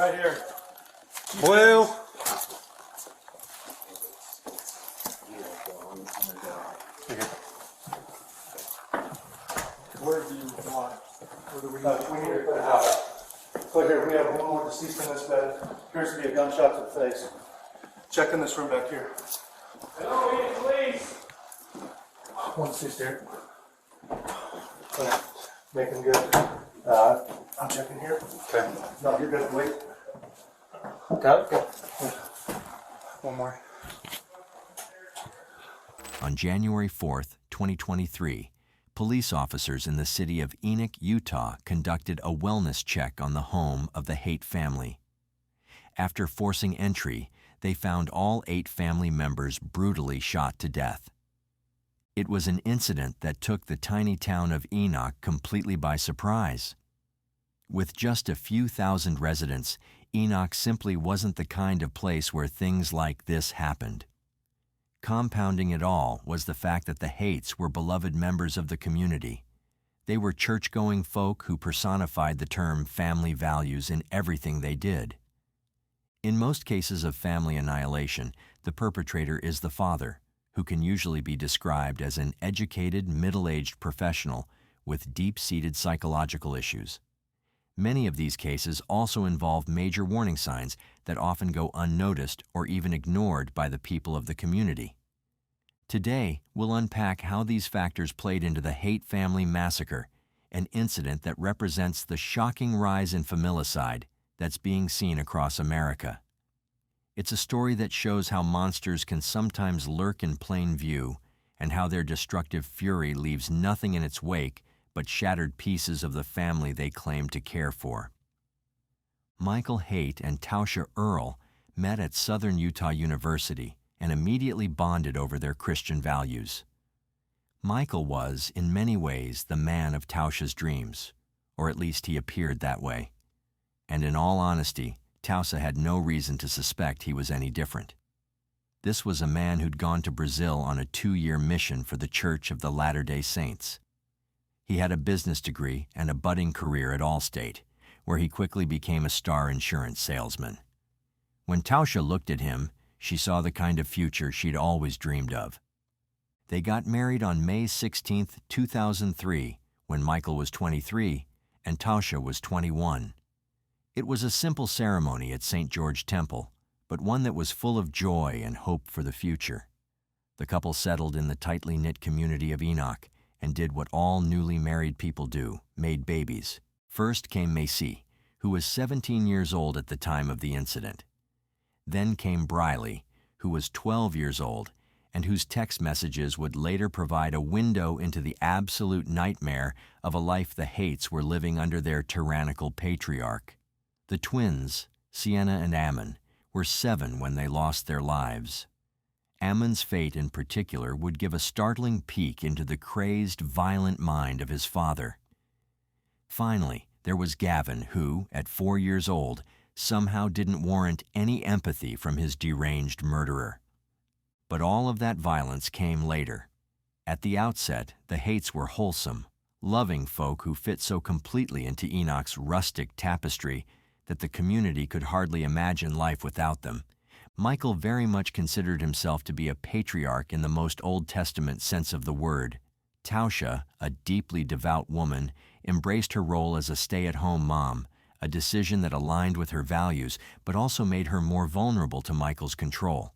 right here. Blue. Where do you want? Where do we We need to put it out. So here, we have one more deceased in this bed. Appears to be a gunshot to the face. Check in this room back here. Hello, police. One deceased here. Making good. I'm checking here. Okay. No, you're good. Wait. Got it? Good. One more. On January 4th, 2023, police officers in the city of Enoch, Utah, conducted a wellness check on the home of the Haight family. After forcing entry, they found all 8 family members brutally shot to death. It was an incident that took the tiny town of Enoch completely by surprise. With just a few thousand residents, Enoch simply wasn't the kind of place where things like this happened. Compounding it all was the fact that the Haight's were beloved members of the community. They were church-going folk who personified the term family values in everything they did. In most cases of family annihilation, the perpetrator is the father, who can usually be described as an educated, middle-aged professional with deep-seated psychological issues. Many of these cases also involve major warning signs that often go unnoticed or even ignored by the people of the community. Today, we'll unpack how these factors played into the Haight family massacre, an incident that represents the shocking rise in familicide that's being seen across America. It's a story that shows how monsters can sometimes lurk in plain view and how their destructive fury leaves nothing in its wake but shattered pieces of the family they claim to care for. Michael Haight and Tausha Earle met at Southern Utah University and immediately bonded over their Christian values. Michael was, in many ways, the man of Tausha's dreams, or at least he appeared that way. And in all honesty, Tausha had no reason to suspect he was any different. This was a man who'd gone to Brazil on a 2-year mission for the Church of the Latter-day Saints. He had a business degree and a budding career at Allstate, where he quickly became a star insurance salesman. When Tausha looked at him, she saw the kind of future she'd always dreamed of. They got married on May 16, 2003, when Michael was 23 and Tausha was 21. It was a simple ceremony at St. George Temple, but one that was full of joy and hope for the future. The couple settled in the tightly knit community of Enoch and did what all newly married people do, made babies. First came Macy, who was 17 years old at the time of the incident. Then came Briley, who was 12 years old and whose text messages would later provide a window into the absolute nightmare of a life the Haight's were living under their tyrannical patriarch. The twins, Sienna and Ammon, were 7 when they lost their lives. Ammon's fate in particular would give a startling peek into the crazed, violent mind of his father. Finally, there was Gavin, who, at 4 years old, somehow didn't warrant any empathy from his deranged murderer. But all of that violence came later. At the outset, the Haight's were wholesome, loving folk who fit so completely into Enoch's rustic tapestry that the community could hardly imagine life without them. Michael very much considered himself to be a patriarch in the most Old Testament sense of the word. Tausha, a deeply devout woman, embraced her role as a stay-at-home mom, a decision that aligned with her values but also made her more vulnerable to Michael's control.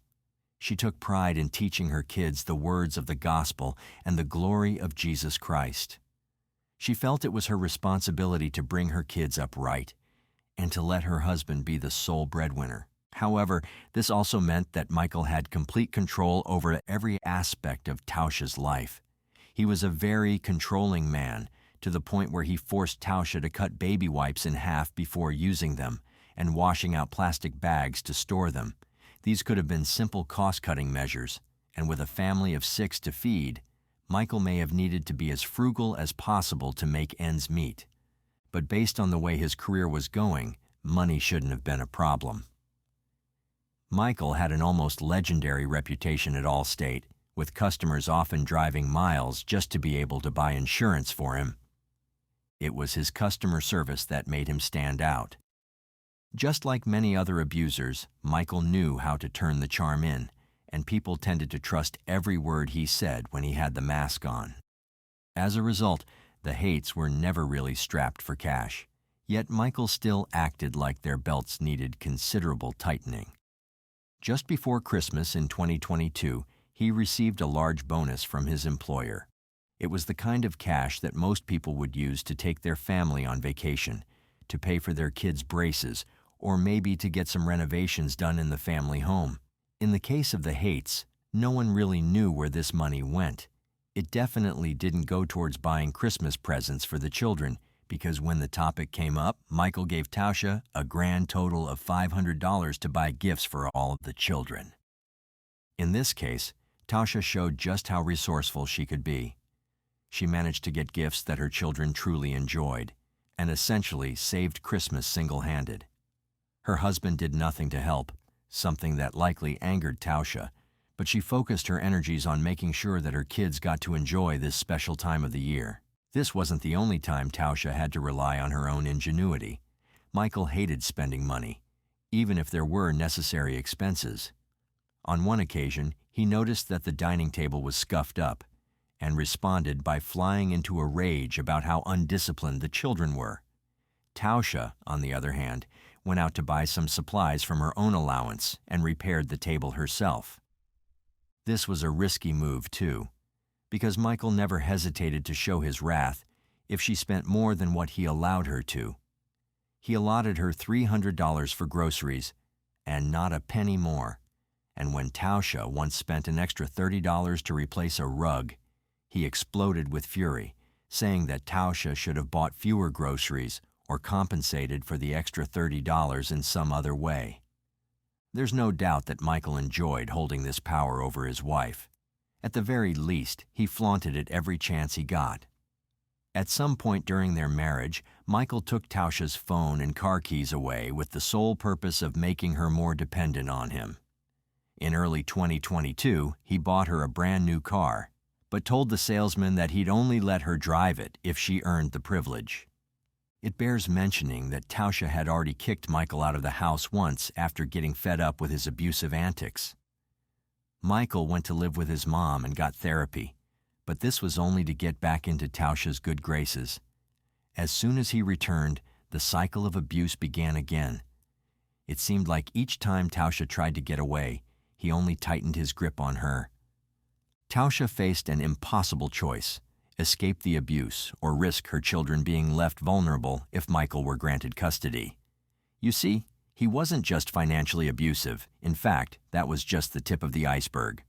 She took pride in teaching her kids the words of the gospel and the glory of Jesus Christ. She felt it was her responsibility to bring her kids up right and to let her husband be the sole breadwinner. However, this also meant that Michael had complete control over every aspect of Tausha's life. He was a very controlling man, to the point where he forced Tausha to cut baby wipes in half before using them and washing out plastic bags to store them. These could have been simple cost-cutting measures, and with a family of 6 to feed, Michael may have needed to be as frugal as possible to make ends meet. But based on the way his career was going, money shouldn't have been a problem. Michael had an almost legendary reputation at Allstate, with customers often driving miles just to be able to buy insurance for him. It was his customer service that made him stand out. Just like many other abusers, Michael knew how to turn the charm in, and people tended to trust every word he said when he had the mask on. As a result, the Hates were never really strapped for cash, yet Michael still acted like their belts needed considerable tightening. Just before Christmas in 2022, he received a large bonus from his employer. It was the kind of cash that most people would use to take their family on vacation, to pay for their kids' braces, or maybe to get some renovations done in the family home. In the case of the Hates, no one really knew where this money went. It definitely didn't go towards buying Christmas presents for the children, because when the topic came up, Michael gave Tasha a grand total of $500 to buy gifts for all of the children. In this case, Tasha showed just how resourceful she could be. She managed to get gifts that her children truly enjoyed, and essentially saved Christmas single-handed. Her husband did nothing to help, something that likely angered Tasha, but she focused her energies on making sure that her kids got to enjoy this special time of the year. This wasn't the only time Tasha had to rely on her own ingenuity. Michael hated spending money, even if there were necessary expenses. On one occasion, he noticed that the dining table was scuffed up, and responded by flying into a rage about how undisciplined the children were. Tasha, on the other hand, went out to buy some supplies from her own allowance and repaired the table herself. This was a risky move, too, because Michael never hesitated to show his wrath if she spent more than what he allowed her to. He allotted her $300 for groceries, and not a penny more. And when Tasha once spent an extra $30 to replace a rug, he exploded with fury, saying that Tasha should have bought fewer groceries or compensated for the extra $30 in some other way. There's no doubt that Michael enjoyed holding this power over his wife. At the very least, he flaunted it every chance he got. At some point during their marriage, Michael took Tasha's phone and car keys away with the sole purpose of making her more dependent on him. In early 2022, he bought her a brand new car, but told the salesman that he'd only let her drive it if she earned the privilege. It bears mentioning that Tasha had already kicked Michael out of the house once after getting fed up with his abusive antics. Michael went to live with his mom and got therapy, but this was only to get back into Tasha's good graces. As soon as he returned, the cycle of abuse began again. It seemed like each time Tasha tried to get away, he only tightened his grip on her. Tasha faced an impossible choice: escape the abuse or risk her children being left vulnerable if Michael were granted custody. You see, he wasn't just financially abusive. In fact, that was just the tip of the iceberg.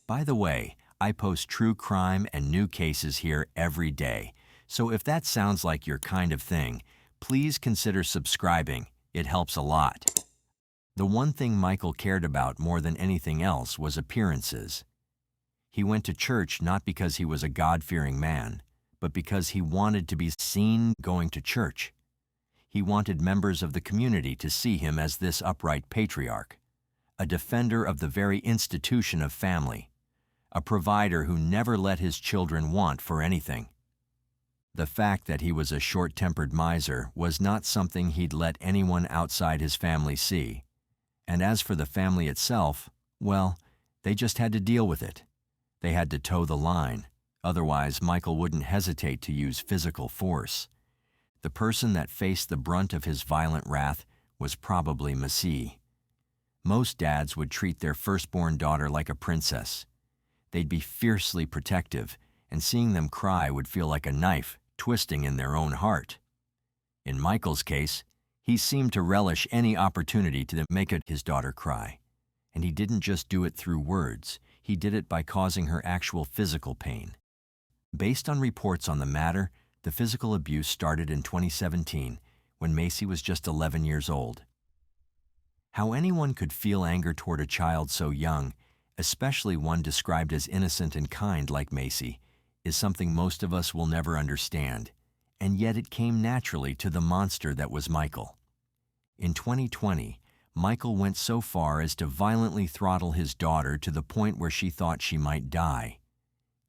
By the way, I post true crime and new cases here every day, so if that sounds like your kind of thing, please consider subscribing. It helps a lot. The one thing Michael cared about more than anything else was appearances. He went to church not because he was a God-fearing man, but because he wanted to be seen going to church. He wanted members of the community to see him as this upright patriarch, a defender of the very institution of family, a provider who never let his children want for anything. The fact that he was a short-tempered miser was not something he'd let anyone outside his family see. And as for the family itself, well, they just had to deal with it. They had to toe the line, otherwise Michael wouldn't hesitate to use physical force. The person that faced the brunt of his violent wrath was probably Massacre. Most dads would treat their firstborn daughter like a princess. They'd be fiercely protective, and seeing them cry would feel like a knife twisting in their own heart. In Michael's case, he seemed to relish any opportunity to make his daughter cry. And he didn't just do it through words. He did it by causing her actual physical pain. Based on reports on the matter, the physical abuse started in 2017, when Macy was just 11 years old. How anyone could feel anger toward a child so young, especially one described as innocent and kind like Macy, is something most of us will never understand, and yet it came naturally to the monster that was Michael. In 2020, Michael went so far as to violently throttle his daughter to the point where she thought she might die.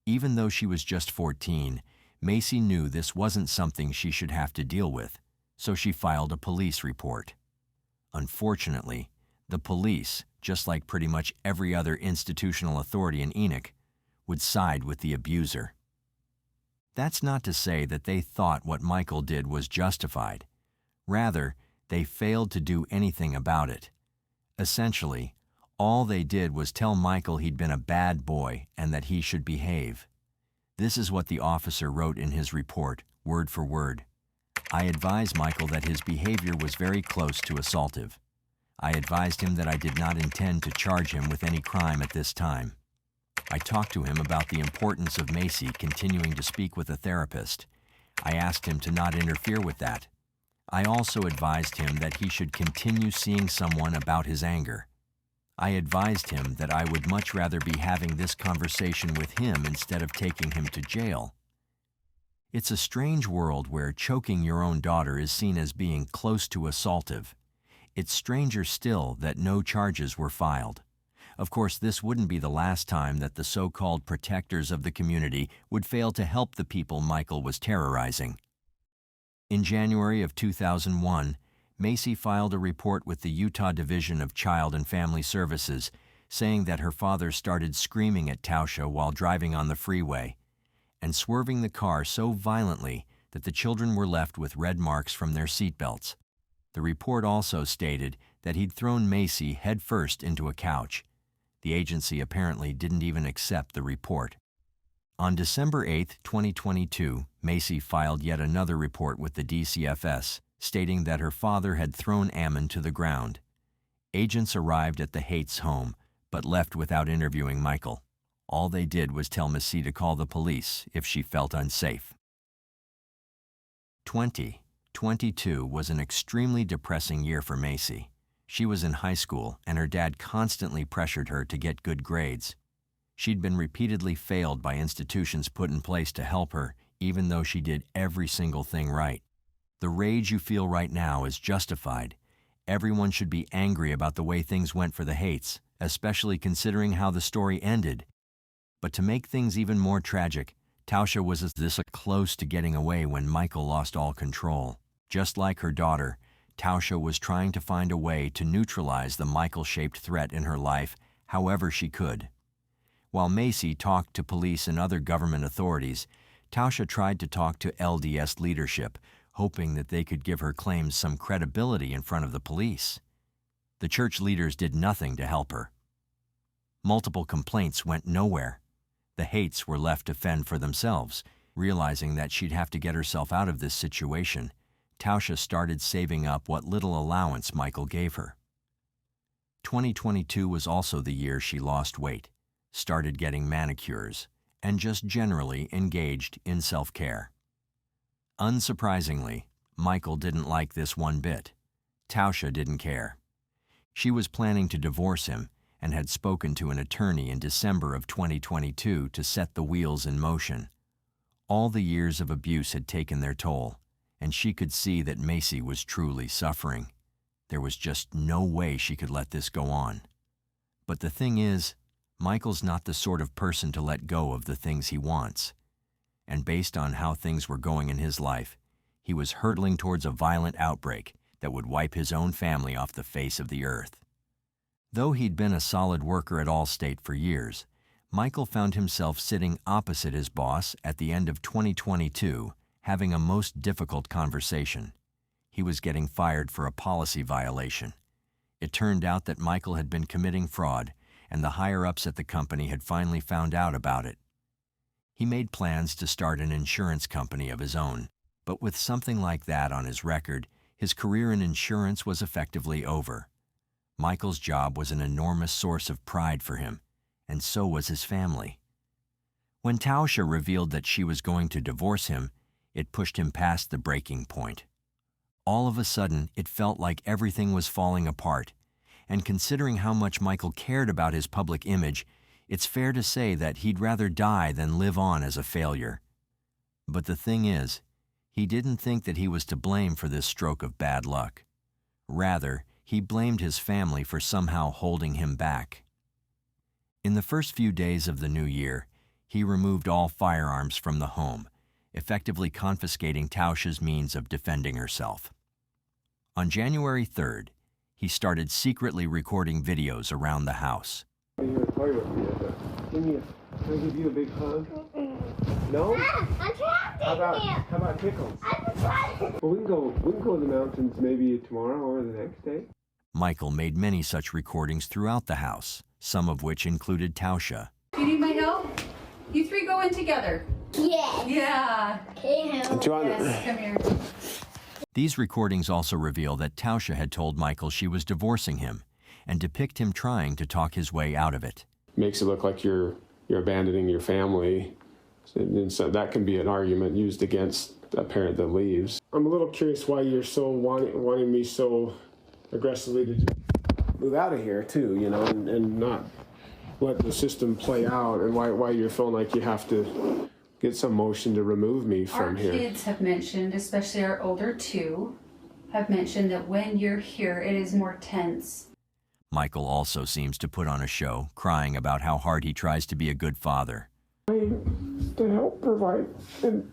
Even though she was just 14, Macy knew this wasn't something she should have to deal with, so she filed a police report. Unfortunately, the police, just like pretty much every other institutional authority in Enoch, would side with the abuser. That's not to say that they thought what Michael did was justified. Rather, they failed to do anything about it. Essentially, all they did was tell Michael he'd been a bad boy and that he should behave. This is what the officer wrote in his report, word for word. I advised Michael that his behavior was very close to assaultive. I advised him that I did not intend to charge him with any crime at this time. I talked to him about the importance of Macy continuing to speak with a therapist. I asked him to not interfere with that. I also advised him that he should continue seeing someone about his anger. I advised him that I would much rather be having this conversation with him instead of taking him to jail. It's a strange world where choking your own daughter is seen as being close to assaultive. It's stranger still that no charges were filed. Of course, this wouldn't be the last time that the so-called protectors of the community would fail to help the people Michael was terrorizing. In January of 2001, Macy filed a report with the Utah Division of Child and Family Services saying that her father started screaming at Tausha while driving on the freeway and swerving the car so violently that the children were left with red marks from their seatbelts. The report also stated that he'd thrown Macy headfirst into a couch. The agency apparently didn't even accept the report. On December 8, 2022, Macy filed yet another report with the DCFS, stating that her father had thrown Ammon to the ground. Agents arrived at the Hates' home, but left without interviewing Michael. All they did was tell Macy to call the police if she felt unsafe. 2022 was an extremely depressing year for Macy. She was in high school, and her dad constantly pressured her to get good grades. She'd been repeatedly failed by institutions put in place to help her, even though she did every single thing right. The rage you feel right now is justified. Everyone should be angry about the way things went for the Hates, especially considering how the story ended. But to make things even more tragic, Tausha was this close to getting away when Michael lost all control. Just like her daughter, Tausha was trying to find a way to neutralize the Michael-shaped threat in her life however she could. While Macy talked to police and other government authorities, Tausha tried to talk to LDS leadership, hoping that they could give her claims some credibility in front of the police. The church leaders did nothing to help her. Multiple complaints went nowhere. The Hates were left to fend for themselves. Realizing that she'd have to get herself out of this situation, Tausha started saving up what little allowance Michael gave her. 2022 was also the year she lost weight, started getting manicures, and just generally engaged in self-care. Unsurprisingly, Michael didn't like this one bit. Tausha didn't care. She was planning to divorce him and had spoken to an attorney in December of 2022 to set the wheels in motion. All the years of abuse had taken their toll, and she could see that Macy was truly suffering. There was just no way she could let this go on. But the thing is, Michael's not the sort of person to let go of the things he wants. And based on how things were going in his life, he was hurtling towards a violent outbreak that would wipe his own family off the face of the earth. Though he'd been a solid worker at Allstate for years, Michael found himself sitting opposite his boss at the end of 2022, having a most difficult conversation. He was getting fired for a policy violation. It turned out that Michael had been committing fraud, and the higher-ups at the company had finally found out about it. He made plans to start an insurance company of his own, but with something like that on his record, his career in insurance was effectively over. Michael's job was an enormous source of pride for him, and so was his family. When Tausha revealed that she was going to divorce him, it pushed him past the breaking point. All of a sudden, it felt like everything was falling apart, and considering how much Michael cared about his public image, it's fair to say that he'd rather die than live on as a failure. But the thing is, he didn't think that he was to blame for this stroke of bad luck. Rather, he blamed his family for somehow holding him back. In the first few days of the new year, he removed all firearms from the home, effectively confiscating Tausha's means of defending herself. On January 3rd, he started secretly recording videos around the house. Can I give you a big hug? No? I'm trapped in here. How about tickles? I'm trapped. Well, we can go to the mountains maybe tomorrow or the next day. Michael made many such recordings throughout the house, some of which included Tausha. Do you need my help? You three go in together. Yes. Yeah. Okay, Joanne. Yes, come here. These recordings also reveal that Tausha had told Michael she was divorcing him and depict him trying to talk his way out of it. Makes it look like you're abandoning your family. And so that can be an argument used against a parent that leaves. I'm a little curious why you're so wanting me so aggressively to just move out of here too, you know, and not let the system play out, and why you're feeling like you have to get some motion to remove me from here. Our kids have mentioned, especially our older two, have mentioned that when you're here, it is more tense. Michael also seems to put on a show, crying about how hard he tries to be a good father. Trying to help provide and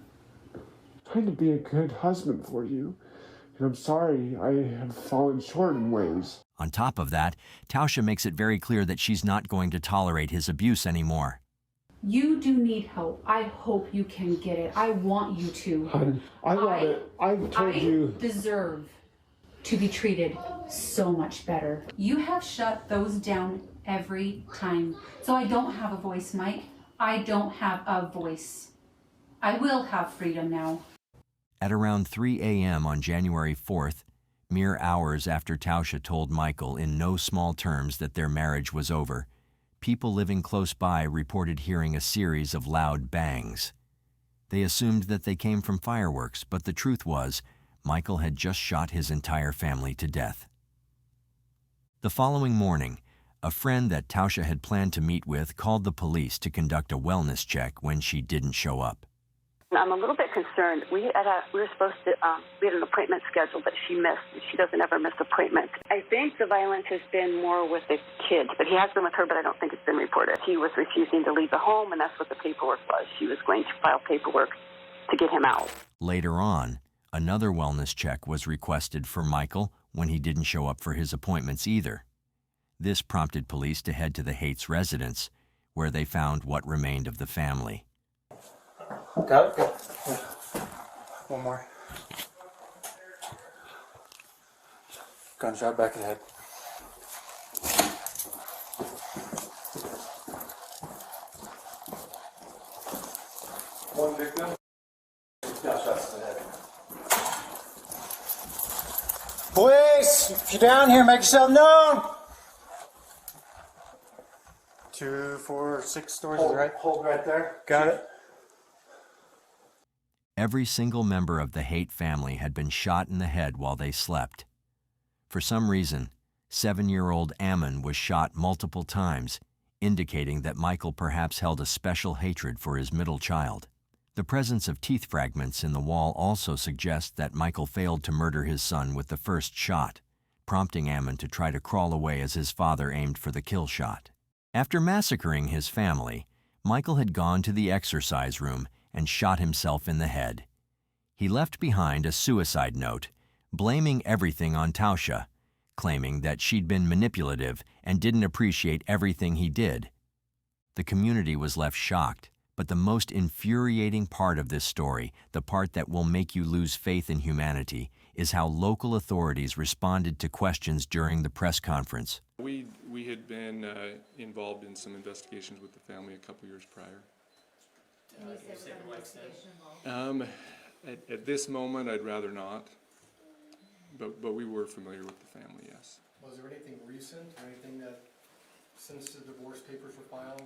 trying to be a good husband for you. And I'm sorry I have fallen short in ways. On top of that, Tausha makes it very clear that she's not going to tolerate his abuse anymore. You do need help. I hope you can get it. I want you to. Hon, I want it. I've told you. I deserve to be treated so much better. You have shut those down every time. So I don't have a voice, Mike. I don't have a voice. I will have freedom now. At around 3 a.m. on January 4th, mere hours after Tausha told Michael in no small terms that their marriage was over, people living close by reported hearing a series of loud bangs. They assumed that they came from fireworks, but the truth was, Michael had just shot his entire family to death. The following morning, a friend that Tausha had planned to meet with called the police to conduct a wellness check when she didn't show up. I'm a little bit concerned. We were supposed to, we had an appointment scheduled that she missed. She doesn't ever miss appointments. I think the violence has been more with the kids, but he has been with her, but I don't think it's been reported. He was refusing to leave the home, and that's what the paperwork was. She was going to file paperwork to get him out. Later on, another wellness check was requested for Michael when he didn't show up for his appointments either. This prompted police to head to the Hates residence, where they found what remained of the family. Got it? Good. One more. Gunshot back of the head. One victim. Gunshots to the head. Police, if you're down here, make yourself known. 246 stores, is right? Hold right there. Got it. Every single member of the Hate family had been shot in the head while they slept. For some reason, 7-year-old Ammon was shot multiple times, indicating that Michael perhaps held a special hatred for his middle child. The presence of teeth fragments in the wall also suggests that Michael failed to murder his son with the first shot, prompting Ammon to try to crawl away as his father aimed for the kill shot. After massacring his family, Michael had gone to the exercise room and shot himself in the head. He left behind a suicide note, blaming everything on Tausha, claiming that she'd been manipulative and didn't appreciate everything he did. The community was left shocked, but the most infuriating part of this story, the part that will make you lose faith in humanity, is how local authorities responded to questions during the press conference. We had been involved in some investigations with the family a couple years prior. At this moment, I'd rather not, but we were familiar with the family, yes. Was there anything recent or anything that, since the divorce papers were filed,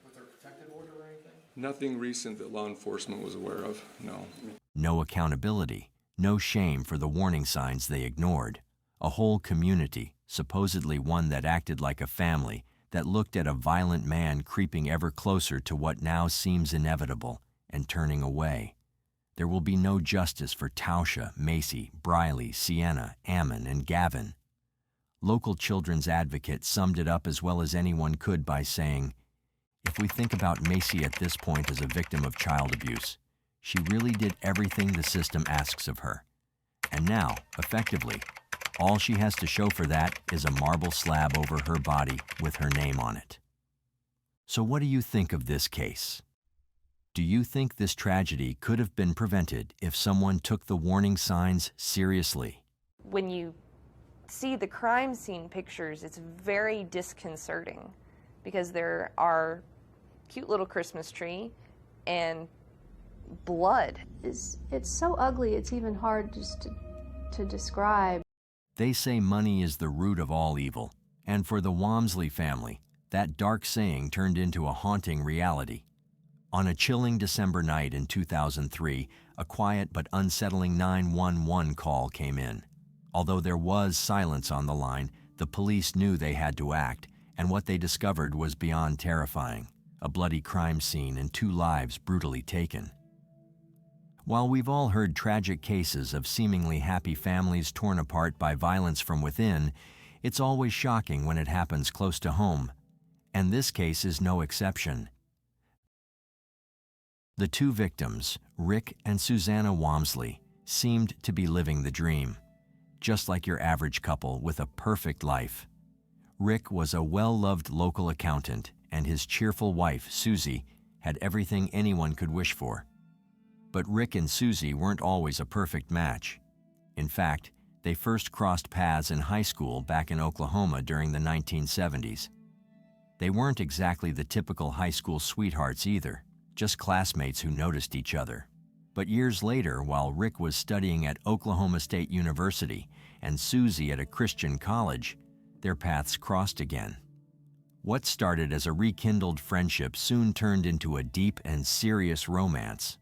with their protective order or anything? Nothing recent that law enforcement was aware of, no. No accountability, no shame for the warning signs they ignored. A whole community, supposedly one that acted like a family, that looked at a violent man creeping ever closer to what now seems inevitable and turning away. There will be no justice for Tausha, Macy, Briley, Sienna, Ammon, and Gavin. Local children's advocate summed it up as well as anyone could by saying, "If we think about Macy at this point as a victim of child abuse, she really did everything the system asks of her. And now, effectively, All she has to show for that is a marble slab over her body with her name on it. So what do you think of this case? Do you think this tragedy could have been prevented if someone took the warning signs seriously? When you see the crime scene pictures, it's very disconcerting because there are cute little Christmas tree and blood. It's so ugly, it's even hard just to describe. They say money is the root of all evil, and for the Wamsley family, that dark saying turned into a haunting reality. On a chilling December night in 2003, a quiet but unsettling 911 call came in. Although there was silence on the line, the police knew they had to act, and what they discovered was beyond terrifying: a bloody crime scene and 2 lives brutally taken. While we've all heard tragic cases of seemingly happy families torn apart by violence from within, it's always shocking when it happens close to home, and this case is no exception. The 2 victims, Rick and Susanna Wamsley, seemed to be living the dream, just like your average couple with a perfect life. Rick was a well-loved local accountant, and his cheerful wife, Susie, had everything anyone could wish for. But Rick and Susie weren't always a perfect match. In fact, they first crossed paths in high school back in Oklahoma during the 1970s. They weren't exactly the typical high school sweethearts either, just classmates who noticed each other. But years later, while Rick was studying at Oklahoma State University and Susie at a Christian college, their paths crossed again. What started as a rekindled friendship soon turned into a deep and serious romance.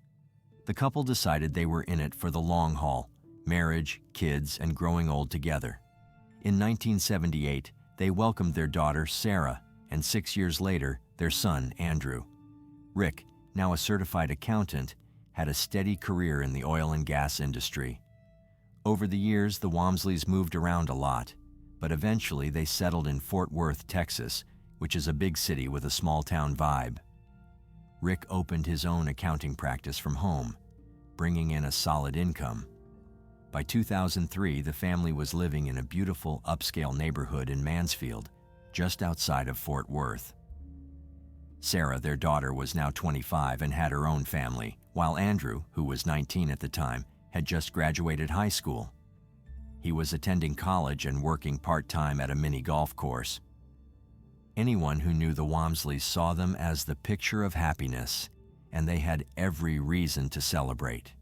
The couple decided they were in it for the long haul: marriage, kids, and growing old together. In 1978, they welcomed their daughter, Sarah, and 6 years later, their son, Andrew. Rick, now a certified accountant, had a steady career in the oil and gas industry. Over the years, the Wamsleys moved around a lot, but eventually they settled in Fort Worth, Texas, which is a big city with a small-town vibe. Rick opened his own accounting practice from home, bringing in a solid income. By 2003, the family was living in a beautiful upscale neighborhood in Mansfield, just outside of Fort Worth. Sarah, their daughter, was now 25 and had her own family, while Andrew, who was 19 at the time, had just graduated high school. He was attending college and working part-time at a mini golf course. Anyone who knew the Wamsleys saw them as the picture of happiness, and they had every reason to celebrate.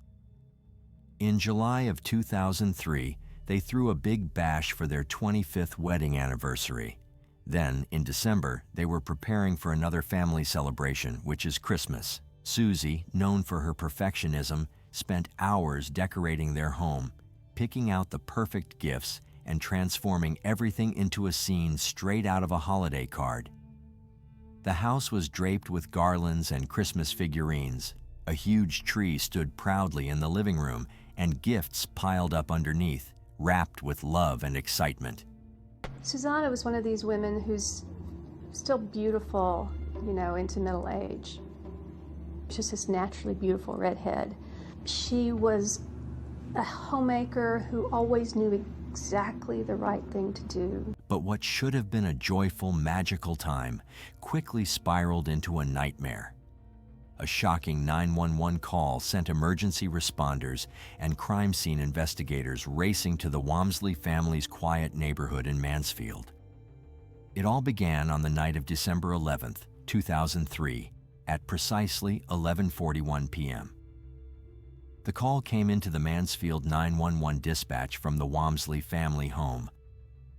In July of 2003, they threw a big bash for their 25th wedding anniversary. Then, in December, they were preparing for another family celebration, which is Christmas. Susie, known for her perfectionism, spent hours decorating their home, picking out the perfect gifts and transforming everything into a scene straight out of a holiday card. The house was draped with garlands and Christmas figurines. A huge tree stood proudly in the living room, and gifts piled up underneath, wrapped with love and excitement. Susanna was one of these women who's still beautiful, into middle age. Just this naturally beautiful redhead. She was a homemaker who always knew exactly the right thing to do. But what should have been a joyful, magical time quickly spiraled into a nightmare. A shocking 911 call sent emergency responders and crime scene investigators racing to the Wamsley family's quiet neighborhood in Mansfield. It all began on the night of December 11th, 2003, at precisely 11:41 p.m. The call came into the Mansfield 911 dispatch from the Wamsley family home.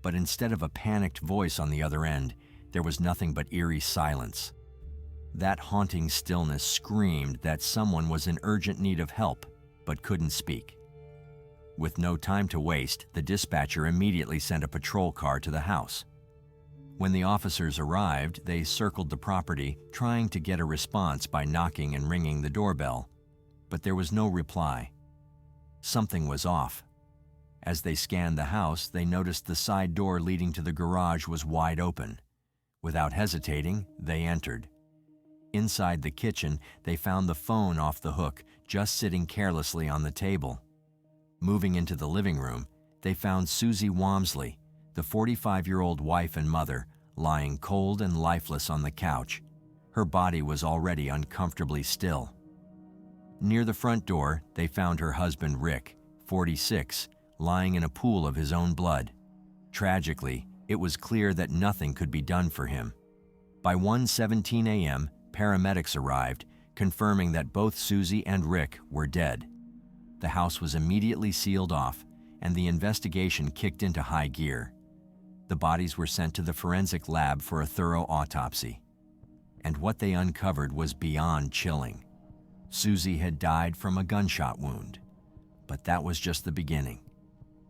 But instead of a panicked voice on the other end, there was nothing but eerie silence. That haunting stillness screamed that someone was in urgent need of help, but couldn't speak. With no time to waste, the dispatcher immediately sent a patrol car to the house. When the officers arrived, they circled the property, trying to get a response by knocking and ringing the doorbell. But there was no reply. Something was off. As they scanned the house, they noticed the side door leading to the garage was wide open. Without hesitating, they entered. Inside the kitchen, they found the phone off the hook, just sitting carelessly on the table. Moving into the living room, they found Susie Wamsley, the 45-year-old wife and mother, lying cold and lifeless on the couch. Her body was already uncomfortably still. Near the front door, they found her husband Rick, 46, lying in a pool of his own blood. Tragically, it was clear that nothing could be done for him. By 1:17 a.m., paramedics arrived, confirming that both Susie and Rick were dead. The house was immediately sealed off, and the investigation kicked into high gear. The bodies were sent to the forensic lab for a thorough autopsy. And what they uncovered was beyond chilling. Susie had died from a gunshot wound. But that was just the beginning.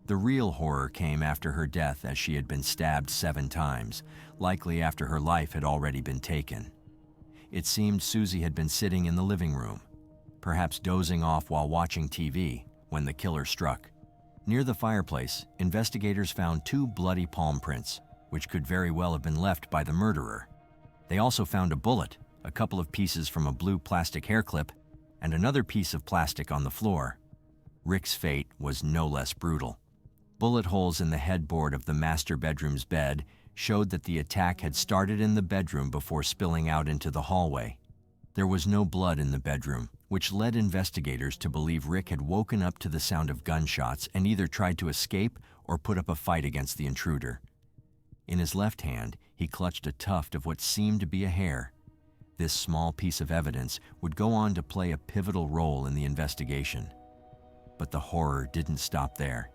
The real horror came after her death, as she had been stabbed 7 times, likely after her life had already been taken. It seemed Susie had been sitting in the living room, perhaps dozing off while watching TV, when the killer struck. Near the fireplace, investigators found 2 bloody palm prints, which could very well have been left by the murderer. They also found a bullet, a couple of pieces from a blue plastic hair clip, and another piece of plastic on the floor. Rick's fate was no less brutal. Bullet holes in the headboard of the master bedroom's bed showed that the attack had started in the bedroom before spilling out into the hallway. There was no blood in the bedroom, which led investigators to believe Rick had woken up to the sound of gunshots and either tried to escape or put up a fight against the intruder. In his left hand, he clutched a tuft of what seemed to be a hair. This small piece of evidence would go on to play a pivotal role in the investigation. But the horror didn't stop there.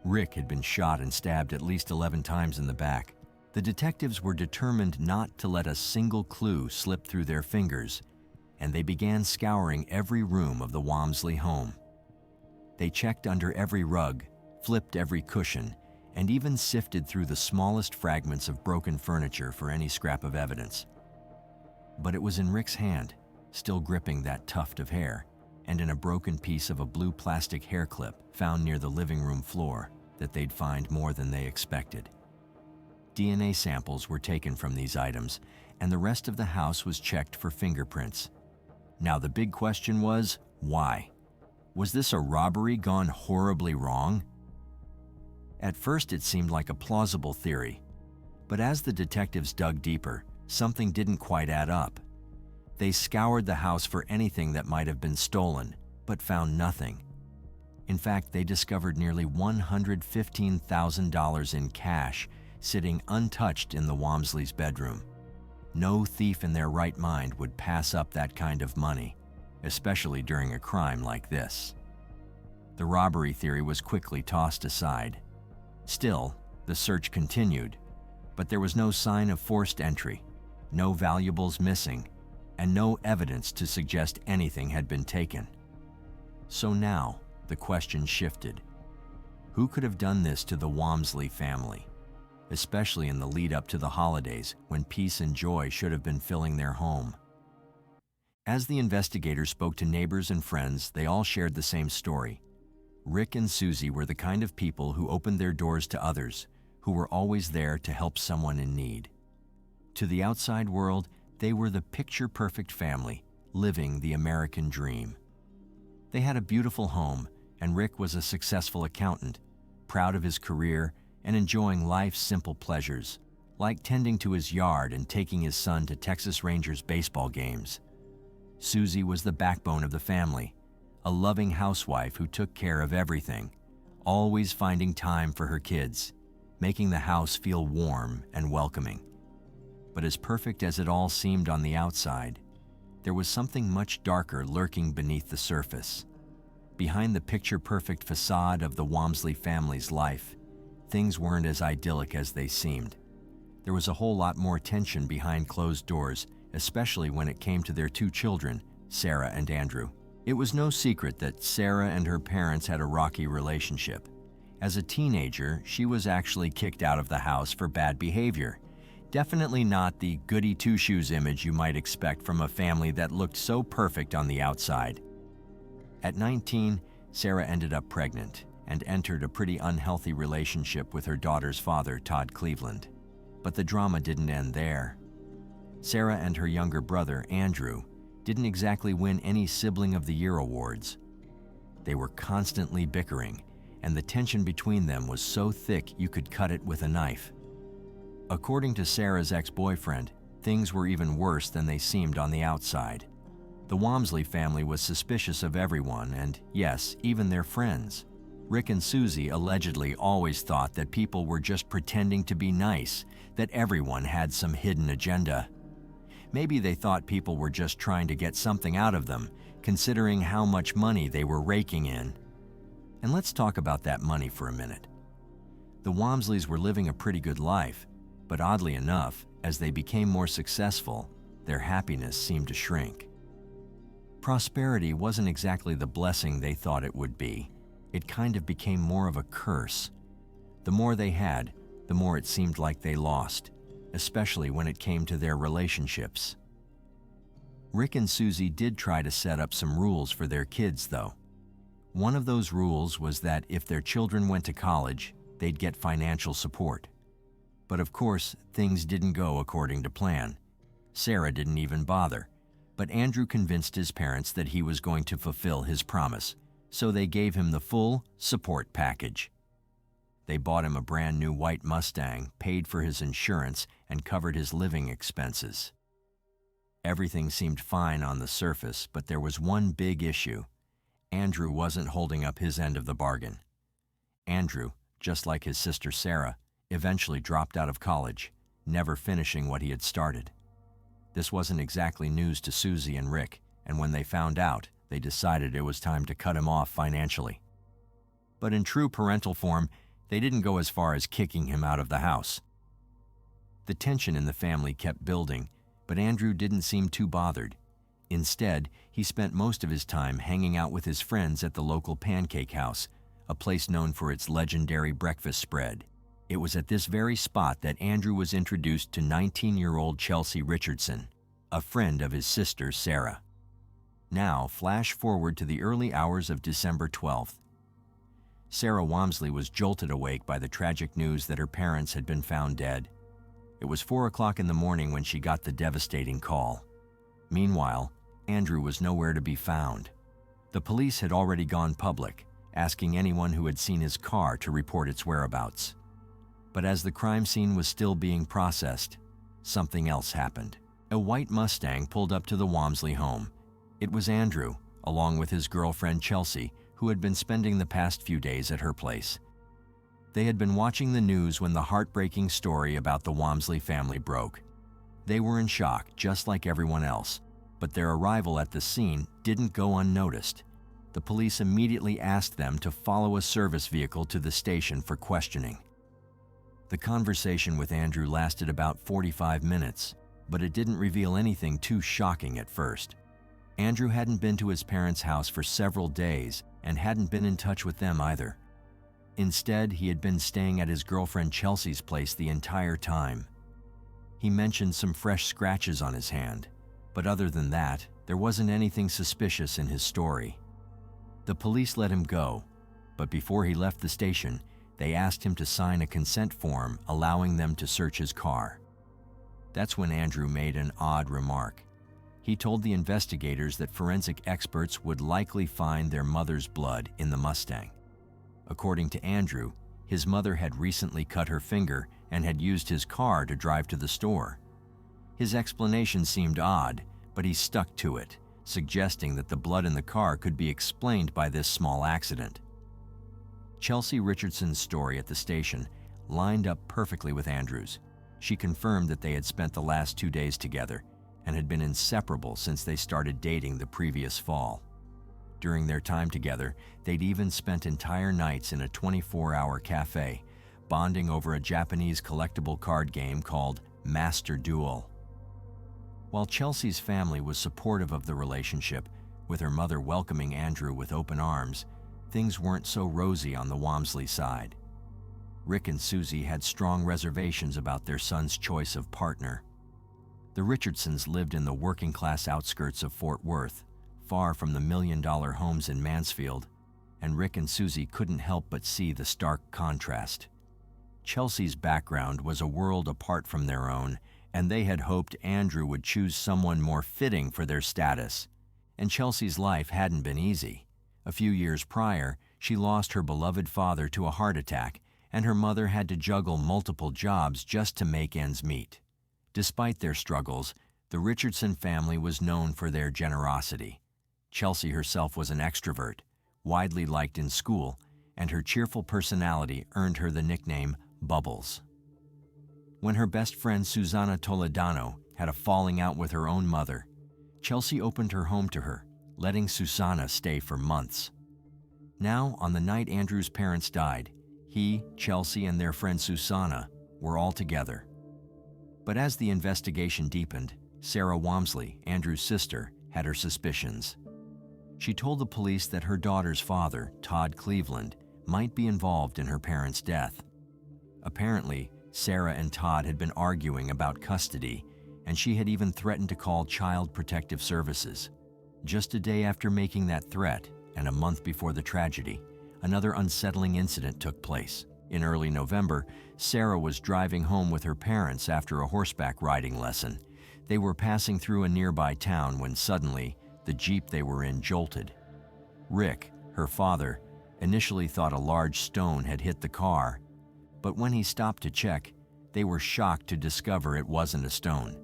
Rick had been shot and stabbed at least 11 times in the back. The detectives were determined not to let a single clue slip through their fingers, and they began scouring every room of the Wamsley home. They checked under every rug, flipped every cushion, and even sifted through the smallest fragments of broken furniture for any scrap of evidence. But it was in Rick's hand, still gripping that tuft of hair, and in a broken piece of a blue plastic hair clip found near the living room floor, that they'd find more than they expected. DNA samples were taken from these items, and the rest of the house was checked for fingerprints. Now the big question was, why? Was this a robbery gone horribly wrong? At first it seemed like a plausible theory, but as the detectives dug deeper, something didn't quite add up. They scoured the house for anything that might have been stolen, but found nothing. In fact, they discovered nearly $115,000 in cash sitting untouched in the Wamsley's bedroom. No thief in their right mind would pass up that kind of money, especially during a crime like this. The robbery theory was quickly tossed aside. Still, the search continued, but there was no sign of forced entry, no valuables missing, and no evidence to suggest anything had been taken. So now, the question shifted. Who could have done this to the Wamsley family, especially in the lead-up to the holidays when peace and joy should have been filling their home? As the investigators spoke to neighbors and friends, they all shared the same story. Rick and Susie were the kind of people who opened their doors to others, who were always there to help someone in need. To the outside world, they were the picture-perfect family, living the American dream. They had a beautiful home, and Rick was a successful accountant, proud of his career and enjoying life's simple pleasures, like tending to his yard and taking his son to Texas Rangers baseball games. Susie was the backbone of the family, a loving housewife who took care of everything, always finding time for her kids, making the house feel warm and welcoming. But as perfect as it all seemed on the outside, there was something much darker lurking beneath the surface. Behind the picture-perfect facade of the Wamsley family's life, things weren't as idyllic as they seemed. There was a whole lot more tension behind closed doors, especially when it came to their 2 children, Sarah and Andrew. It was no secret that Sarah and her parents had a rocky relationship. As a teenager, she was actually kicked out of the house for bad behavior. Definitely not the goody two-shoes image you might expect from a family that looked so perfect on the outside. At 19, Sarah ended up pregnant and entered a pretty unhealthy relationship with her daughter's father, Todd Cleveland. But the drama didn't end there. Sarah and her younger brother, Andrew, didn't exactly win any Sibling of the Year awards. They were constantly bickering, and the tension between them was so thick you could cut it with a knife. According to Sarah's ex-boyfriend, things were even worse than they seemed on the outside. The Wamsley family was suspicious of everyone, and yes, even their friends. Rick and Susie allegedly always thought that people were just pretending to be nice, that everyone had some hidden agenda. Maybe they thought people were just trying to get something out of them, considering how much money they were raking in. And let's talk about that money for a minute. The Wamsleys were living a pretty good life, but oddly enough, as they became more successful, their happiness seemed to shrink. Prosperity wasn't exactly the blessing they thought it would be. It kind of became more of a curse. The more they had, the more it seemed like they lost, especially when it came to their relationships. Rick and Susie did try to set up some rules for their kids, though. One of those rules was that if their children went to college, they'd get financial support. But of course, things didn't go according to plan. Sarah didn't even bother, but Andrew convinced his parents that he was going to fulfill his promise, so they gave him the full support package. They bought him a brand new white Mustang, paid for his insurance, and covered his living expenses. Everything seemed fine on the surface, but there was one big issue. Andrew wasn't holding up his end of the bargain. Andrew, just like his sister Sarah, eventually dropped out of college, never finishing what he had started. This wasn't exactly news to Susie and Rick, and when they found out, they decided it was time to cut him off financially. But in true parental form, they didn't go as far as kicking him out of the house. The tension in the family kept building, but Andrew didn't seem too bothered. Instead, he spent most of his time hanging out with his friends at the local pancake house, a place known for its legendary breakfast spread. It was at this very spot that Andrew was introduced to 19-year-old Chelsea Richardson, a friend of his sister Sarah. Now, flash forward to the early hours of December 12th. Sarah Wamsley was jolted awake by the tragic news that her parents had been found dead. It was 4 o'clock in the morning when she got the devastating call. Meanwhile, Andrew was nowhere to be found. The police had already gone public, asking anyone who had seen his car to report its whereabouts. But as the crime scene was still being processed, something else happened. A white Mustang pulled up to the Wamsley home. It was Andrew, along with his girlfriend Chelsea, who had been spending the past few days at her place. They had been watching the news when the heartbreaking story about the Wamsley family broke. They were in shock, just like everyone else, but their arrival at the scene didn't go unnoticed. The police immediately asked them to follow a service vehicle to the station for questioning. The conversation with Andrew lasted about 45 minutes, but it didn't reveal anything too shocking at first. Andrew hadn't been to his parents' house for several days and hadn't been in touch with them either. Instead, he had been staying at his girlfriend Chelsea's place the entire time. He mentioned some fresh scratches on his hand, but other than that, there wasn't anything suspicious in his story. The police let him go, but before he left the station, they asked him to sign a consent form allowing them to search his car. That's when Andrew made an odd remark. He told the investigators that forensic experts would likely find their mother's blood in the Mustang. According to Andrew, his mother had recently cut her finger and had used his car to drive to the store. His explanation seemed odd, but he stuck to it, suggesting that the blood in the car could be explained by this small accident. Chelsea Richardson's story at the station lined up perfectly with Andrew's. She confirmed that they had spent the last 2 days together and had been inseparable since they started dating the previous fall. During their time together, they'd even spent entire nights in a 24-hour cafe, bonding over a Japanese collectible card game called Master Duel. While Chelsea's family was supportive of the relationship, with her mother welcoming Andrew with open arms, things weren't so rosy on the Wamsley side. Rick and Susie had strong reservations about their son's choice of partner. The Richardsons lived in the working-class outskirts of Fort Worth, far from the million-dollar homes in Mansfield, and Rick and Susie couldn't help but see the stark contrast. Chelsea's background was a world apart from their own, and they had hoped Andrew would choose someone more fitting for their status. And Chelsea's life hadn't been easy. A few years prior, she lost her beloved father to a heart attack, and her mother had to juggle multiple jobs just to make ends meet. Despite their struggles, the Richardson family was known for their generosity. Chelsea herself was an extrovert, widely liked in school, and her cheerful personality earned her the nickname Bubbles. When her best friend Susanna Toledano had a falling out with her own mother, Chelsea opened her home to her, letting Susanna stay for months. Now, on the night Andrew's parents died, he, Chelsea, and their friend Susanna were all together. But as the investigation deepened, Sarah Wamsley, Andrew's sister, had her suspicions. She told the police that her daughter's father, Todd Cleveland, might be involved in her parents' death. Apparently, Sarah and Todd had been arguing about custody, and she had even threatened to call Child Protective Services. Just a day after making that threat, and a month before the tragedy, another unsettling incident took place. In early November, Sarah was driving home with her parents after a horseback riding lesson. They were passing through a nearby town when suddenly, the Jeep they were in jolted. Rick, her father, initially thought a large stone had hit the car, but when he stopped to check, they were shocked to discover it wasn't a stone.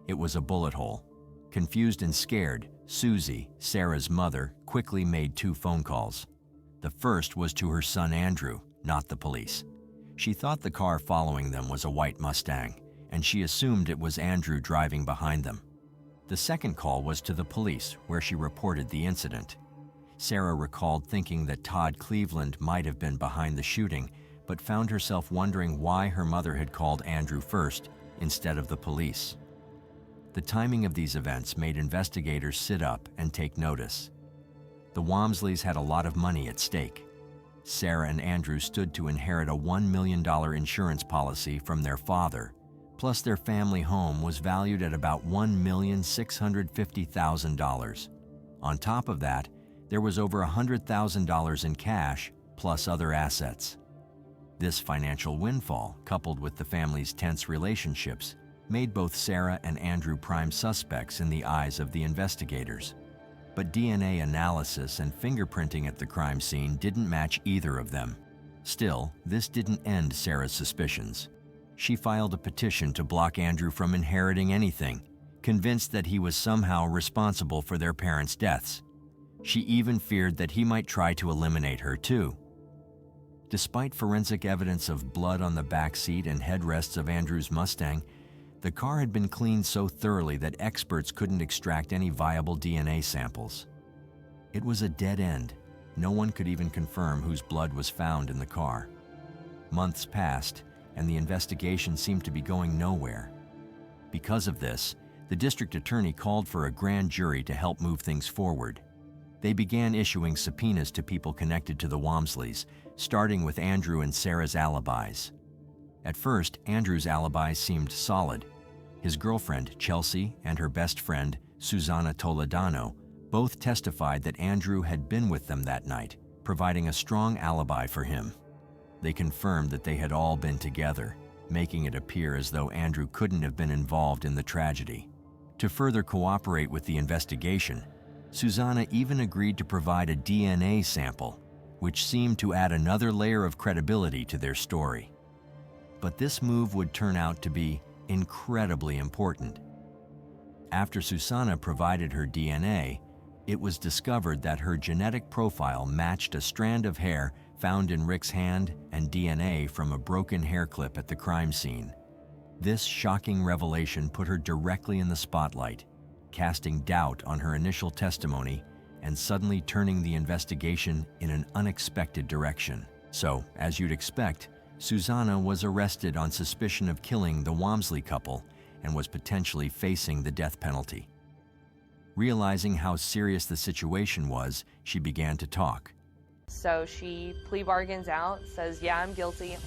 It was a bullet hole. Confused and scared, Susie, Sarah's mother, quickly made 2 phone calls. The first was to her son Andrew, not the police. She thought the car following them was a white Mustang, and she assumed it was Andrew driving behind them. The second call was to the police, where she reported the incident. Sarah recalled thinking that Todd Cleveland might have been behind the shooting, but found herself wondering why her mother had called Andrew first instead of the police. The timing of these events made investigators sit up and take notice. The Wamsleys had a lot of money at stake. Sarah and Andrew stood to inherit a $1 million insurance policy from their father, plus their family home was valued at about $1,650,000. On top of that, there was over $100,000 in cash, plus other assets. This financial windfall, coupled with the family's tense relationships, made both Sarah and Andrew prime suspects in the eyes of the investigators. But DNA analysis and fingerprinting at the crime scene didn't match either of them. Still, this didn't end Sarah's suspicions. She filed a petition to block Andrew from inheriting anything, convinced that he was somehow responsible for their parents' deaths. She even feared that he might try to eliminate her too. Despite forensic evidence of blood on the back seat and headrests of Andrew's Mustang, the car had been cleaned so thoroughly that experts couldn't extract any viable DNA samples. It was a dead end. No one could even confirm whose blood was found in the car. Months passed, and the investigation seemed to be going nowhere. Because of this, the district attorney called for a grand jury to help move things forward. They began issuing subpoenas to people connected to the Wamsleys, starting with Andrew and Sarah's alibis. At first, Andrew's alibi seemed solid. His girlfriend, Chelsea, and her best friend, Susanna Toledano, both testified that Andrew had been with them that night, providing a strong alibi for him. They confirmed that they had all been together, making it appear as though Andrew couldn't have been involved in the tragedy. To further cooperate with the investigation, Susanna even agreed to provide a DNA sample, which seemed to add another layer of credibility to their story. But this move would turn out to be incredibly important. After Susanna provided her DNA, it was discovered that her genetic profile matched a strand of hair found in Rick's hand and DNA from a broken hair clip at the crime scene. This shocking revelation put her directly in the spotlight, casting doubt on her initial testimony and suddenly turning the investigation in an unexpected direction. So, as you'd expect, Susanna was arrested on suspicion of killing the Wamsley couple and was potentially facing the death penalty. Realizing how serious the situation was, she began to talk. So she plea bargains out, says, yeah, I'm guilty,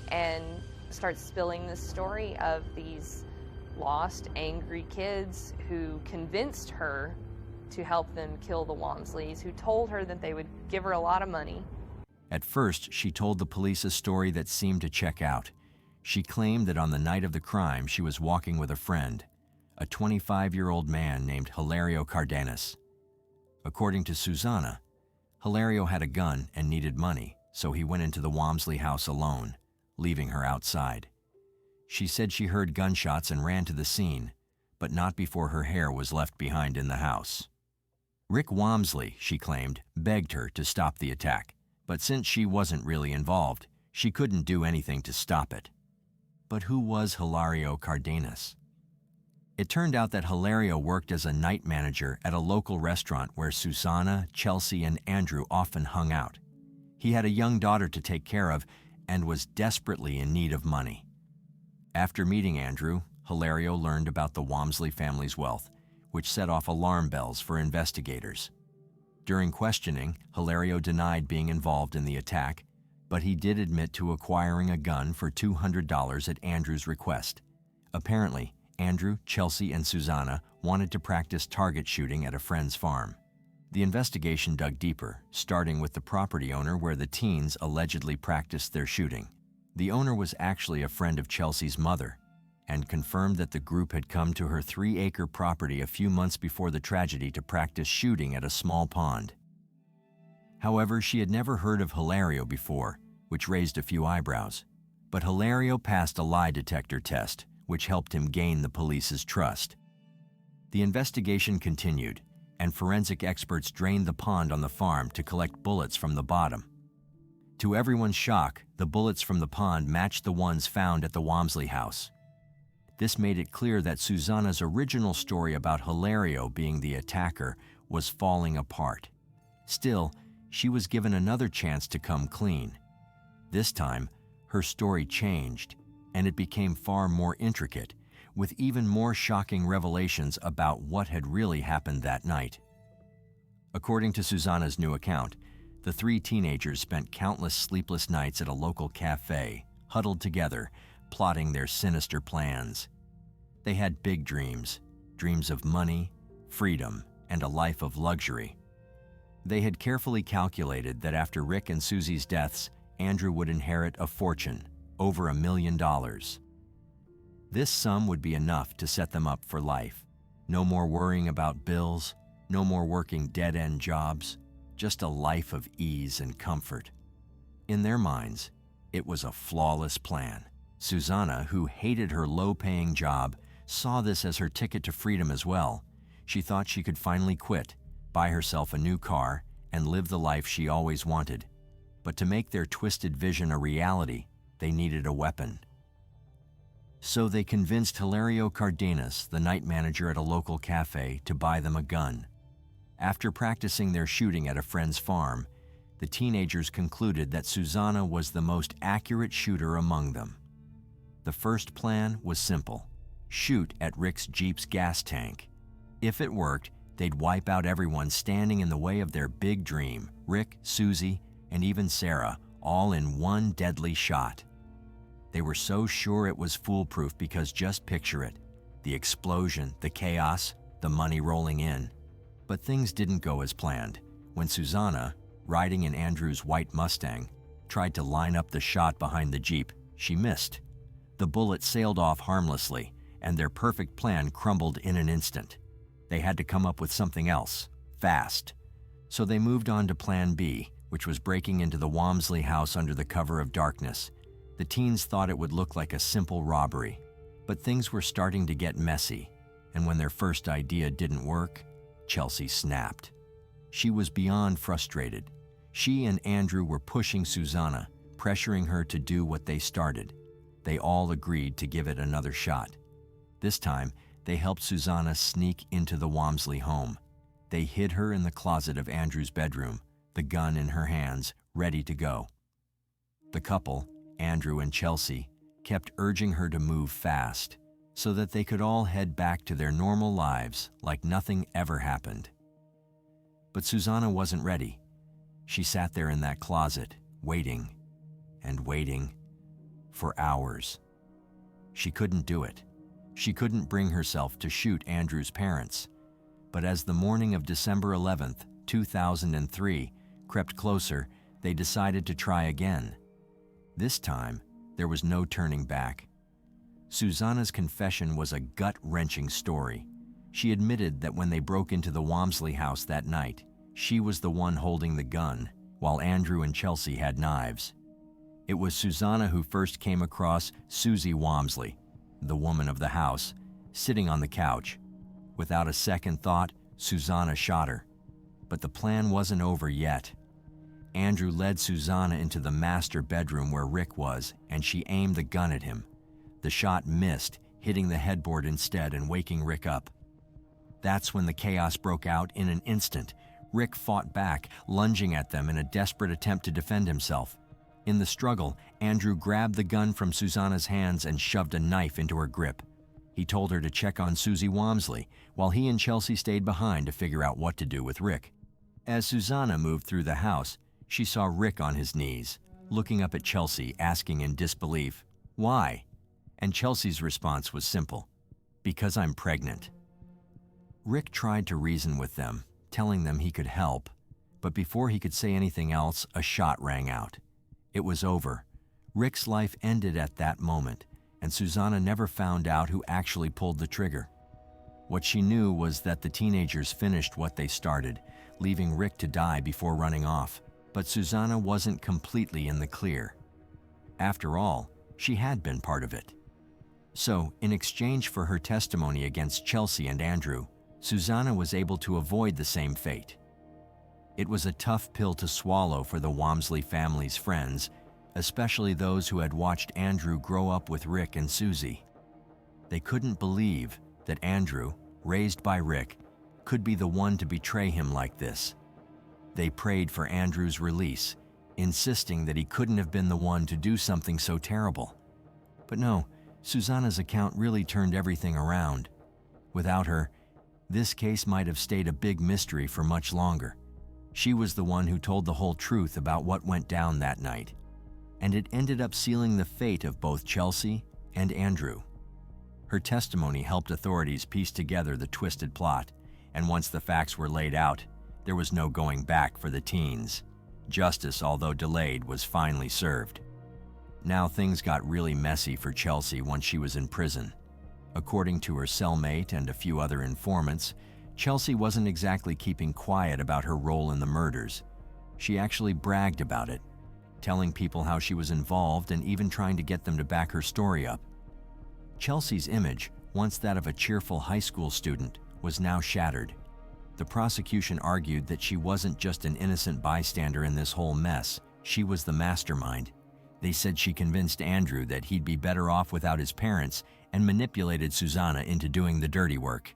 and starts spilling this story of these lost, angry kids who convinced her to help them kill the Wamsleys, who told her that they would give her a lot of money. At first, she told the police a story that seemed to check out. She claimed that on the night of the crime, she was walking with a friend, a 25-year-old man named Hilario Cardenas. According to Susanna, Hilario had a gun and needed money, so he went into the Wamsley house alone, leaving her outside. She said she heard gunshots and ran to the scene, but not before her hair was left behind in the house. Rick Wamsley, she claimed, begged her to stop the attack, but since she wasn't really involved, she couldn't do anything to stop it. But who was Hilario Cardenas? It turned out that Hilario worked as a night manager at a local restaurant where Susanna, Chelsea, and Andrew often hung out. He had a young daughter to take care of and was desperately in need of money. After meeting Andrew, Hilario learned about the Wamsley family's wealth, which set off alarm bells for investigators. During questioning, Hilario denied being involved in the attack, but he did admit to acquiring a gun for $200 at Andrew's request. Apparently, Andrew, Chelsea, and Susanna wanted to practice target shooting at a friend's farm. The investigation dug deeper, starting with the property owner where the teens allegedly practiced their shooting. The owner was actually a friend of Chelsea's mother, and confirmed that the group had come to her 3-acre property a few months before the tragedy to practice shooting at a small pond. However, she had never heard of Hilario before, which raised a few eyebrows. But Hilario passed a lie detector test, which helped him gain the police's trust. The investigation continued, and forensic experts drained the pond on the farm to collect bullets from the bottom. To everyone's shock, the bullets from the pond matched the ones found at the Wamsley house. This made it clear that Susanna's original story about Hilario being the attacker was falling apart. Still, she was given another chance to come clean. This time, her story changed, and it became far more intricate, with even more shocking revelations about what had really happened that night. According to Susanna's new account, the 3 teenagers spent countless sleepless nights at a local cafe, huddled together, plotting their sinister plans. They had big dreams, dreams of money, freedom, and a life of luxury. They had carefully calculated that after Rick and Susie's deaths, Andrew would inherit a fortune, over $1 million. This sum would be enough to set them up for life. No more worrying about bills, no more working dead-end jobs, just a life of ease and comfort. In their minds, it was a flawless plan. Susanna, who hated her low-paying job, saw this as her ticket to freedom as well. She thought she could finally quit, buy herself a new car, and live the life she always wanted. But to make their twisted vision a reality, they needed a weapon. So they convinced Hilario Cardenas, the night manager at a local cafe, to buy them a gun. After practicing their shooting at a friend's farm, the teenagers concluded that Susanna was the most accurate shooter among them. The first plan was simple: shoot at Rick's Jeep's gas tank. If it worked, they'd wipe out everyone standing in the way of their big dream: Rick, Susie, and even Sarah, all in one deadly shot. They were so sure it was foolproof because just picture it: the explosion, the chaos, the money rolling in. But things didn't go as planned. When Susanna, riding in Andrew's white Mustang, tried to line up the shot behind the Jeep, she missed. The bullet sailed off harmlessly, and their perfect plan crumbled in an instant. They had to come up with something else, fast. So they moved on to Plan B, which was breaking into the Wamsley house under the cover of darkness. The teens thought it would look like a simple robbery, but things were starting to get messy, and when their first idea didn't work, Chelsea snapped. She was beyond frustrated. She and Andrew were pushing Susanna, pressuring her to do what they started. They all agreed to give it another shot. This time, they helped Susanna sneak into the Wamsley home. They hid her in the closet of Andrew's bedroom, the gun in her hands, ready to go. The couple, Andrew and Chelsea, kept urging her to move fast so that they could all head back to their normal lives like nothing ever happened. But Susanna wasn't ready. She sat there in that closet, waiting and waiting for hours. She couldn't do it. She couldn't bring herself to shoot Andrew's parents. But as the morning of December 11th, 2003, crept closer, they decided to try again. This time, there was no turning back. Susanna's confession was a gut-wrenching story. She admitted that when they broke into the Wamsley house that night, She was the one holding the gun, while Andrew and Chelsea had knives. It was Susanna who first came across Susie Wamsley, the woman of the house, sitting on the couch. Without a second thought, Susanna shot her. But the plan wasn't over yet. Andrew led Susanna into the master bedroom where Rick was, and she aimed the gun at him. The shot missed, hitting the headboard instead and waking Rick up. That's when the chaos broke out in an instant. Rick fought back, lunging at them in a desperate attempt to defend himself. In the struggle, Andrew grabbed the gun from Susanna's hands and shoved a knife into her grip. He told her to check on Susie Wamsley, while he and Chelsea stayed behind to figure out what to do with Rick. As Susanna moved through the house, she saw Rick on his knees, looking up at Chelsea, asking in disbelief, "Why?" And Chelsea's response was simple, "Because I'm pregnant." Rick tried to reason with them, telling them he could help, but before he could say anything else, a shot rang out. It was over. Rick's life ended at that moment, and Susanna never found out who actually pulled the trigger. What she knew was that the teenagers finished what they started, leaving Rick to die before running off. But Susanna wasn't completely in the clear. After all, she had been part of it. So, in exchange for her testimony against Chelsea and Andrew, Susanna was able to avoid the same fate. It was a tough pill to swallow for the Wamsley family's friends, especially those who had watched Andrew grow up with Rick and Susie. They couldn't believe that Andrew, raised by Rick, could be the one to betray him like this. They prayed for Andrew's release, insisting that he couldn't have been the one to do something so terrible. But no, Susanna's account really turned everything around. Without her, this case might have stayed a big mystery for much longer. She was the one who told the whole truth about what went down that night, and it ended up sealing the fate of both Chelsea and Andrew. Her testimony helped authorities piece together the twisted plot, and once the facts were laid out, there was no going back for the teens. Justice, although delayed, was finally served. Now things got really messy for Chelsea once she was in prison. According to her cellmate and a few other informants, Chelsea wasn't exactly keeping quiet about her role in the murders. She actually bragged about it, telling people how she was involved and even trying to get them to back her story up. Chelsea's image, once that of a cheerful high school student, was now shattered. The prosecution argued that she wasn't just an innocent bystander in this whole mess, she was the mastermind. They said she convinced Andrew that he'd be better off without his parents and manipulated Susanna into doing the dirty work.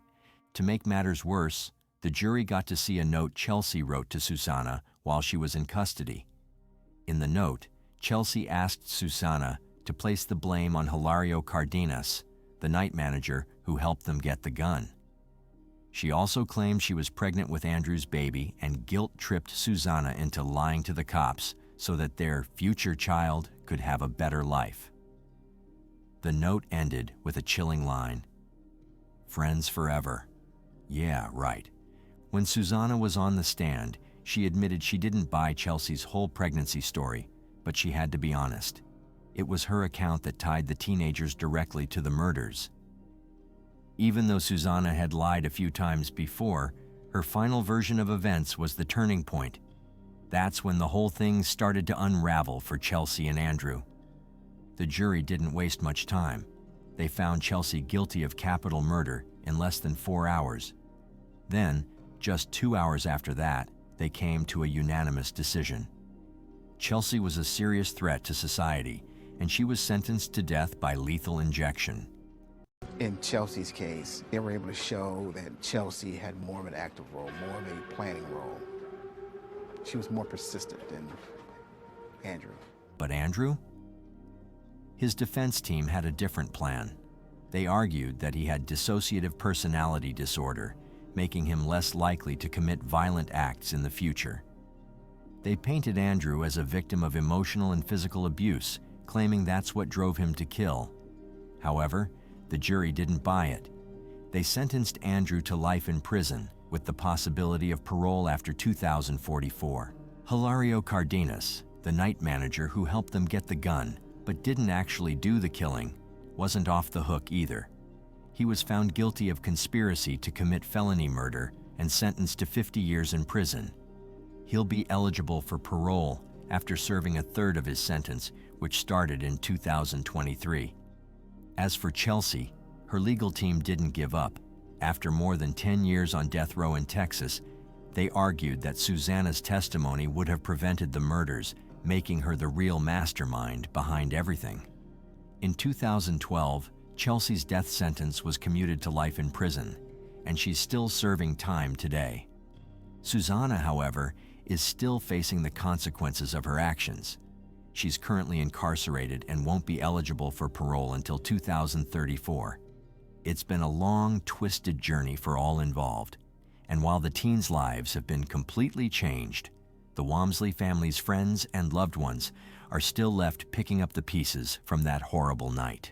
To make matters worse, the jury got to see a note Chelsea wrote to Susanna while she was in custody. In the note, Chelsea asked Susanna to place the blame on Hilario Cardenas, the night manager who helped them get the gun. She also claimed she was pregnant with Andrew's baby and guilt-tripped Susanna into lying to the cops so that their future child could have a better life. The note ended with a chilling line, "Friends forever." Yeah, right. When Susanna was on the stand, she admitted she didn't buy Chelsea's whole pregnancy story, but she had to be honest. It was her account that tied the teenagers directly to the murders. Even though Susanna had lied a few times before, her final version of events was the turning point. That's when the whole thing started to unravel for Chelsea and Andrew. The jury didn't waste much time. They found Chelsea guilty of capital murder in less than 4 hours. Then, just 2 hours after that, they came to a unanimous decision. Chelsea was a serious threat to society, and she was sentenced to death by lethal injection. In Chelsea's case, they were able to show that Chelsea had more of an active role, more of a planning role. She was more persistent than Andrew. But Andrew? His defense team had a different plan. They argued that he had dissociative personality disorder, making him less likely to commit violent acts in the future. They painted Andrew as a victim of emotional and physical abuse, claiming that's what drove him to kill. However, the jury didn't buy it. They sentenced Andrew to life in prison with the possibility of parole after 2044. Hilario Cardenas, the night manager who helped them get the gun but didn't actually do the killing, wasn't off the hook either. He was found guilty of conspiracy to commit felony murder and sentenced to 50 years in prison, he'll be eligible for parole after serving a third of his sentence, which started in 2023. As for Chelsea, her legal team didn't give up. After more than 10 years on death row in Texas, they argued that Susanna's testimony would have prevented the murders, making her the real mastermind behind everything. In 2012, Chelsea's death sentence was commuted to life in prison, and she's still serving time today. Susanna, however, is still facing the consequences of her actions. She's currently incarcerated and won't be eligible for parole until 2034. It's been a long, twisted journey for all involved, and while the teens' lives have been completely changed, the Wamsley family's friends and loved ones are still left picking up the pieces from that horrible night.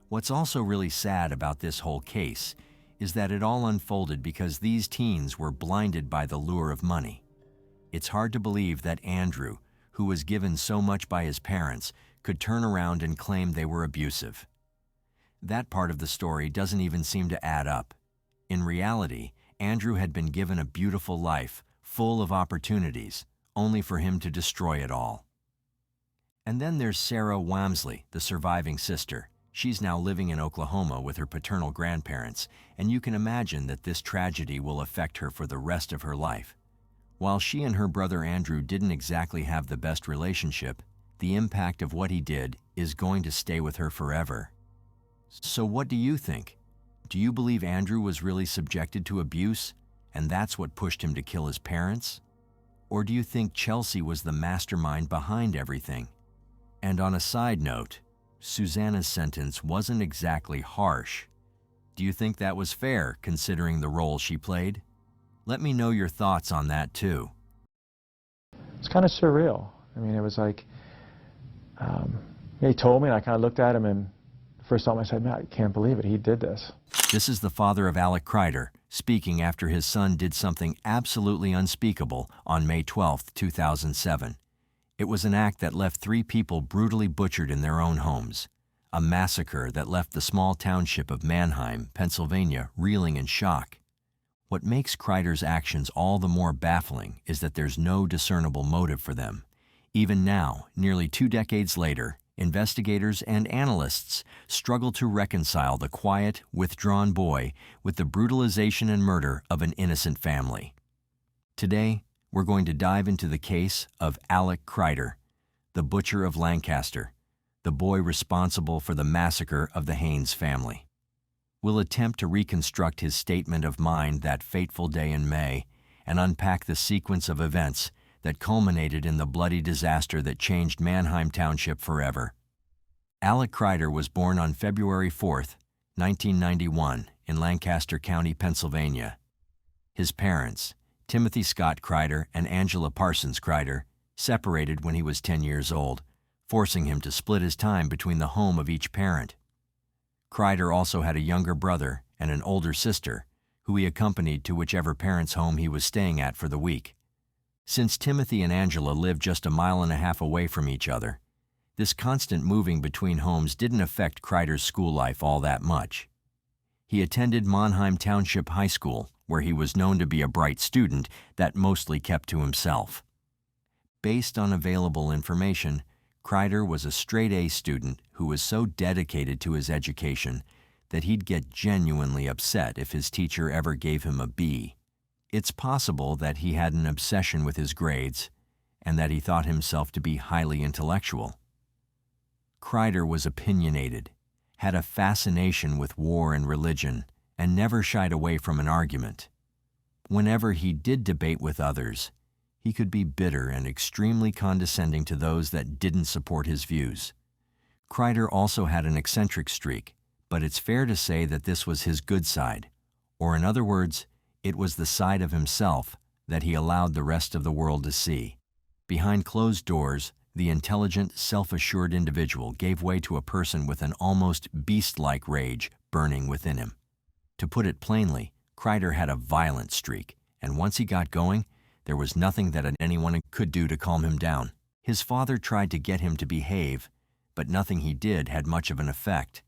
What's also really sad about this whole case is that it all unfolded because these teens were blinded by the lure of money. It's hard to believe that Andrew, who was given so much by his parents, could turn around and claim they were abusive. That part of the story doesn't even seem to add up. In reality, Andrew had been given a beautiful life, full of opportunities, only for him to destroy it all. And then there's Sarah Wamsley, the surviving sister. She's now living in Oklahoma with her paternal grandparents, and you can imagine that this tragedy will affect her for the rest of her life. While she and her brother Andrew didn't exactly have the best relationship, the impact of what he did is going to stay with her forever. So what do you think? Do you believe Andrew was really subjected to abuse, and that's what pushed him to kill his parents? Or do you think Chelsea was the mastermind behind everything? And on a side note, Susanna's sentence wasn't exactly harsh. Do you think that was fair, considering the role she played? Let me know your thoughts on that, too. It's kind of surreal. I mean, it was like, he told me, and I kind of looked at him, and the first time I said, man, I can't believe it, he did this. This is the father of Alec Kreider, speaking after his son did something absolutely unspeakable on May 12, 2007. It was an act that left 3 people brutally butchered in their own homes, a massacre that left the small township of Manheim, Pennsylvania, reeling in shock. What makes Kreider's actions all the more baffling is that there's no discernible motive for them. Even now, nearly 2 decades later, investigators and analysts struggle to reconcile the quiet, withdrawn boy with the brutalization and murder of an innocent family. Today, we're going to dive into the case of Alec Kreider, the butcher of Lancaster, the boy responsible for the massacre of the Haynes family. We'll attempt to reconstruct his statement of mind that fateful day in May and unpack the sequence of events that culminated in the bloody disaster that changed Manheim Township forever. Alec Kreider was born on February 4, 1991, in Lancaster County, Pennsylvania. His parents, Timothy Scott Kreider and Angela Parsons Kreider, separated when he was 10 years old, forcing him to split his time between the home of each parent. Kreider also had a younger brother and an older sister, who he accompanied to whichever parent's home he was staying at for the week. Since Timothy and Angela lived just a mile and a half away from each other, this constant moving between homes didn't affect Kreider's school life all that much. He attended Manheim Township High School, where he was known to be a bright student that mostly kept to himself. Based on available information, Kreider was a straight-A student who was so dedicated to his education that he'd get genuinely upset if his teacher ever gave him a B. It's possible that he had an obsession with his grades and that he thought himself to be highly intellectual. Kreider was opinionated, had a fascination with war and religion, and never shied away from an argument. Whenever he did debate with others, he could be bitter and extremely condescending to those that didn't support his views. Kreider also had an eccentric streak, but it's fair to say that this was his good side, or in other words, it was the side of himself that he allowed the rest of the world to see. Behind closed doors, the intelligent, self-assured individual gave way to a person with an almost beast-like rage burning within him. To put it plainly, Kreider had a violent streak, and once he got going, there was nothing that anyone could do to calm him down. His father tried to get him to behave, but nothing he did had much of an effect.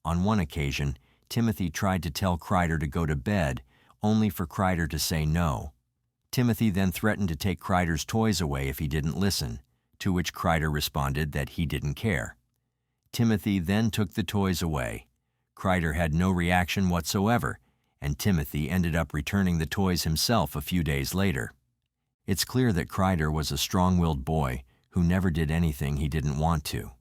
On one occasion, Timothy tried to tell Kreider to go to bed, only for Kreider to say no. Timothy then threatened to take Kreider's toys away if he didn't listen, to which Kreider responded that he didn't care. Timothy then took the toys away. Kreider had no reaction whatsoever, and Timothy ended up returning the toys himself a few days later. It's clear that Kreider was a strong-willed boy who never did anything he didn't want to.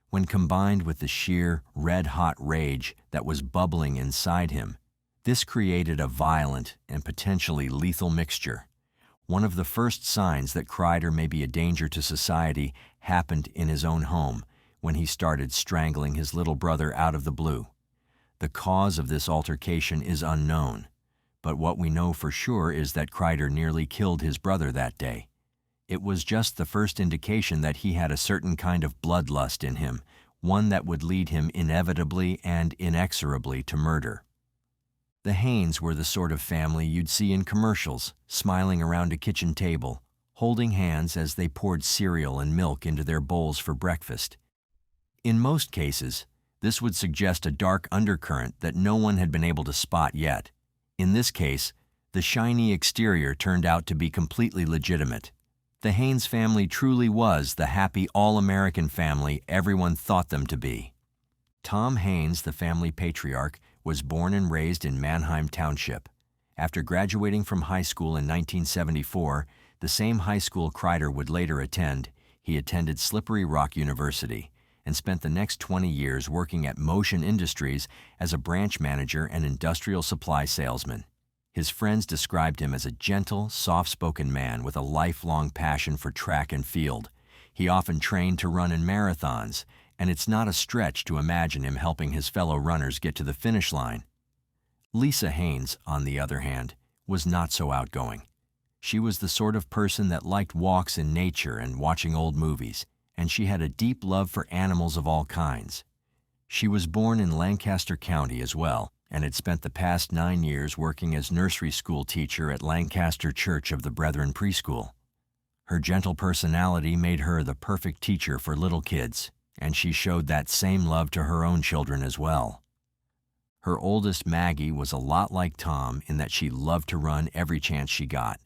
When combined with the sheer, red-hot rage that was bubbling inside him, this created a violent and potentially lethal mixture. One of the first signs that Kreider may be a danger to society happened in his own home when he started strangling his little brother out of the blue. The cause of this altercation is unknown, but what we know for sure is that Kreider nearly killed his brother that day. It was just the first indication that he had a certain kind of bloodlust in him, one that would lead him inevitably and inexorably to murder. The Haynes were the sort of family you'd see in commercials, smiling around a kitchen table, holding hands as they poured cereal and milk into their bowls for breakfast. In most cases, this would suggest a dark undercurrent that no one had been able to spot yet. In this case, the shiny exterior turned out to be completely legitimate. The Haynes family truly was the happy all-American family everyone thought them to be. Tom Haynes, the family patriarch, was born and raised in Manheim Township. After graduating from high school in 1974, the same high school Kreider would later attend, he attended Slippery Rock University and spent the next 20 years working at Motion Industries as a branch manager and industrial supply salesman. His friends described him as a gentle, soft-spoken man with a lifelong passion for track and field. He often trained to run in marathons, and it's not a stretch to imagine him helping his fellow runners get to the finish line. Lisa Haynes, on the other hand, was not so outgoing. She was the sort of person that liked walks in nature and watching old movies, and she had a deep love for animals of all kinds. She was born in Lancaster County as well, and had spent the past 9 years working as nursery school teacher at Lancaster Church of the Brethren Preschool. Her gentle personality made her the perfect teacher for little kids, and she showed that same love to her own children as well. Her oldest, Maggie, was a lot like Tom in that she loved to run every chance she got.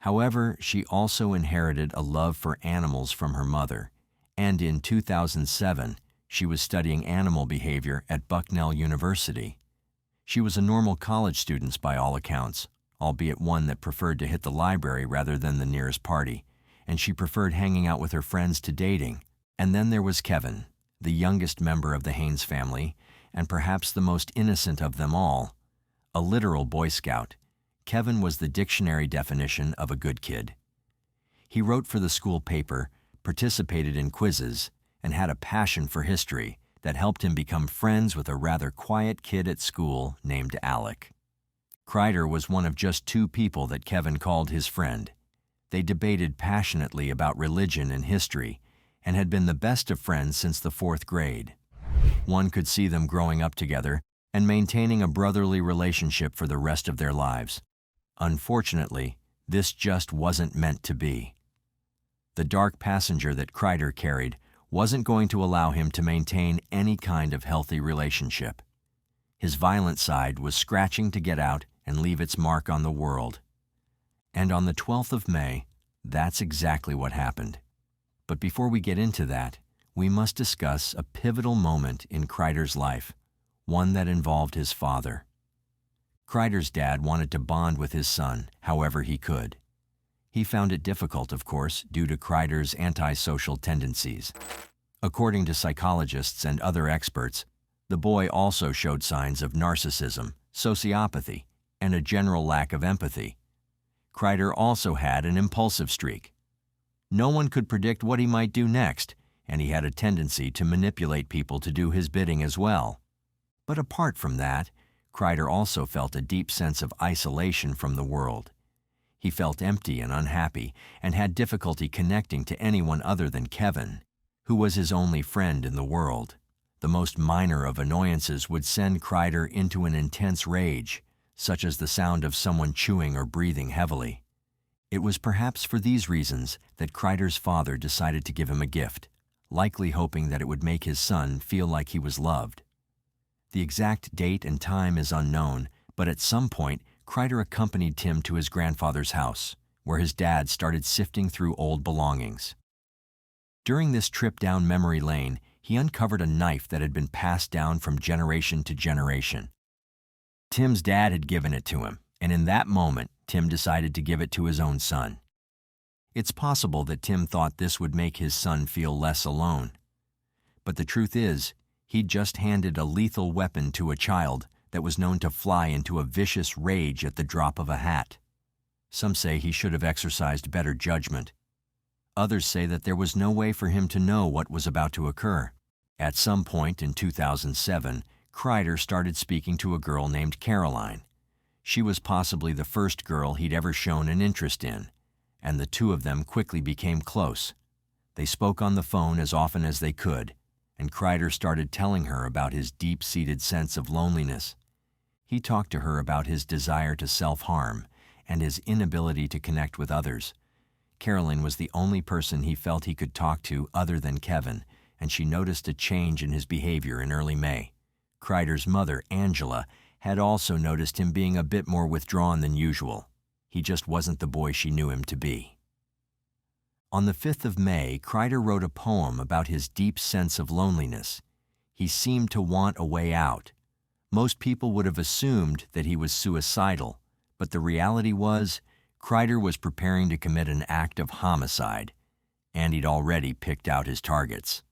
However, she also inherited a love for animals from her mother, and in 2007, she was studying animal behavior at Bucknell University. She was a normal college student by all accounts, albeit one that preferred to hit the library rather than the nearest party, and she preferred hanging out with her friends to dating. And then there was Kevin, the youngest member of the Haynes family, and perhaps the most innocent of them all. A literal Boy Scout, Kevin was the dictionary definition of a good kid. He wrote for the school paper, participated in quizzes, and had a passion for history that helped him become friends with a rather quiet kid at school named Alec. Kreider was one of just 2 people that Kevin called his friend. They debated passionately about religion and history, and had been the best of friends since the 4th grade. One could see them growing up together and maintaining a brotherly relationship for the rest of their lives. Unfortunately, this just wasn't meant to be. The dark passenger that Kreider carried wasn't going to allow him to maintain any kind of healthy relationship. His violent side was scratching to get out and leave its mark on the world. And on the 12th of May, that's exactly what happened. But before we get into that, we must discuss a pivotal moment in Kreider's life, one that involved his father. Kreider's dad wanted to bond with his son however he could. He found it difficult, of course, due to Kreider's antisocial tendencies. According to psychologists and other experts, the boy also showed signs of narcissism, sociopathy, and a general lack of empathy. Kreider also had an impulsive streak. No one could predict what he might do next, and he had a tendency to manipulate people to do his bidding as well. But apart from that, Kreider also felt a deep sense of isolation from the world. He felt empty and unhappy, and had difficulty connecting to anyone other than Kevin, who was his only friend in the world. The most minor of annoyances would send Kreider into an intense rage, such as the sound of someone chewing or breathing heavily. It was perhaps for these reasons that Kreider's father decided to give him a gift, likely hoping that it would make his son feel like he was loved. The exact date and time is unknown, but at some point, Kreider accompanied Tim to his grandfather's house, where his dad started sifting through old belongings. During this trip down memory lane, he uncovered a knife that had been passed down from generation to generation. Tim's dad had given it to him, and in that moment, Tim decided to give it to his own son. It's possible that Tim thought this would make his son feel less alone. But the truth is, he'd just handed a lethal weapon to a child that was known to fly into a vicious rage at the drop of a hat. Some say he should have exercised better judgment. Others say that there was no way for him to know what was about to occur. At some point in 2007, Kreider started speaking to a girl named Caroline. She was possibly the first girl he'd ever shown an interest in, and the two of them quickly became close. They spoke on the phone as often as they could, and Kreider started telling her about his deep-seated sense of loneliness. He talked to her about his desire to self-harm and his inability to connect with others. Caroline was the only person he felt he could talk to other than Kevin, and she noticed a change in his behavior in early May. Kreider's mother, Angela, had also noticed him being a bit more withdrawn than usual. He just wasn't the boy she knew him to be. On the 5th of May, Kreider wrote a poem about his deep sense of loneliness. He seemed to want a way out. Most people would have assumed that he was suicidal, but the reality was, Kreider was preparing to commit an act of homicide, and he'd already picked out his targets.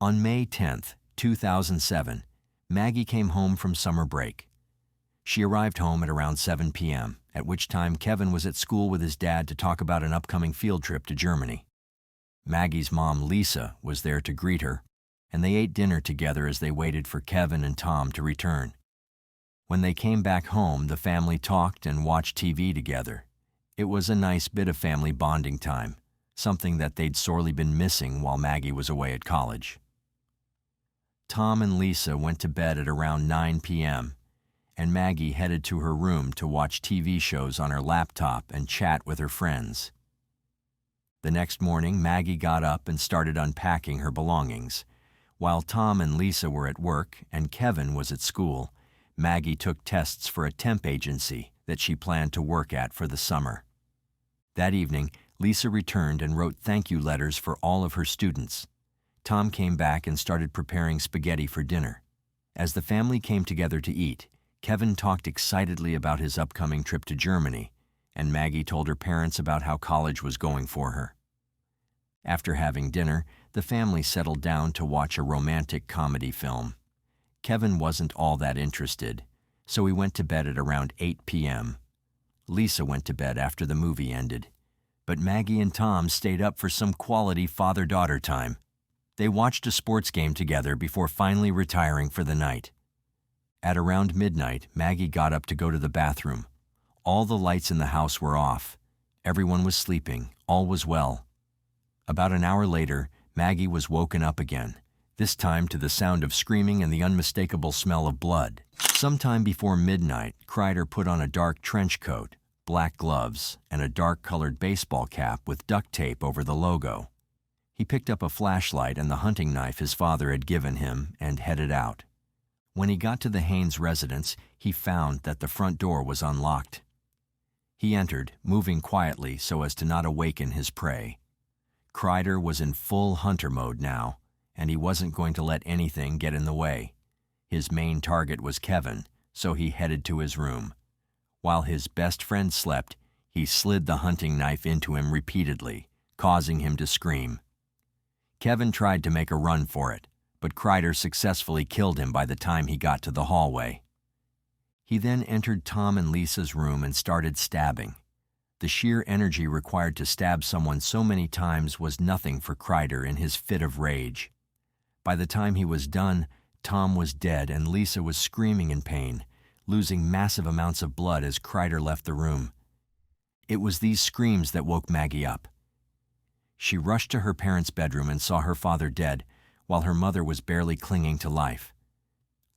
On May 10th, 2007, Maggie came home from summer break. She arrived home at around 7 p.m., at which time Kevin was at school with his dad to talk about an upcoming field trip to Germany. Maggie's mom, Lisa, was there to greet her, and they ate dinner together as they waited for Kevin and Tom to return. When they came back home, the family talked and watched TV together. It was a nice bit of family bonding time, something that they'd sorely been missing while Maggie was away at college. Tom and Lisa went to bed at around 9 p.m., and Maggie headed to her room to watch TV shows on her laptop and chat with her friends. The next morning, Maggie got up and started unpacking her belongings. While Tom and Lisa were at work and Kevin was at school, Maggie took tests for a temp agency that she planned to work at for the summer. That evening, Lisa returned and wrote thank you letters for all of her students. Tom came back and started preparing spaghetti for dinner. As the family came together to eat, Kevin talked excitedly about his upcoming trip to Germany, and Maggie told her parents about how college was going for her. After having dinner, the family settled down to watch a romantic comedy film. Kevin wasn't all that interested, so he went to bed at around 8 p.m. Lisa went to bed after the movie ended, but Maggie and Tom stayed up for some quality father-daughter time. They watched a sports game together before finally retiring for the night. At around midnight, Maggie got up to go to the bathroom. All the lights in the house were off. Everyone was sleeping. All was well. About an hour later, Maggie was woken up again, this time to the sound of screaming and the unmistakable smell of blood. Sometime before midnight, Kreider put on a dark trench coat, black gloves, and a dark-colored baseball cap with duct tape over the logo. He picked up a flashlight and the hunting knife his father had given him and headed out. When he got to the Haynes residence, he found that the front door was unlocked. He entered, moving quietly so as to not awaken his prey. Kreider was in full hunter mode now, and he wasn't going to let anything get in the way. His main target was Kevin, so he headed to his room. While his best friend slept, he slid the hunting knife into him repeatedly, causing him to scream. Kevin tried to make a run for it, but Kreider successfully killed him by the time he got to the hallway. He then entered Tom and Lisa's room and started stabbing. The sheer energy required to stab someone so many times was nothing for Kreider in his fit of rage. By the time he was done, Tom was dead and Lisa was screaming in pain, losing massive amounts of blood as Kreider left the room. It was these screams that woke Maggie up. She rushed to her parents' bedroom and saw her father dead, while her mother was barely clinging to life.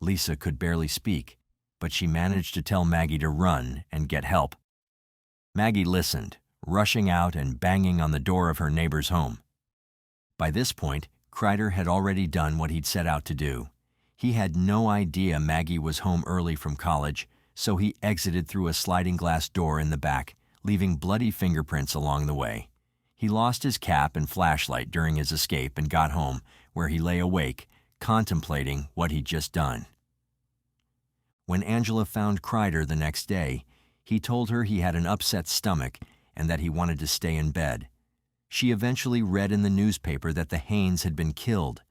Lisa could barely speak, but she managed to tell Maggie to run and get help. Maggie listened, rushing out and banging on the door of her neighbor's home. By this point, Kreider had already done what he'd set out to do. He had no idea Maggie was home early from college, so he exited through a sliding glass door in the back, leaving bloody fingerprints along the way. He lost his cap and flashlight during his escape and got home, where he lay awake, contemplating what he'd just done. When Angela found Kreider the next day, he told her he had an upset stomach and that he wanted to stay in bed. She eventually read in the newspaper that the Haynes had been killed,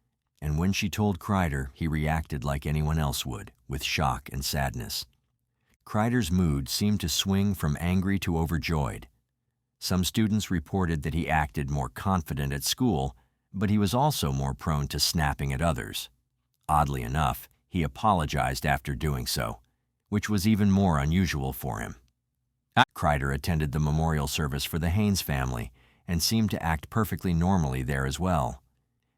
and when she told Kreider, he reacted like anyone else would, with shock and sadness. Kreider's mood seemed to swing from angry to overjoyed. Some students reported that he acted more confident at school, but he was also more prone to snapping at others. Oddly enough, he apologized after doing so, which was even more unusual for him. Kreider attended the memorial service for the Haynes family and seemed to act perfectly normally there as well.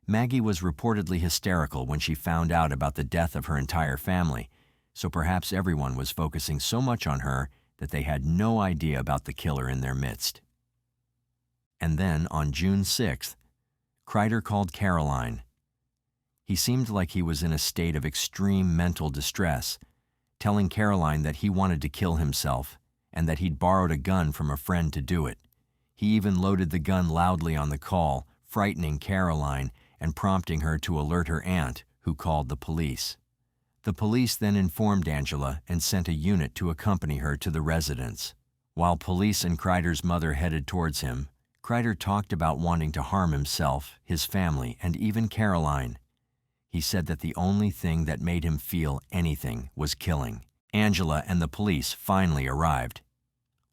Maggie was reportedly hysterical when she found out about the death of her entire family, so perhaps everyone was focusing so much on her that they had no idea about the killer in their midst. And then, on June 6th, Kreider called Caroline. He seemed like he was in a state of extreme mental distress, telling Caroline that he wanted to kill himself and that he'd borrowed a gun from a friend to do it. He even loaded the gun loudly on the call, frightening Caroline and prompting her to alert her aunt, who called the police. The police then informed Angela and sent a unit to accompany her to the residence. While police and Kreider's mother headed towards him, Kreider talked about wanting to harm himself, his family, and even Caroline. He said that the only thing that made him feel anything was killing. Angela and the police finally arrived.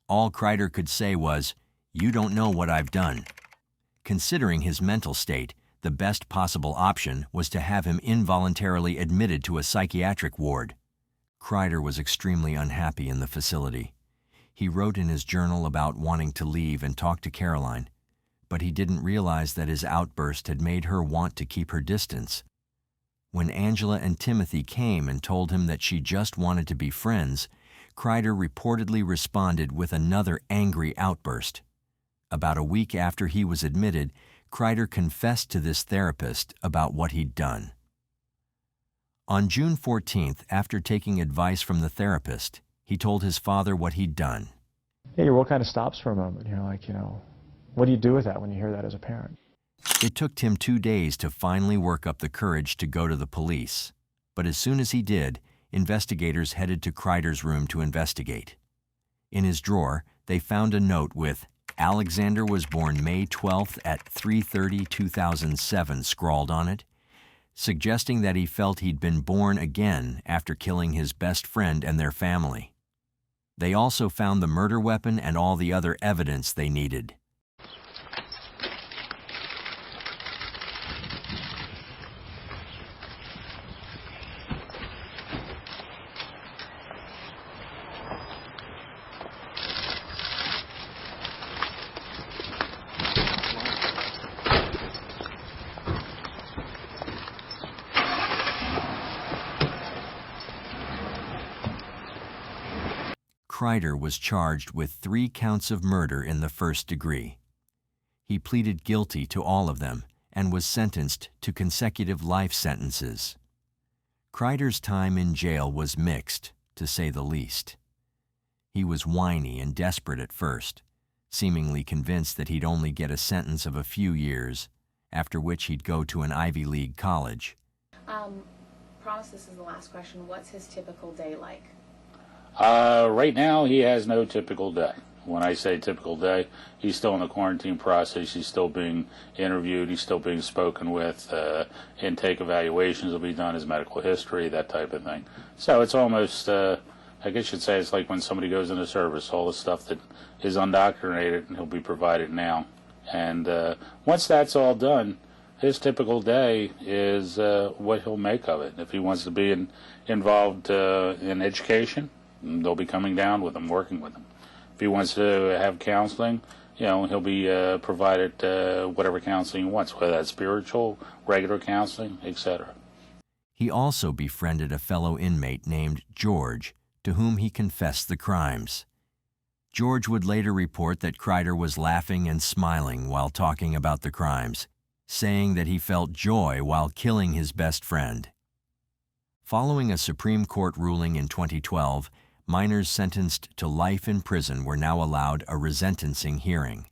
All Kreider could say was, "You don't know what I've done." Considering his mental state, the best possible option was to have him involuntarily admitted to a psychiatric ward. Kreider was extremely unhappy in the facility. He wrote in his journal about wanting to leave and talk to Caroline, but he didn't realize that his outburst had made her want to keep her distance. When Angela and Timothy came and told him that she just wanted to be friends, Kreider reportedly responded with another angry outburst. About a week after he was admitted, Kreider confessed to this therapist about what he'd done. On June 14th, after taking advice from the therapist, he told his father what he'd done. Yeah, your world kind of stops for a moment. You're like, what do you do with that when you hear that as a parent? It took Tim 2 days to finally work up the courage to go to the police. But as soon as he did, investigators headed to Kreider's room to investigate. In his drawer, they found a note with, "Alexander was born May 12th at 3:30/2007 scrawled on it, suggesting that he felt he'd been born again after killing his best friend and their family. They also found the murder weapon and all the other evidence they needed. Kreider was charged with 3 counts of murder in the first degree. He pleaded guilty to all of them and was sentenced to consecutive life sentences. Kreider's time in jail was mixed, to say the least. He was whiny and desperate at first, seemingly convinced that he'd only get a sentence of a few years, after which he'd go to an Ivy League college. Promise this is the last question. What's his typical day like? Right now, he has no typical day. When I say typical day, he's still in the quarantine process. He's still being interviewed. He's still being spoken with. Intake evaluations will be done, his medical history, that type of thing. So it's almost, I guess you'd say it's like when somebody goes into service, all the stuff that is undoctrinated, and he'll be provided now. And once that's all done, his typical day is what he'll make of it. If he wants to be involved in education, they'll be coming down with him, working with him. If he wants to have counseling, he'll be provided whatever counseling he wants, whether that's spiritual, regular counseling, etc. He also befriended a fellow inmate named George, to whom he confessed the crimes. George would later report that Kreider was laughing and smiling while talking about the crimes, saying that he felt joy while killing his best friend. Following a Supreme Court ruling in 2012, minors sentenced to life in prison were now allowed a resentencing hearing.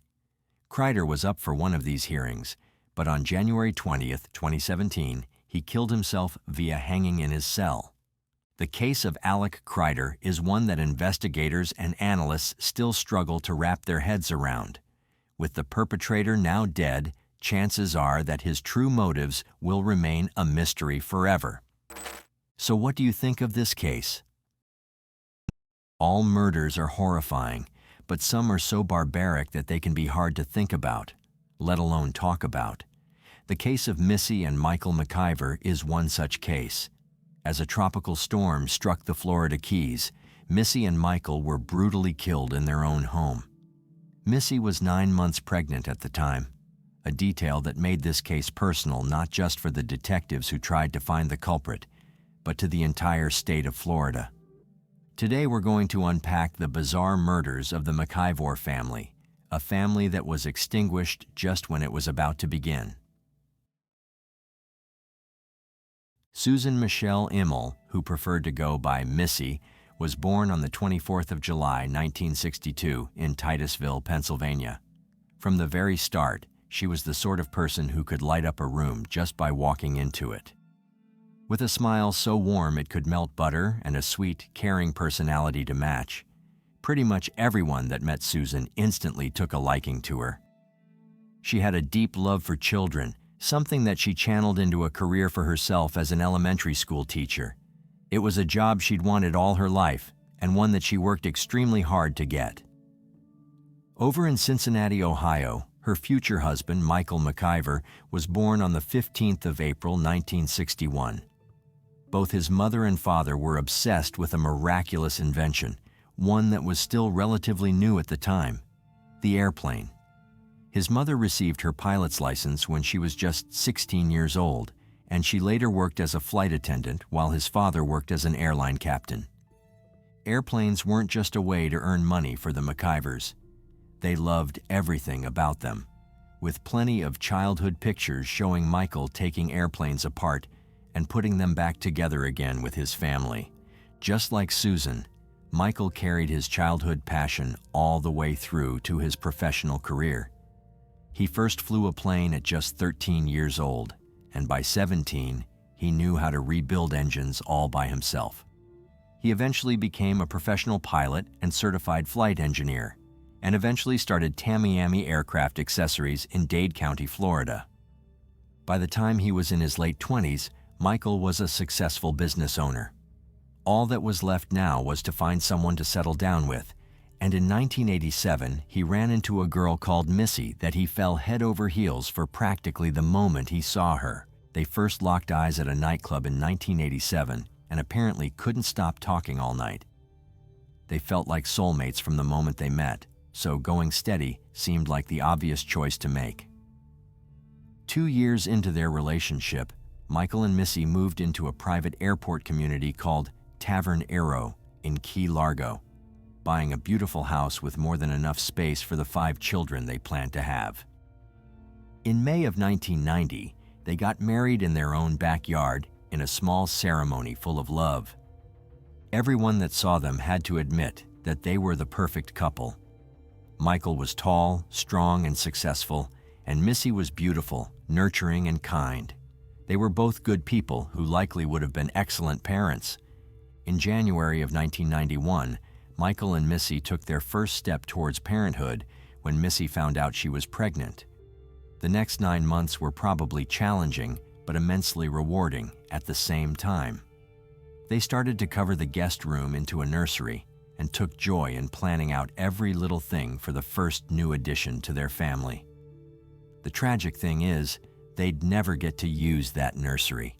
Kreider was up for one of these hearings, but on January 20th, 2017, he killed himself via hanging in his cell. The case of Alec Kreider is one that investigators and analysts still struggle to wrap their heads around. With the perpetrator now dead, chances are that his true motives will remain a mystery forever. So what do you think of this case? All murders are horrifying, but some are so barbaric that they can be hard to think about, let alone talk about. The case of Missy and Michael MacIver is one such case. As a tropical storm struck the Florida Keys, Missy and Michael were brutally killed in their own home. Missy was 9 months pregnant at the time, a detail that made this case personal not just for the detectives who tried to find the culprit, but to the entire state of Florida. Today we're going to unpack the bizarre murders of the MacIver family, a family that was extinguished just when it was about to begin. Susan Michelle Immel, who preferred to go by Missy, was born on the 24th of July, 1962, in Titusville, Pennsylvania. From the very start, she was the sort of person who could light up a room just by walking into it. With a smile so warm it could melt butter and a sweet, caring personality to match, pretty much everyone that met Susan instantly took a liking to her. She had a deep love for children, something that she channeled into a career for herself as an elementary school teacher. It was a job she'd wanted all her life, and one that she worked extremely hard to get. Over in Cincinnati, Ohio, her future husband, Michael MacIver, was born on the 15th of April, 1961. Both his mother and father were obsessed with a miraculous invention, one that was still relatively new at the time, the airplane. His mother received her pilot's license when she was just 16 years old, and she later worked as a flight attendant while his father worked as an airline captain. Airplanes weren't just a way to earn money for the MacIvers. They loved everything about them, with plenty of childhood pictures showing Michael taking airplanes apart and putting them back together again with his family. Just like Susan, Michael carried his childhood passion all the way through to his professional career. He first flew a plane at just 13 years old, and by 17, he knew how to rebuild engines all by himself. He eventually became a professional pilot and certified flight engineer, and eventually started Tamiami Aircraft Accessories in Dade County, Florida. By the time he was in his late 20s, Michael was a successful business owner. All that was left now was to find someone to settle down with, and in 1987, he ran into a girl called Missy that he fell head over heels for practically the moment he saw her. They first locked eyes at a nightclub in 1987 and apparently couldn't stop talking all night. They felt like soulmates from the moment they met, so going steady seemed like the obvious choice to make. 2 years into their relationship, Michael and Missy moved into a private airport community called Tavern Arrow in Key Largo, buying a beautiful house with more than enough space for the 5 children they planned to have. In May of 1990, they got married in their own backyard in a small ceremony full of love. Everyone that saw them had to admit that they were the perfect couple. Michael was tall, strong, and successful, and Missy was beautiful, nurturing, and kind. They were both good people who likely would have been excellent parents. In January of 1991, Michael and Missy took their first step towards parenthood when Missy found out she was pregnant. The next 9 months were probably challenging, but immensely rewarding at the same time. They started to cover the guest room into a nursery and took joy in planning out every little thing for the first new addition to their family. The tragic thing is, they'd never get to use that nursery.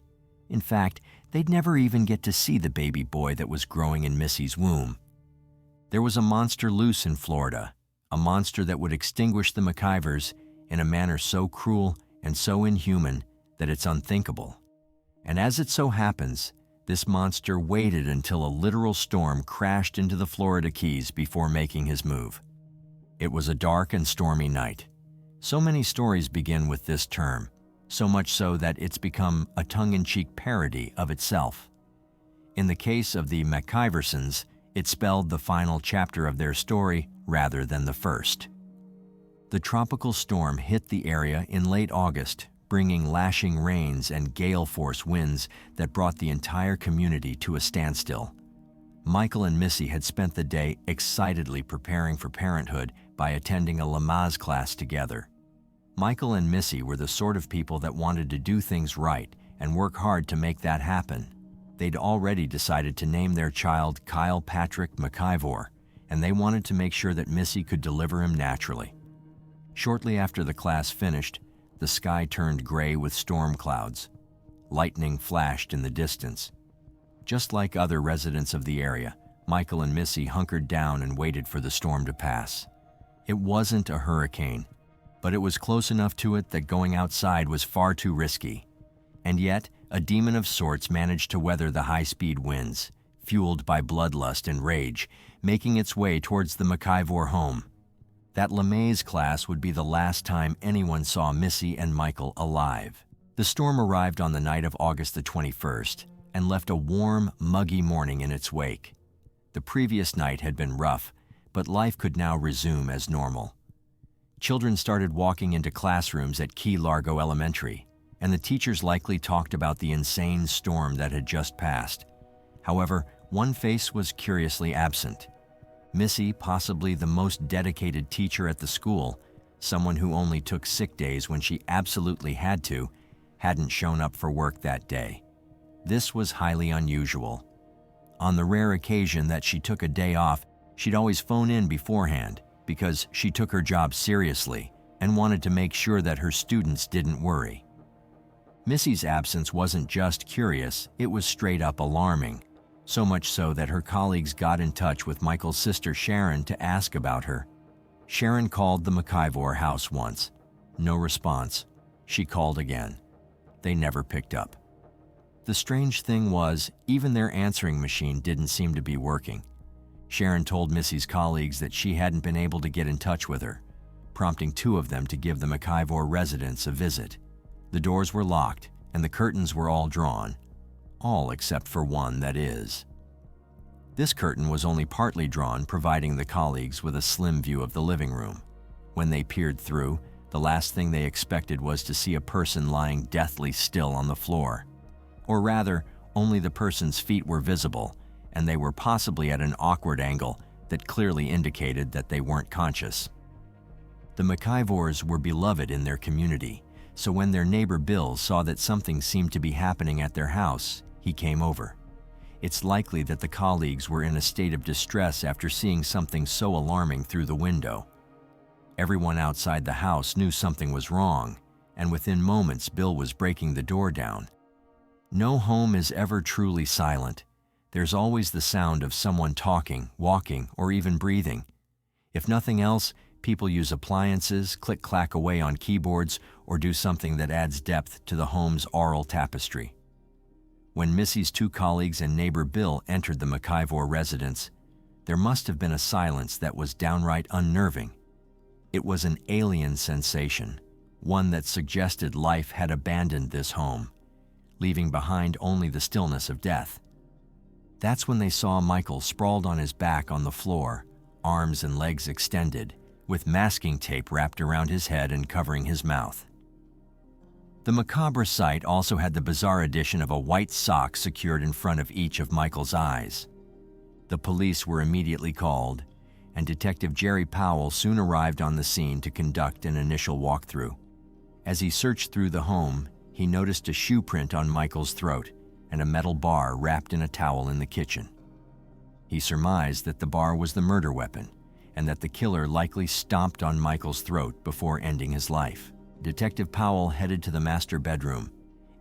In fact, they'd never even get to see the baby boy that was growing in Missy's womb. There was a monster loose in Florida, a monster that would extinguish the MacIvers in a manner so cruel and so inhuman that it's unthinkable. And as it so happens, this monster waited until a literal storm crashed into the Florida Keys before making his move. It was a dark and stormy night. So many stories begin with this term, so much so that it's become a tongue-in-cheek parody of itself. In the case of the MacIversons, It spelled the final chapter of their story rather than the first. The tropical storm hit the area in late August, bringing lashing rains and gale-force winds that brought the entire community to a standstill. Michael and Missy had spent the day excitedly preparing for parenthood by attending a Lamaze class together. Michael and Missy were the sort of people that wanted to do things right and work hard to make that happen. They'd already decided to name their child Kyle Patrick MacIver, and they wanted to make sure that Missy could deliver him naturally. Shortly after the class finished, the sky turned gray with storm clouds. Lightning flashed in the distance. Just like other residents of the area, Michael and Missy hunkered down and waited for the storm to pass. It wasn't a hurricane, but it was close enough to it that going outside was far too risky. And yet, a demon of sorts managed to weather the high-speed winds, fueled by bloodlust and rage, making its way towards the MacIver home. That Lamaze class would be the last time anyone saw Missy and Michael alive. The storm arrived on the night of August the 21st and left a warm, muggy morning in its wake. The previous night had been rough, but life could now resume as normal. Children started walking into classrooms at Key Largo Elementary, and the teachers likely talked about the insane storm that had just passed. However, one face was curiously absent. Missy, possibly the most dedicated teacher at the school, someone who only took sick days when she absolutely had to, hadn't shown up for work that day. This was highly unusual. On the rare occasion that she took a day off, she'd always phone in beforehand because she took her job seriously and wanted to make sure that her students didn't worry. Missy's absence wasn't just curious, it was straight up alarming. So much so that her colleagues got in touch with Michael's sister Sharon to ask about her. Sharon called the MacIver house once. No response. She called again. They never picked up. The strange thing was, even their answering machine didn't seem to be working. Sharon told Missy's colleagues that she hadn't been able to get in touch with her, prompting two of them to give the MacIver residents a visit. The doors were locked and the curtains were all drawn. All except for one, that is. This curtain was only partly drawn, providing the colleagues with a slim view of the living room. When they peered through, the last thing they expected was to see a person lying deathly still on the floor. Or rather, only the person's feet were visible, and they were possibly at an awkward angle that clearly indicated that they weren't conscious. The MacIvers were beloved in their community, so when their neighbor Bill saw that something seemed to be happening at their house, he came over. It's likely that the colleagues were in a state of distress after seeing something so alarming through the window. Everyone outside the house knew something was wrong, and within moments Bill was breaking the door down. No home is ever truly silent. There's always the sound of someone talking, walking, or even breathing. If nothing else, people use appliances, click-clack away on keyboards, or do something that adds depth to the home's aural tapestry. When Missy's two colleagues and neighbor Bill entered the MacIver residence, there must have been a silence that was downright unnerving. It was an alien sensation, one that suggested life had abandoned this home, leaving behind only the stillness of death. That's when they saw Michael sprawled on his back on the floor, arms and legs extended, with masking tape wrapped around his head and covering his mouth. The macabre sight also had the bizarre addition of a white sock secured in front of each of Michael's eyes. The police were immediately called, and Detective Jerry Powell soon arrived on the scene to conduct an initial walkthrough. As he searched through the home, he noticed a shoe print on Michael's throat and a metal bar wrapped in a towel in the kitchen. He surmised that the bar was the murder weapon, and that the killer likely stomped on Michael's throat before ending his life. Detective Powell headed to the master bedroom,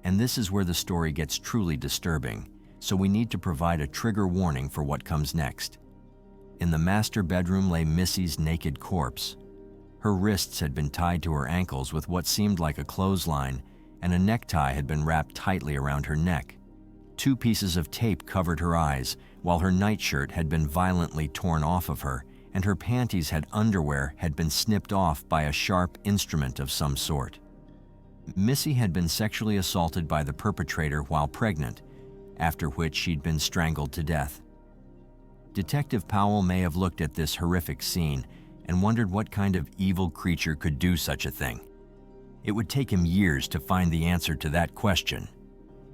and this is where the story gets truly disturbing, so we need to provide a trigger warning for what comes next. In the master bedroom lay Missy's naked corpse. Her wrists had been tied to her ankles with what seemed like a clothesline, and a necktie had been wrapped tightly around her neck. 2 pieces of tape covered her eyes, while her nightshirt had been violently torn off of her, and her panties had been snipped off by a sharp instrument of some sort. Missy had been sexually assaulted by the perpetrator while pregnant, after which she'd been strangled to death. Detective Powell may have looked at this horrific scene and wondered what kind of evil creature could do such a thing. It would take him years to find the answer to that question.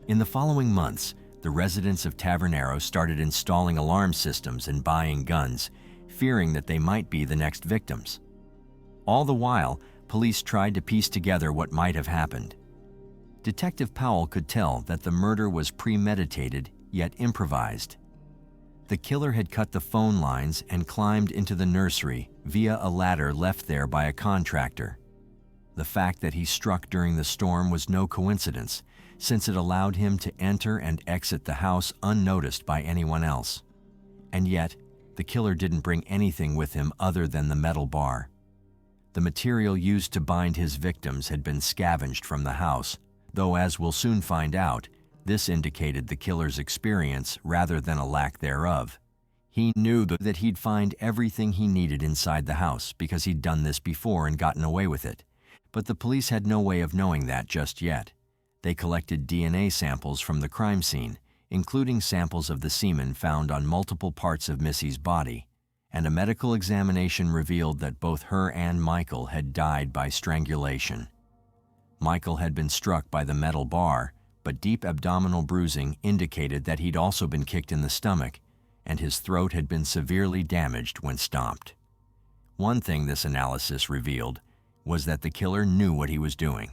In the following months, the residents of Tavernero started installing alarm systems and buying guns, fearing that they might be the next victims. All the while, police tried to piece together what might have happened. Detective Powell could tell that the murder was premeditated, yet improvised. The killer had cut the phone lines and climbed into the nursery via a ladder left there by a contractor. The fact that he struck during the storm was no coincidence, since it allowed him to enter and exit the house unnoticed by anyone else. And yet, the killer didn't bring anything with him other than the metal bar. The material used to bind his victims had been scavenged from the house, though as we'll soon find out, this indicated the killer's experience rather than a lack thereof. He knew that he'd find everything he needed inside the house because he'd done this before and gotten away with it. But the police had no way of knowing that just yet. They collected DNA samples from the crime scene, including samples of the semen found on multiple parts of Missy's body, and a medical examination revealed that both her and Michael had died by strangulation. Michael had been struck by the metal bar, but deep abdominal bruising indicated that he'd also been kicked in the stomach, and his throat had been severely damaged when stomped. One thing this analysis revealed was that the killer knew what he was doing.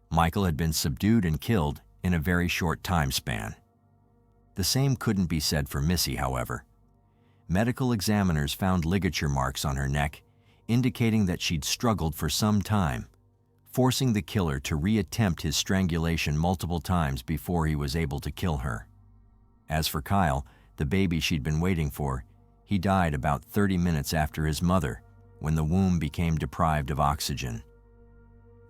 Michael had been subdued and killed in a very short time span. The same couldn't be said for Missy, however. Medical examiners found ligature marks on her neck, indicating that she'd struggled for some time, forcing the killer to reattempt his strangulation multiple times before he was able to kill her. As for Kyle, the baby she'd been waiting for, he died about 30 minutes after his mother, when the womb became deprived of oxygen.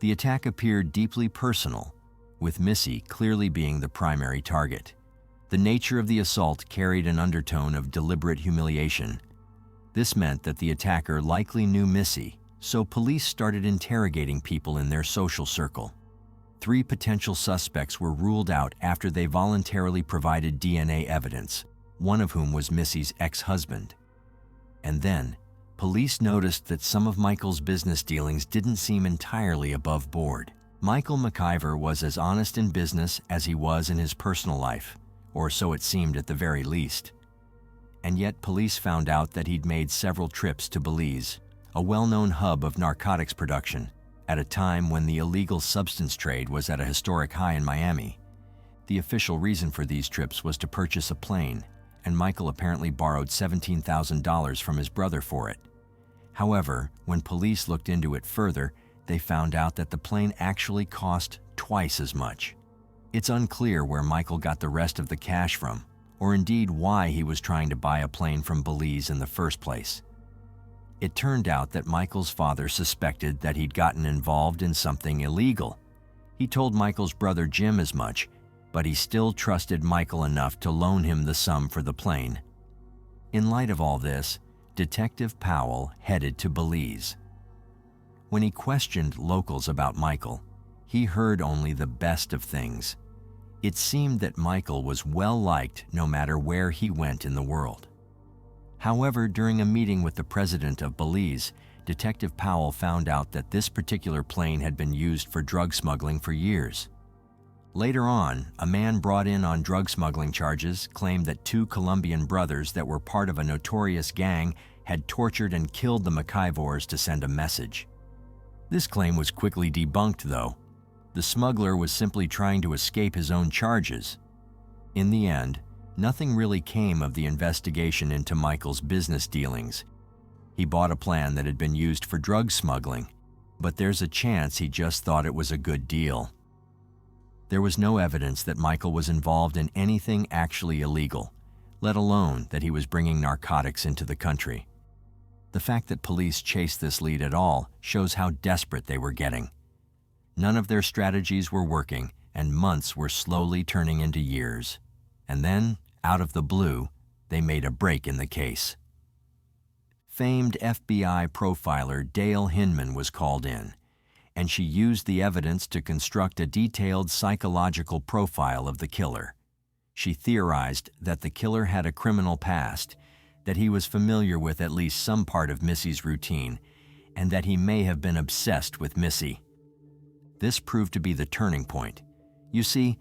The attack appeared deeply personal, with Missy clearly being the primary target. The nature of the assault carried an undertone of deliberate humiliation. This meant that the attacker likely knew Missy, so police started interrogating people in their social circle. 3 potential suspects were ruled out after they voluntarily provided DNA evidence, one of whom was Missy's ex-husband. And then, police noticed that some of Michael's business dealings didn't seem entirely above board. Michael MacIver was as honest in business as he was in his personal life, or so it seemed at the very least. And yet police found out that he'd made several trips to Belize, a well-known hub of narcotics production, at a time when the illegal substance trade was at a historic high in Miami. The official reason for these trips was to purchase a plane, and Michael apparently borrowed $17,000 from his brother for it. However, when police looked into it further, they found out that the plane actually cost twice as much. It's unclear where Michael got the rest of the cash from, or indeed why he was trying to buy a plane from Belize in the first place. It turned out that Michael's father suspected that he'd gotten involved in something illegal. He told Michael's brother Jim as much, but he still trusted Michael enough to loan him the sum for the plane. In light of all this, Detective Powell headed to Belize. When he questioned locals about Michael, he heard only the best of things. It seemed that Michael was well-liked no matter where he went in the world. However, during a meeting with the president of Belize, Detective Powell found out that this particular plane had been used for drug smuggling for years. Later on, a man brought in on drug smuggling charges claimed that 2 Colombian brothers that were part of a notorious gang had tortured and killed the MacIvors to send a message. This claim was quickly debunked, though. The smuggler was simply trying to escape his own charges. In the end, nothing really came of the investigation into Michael's business dealings. He bought a plan that had been used for drug smuggling, but there's a chance he just thought it was a good deal. There was no evidence that Michael was involved in anything actually illegal, let alone that he was bringing narcotics into the country. The fact that police chased this lead at all shows how desperate they were getting. None of their strategies were working, and months were slowly turning into years. And then, out of the blue, they made a break in the case. Famed FBI profiler Dale Hinman was called in, and she used the evidence to construct a detailed psychological profile of the killer. She theorized that the killer had a criminal past, that he was familiar with at least some part of Missy's routine, and that he may have been obsessed with Missy. This proved to be the turning point. You see,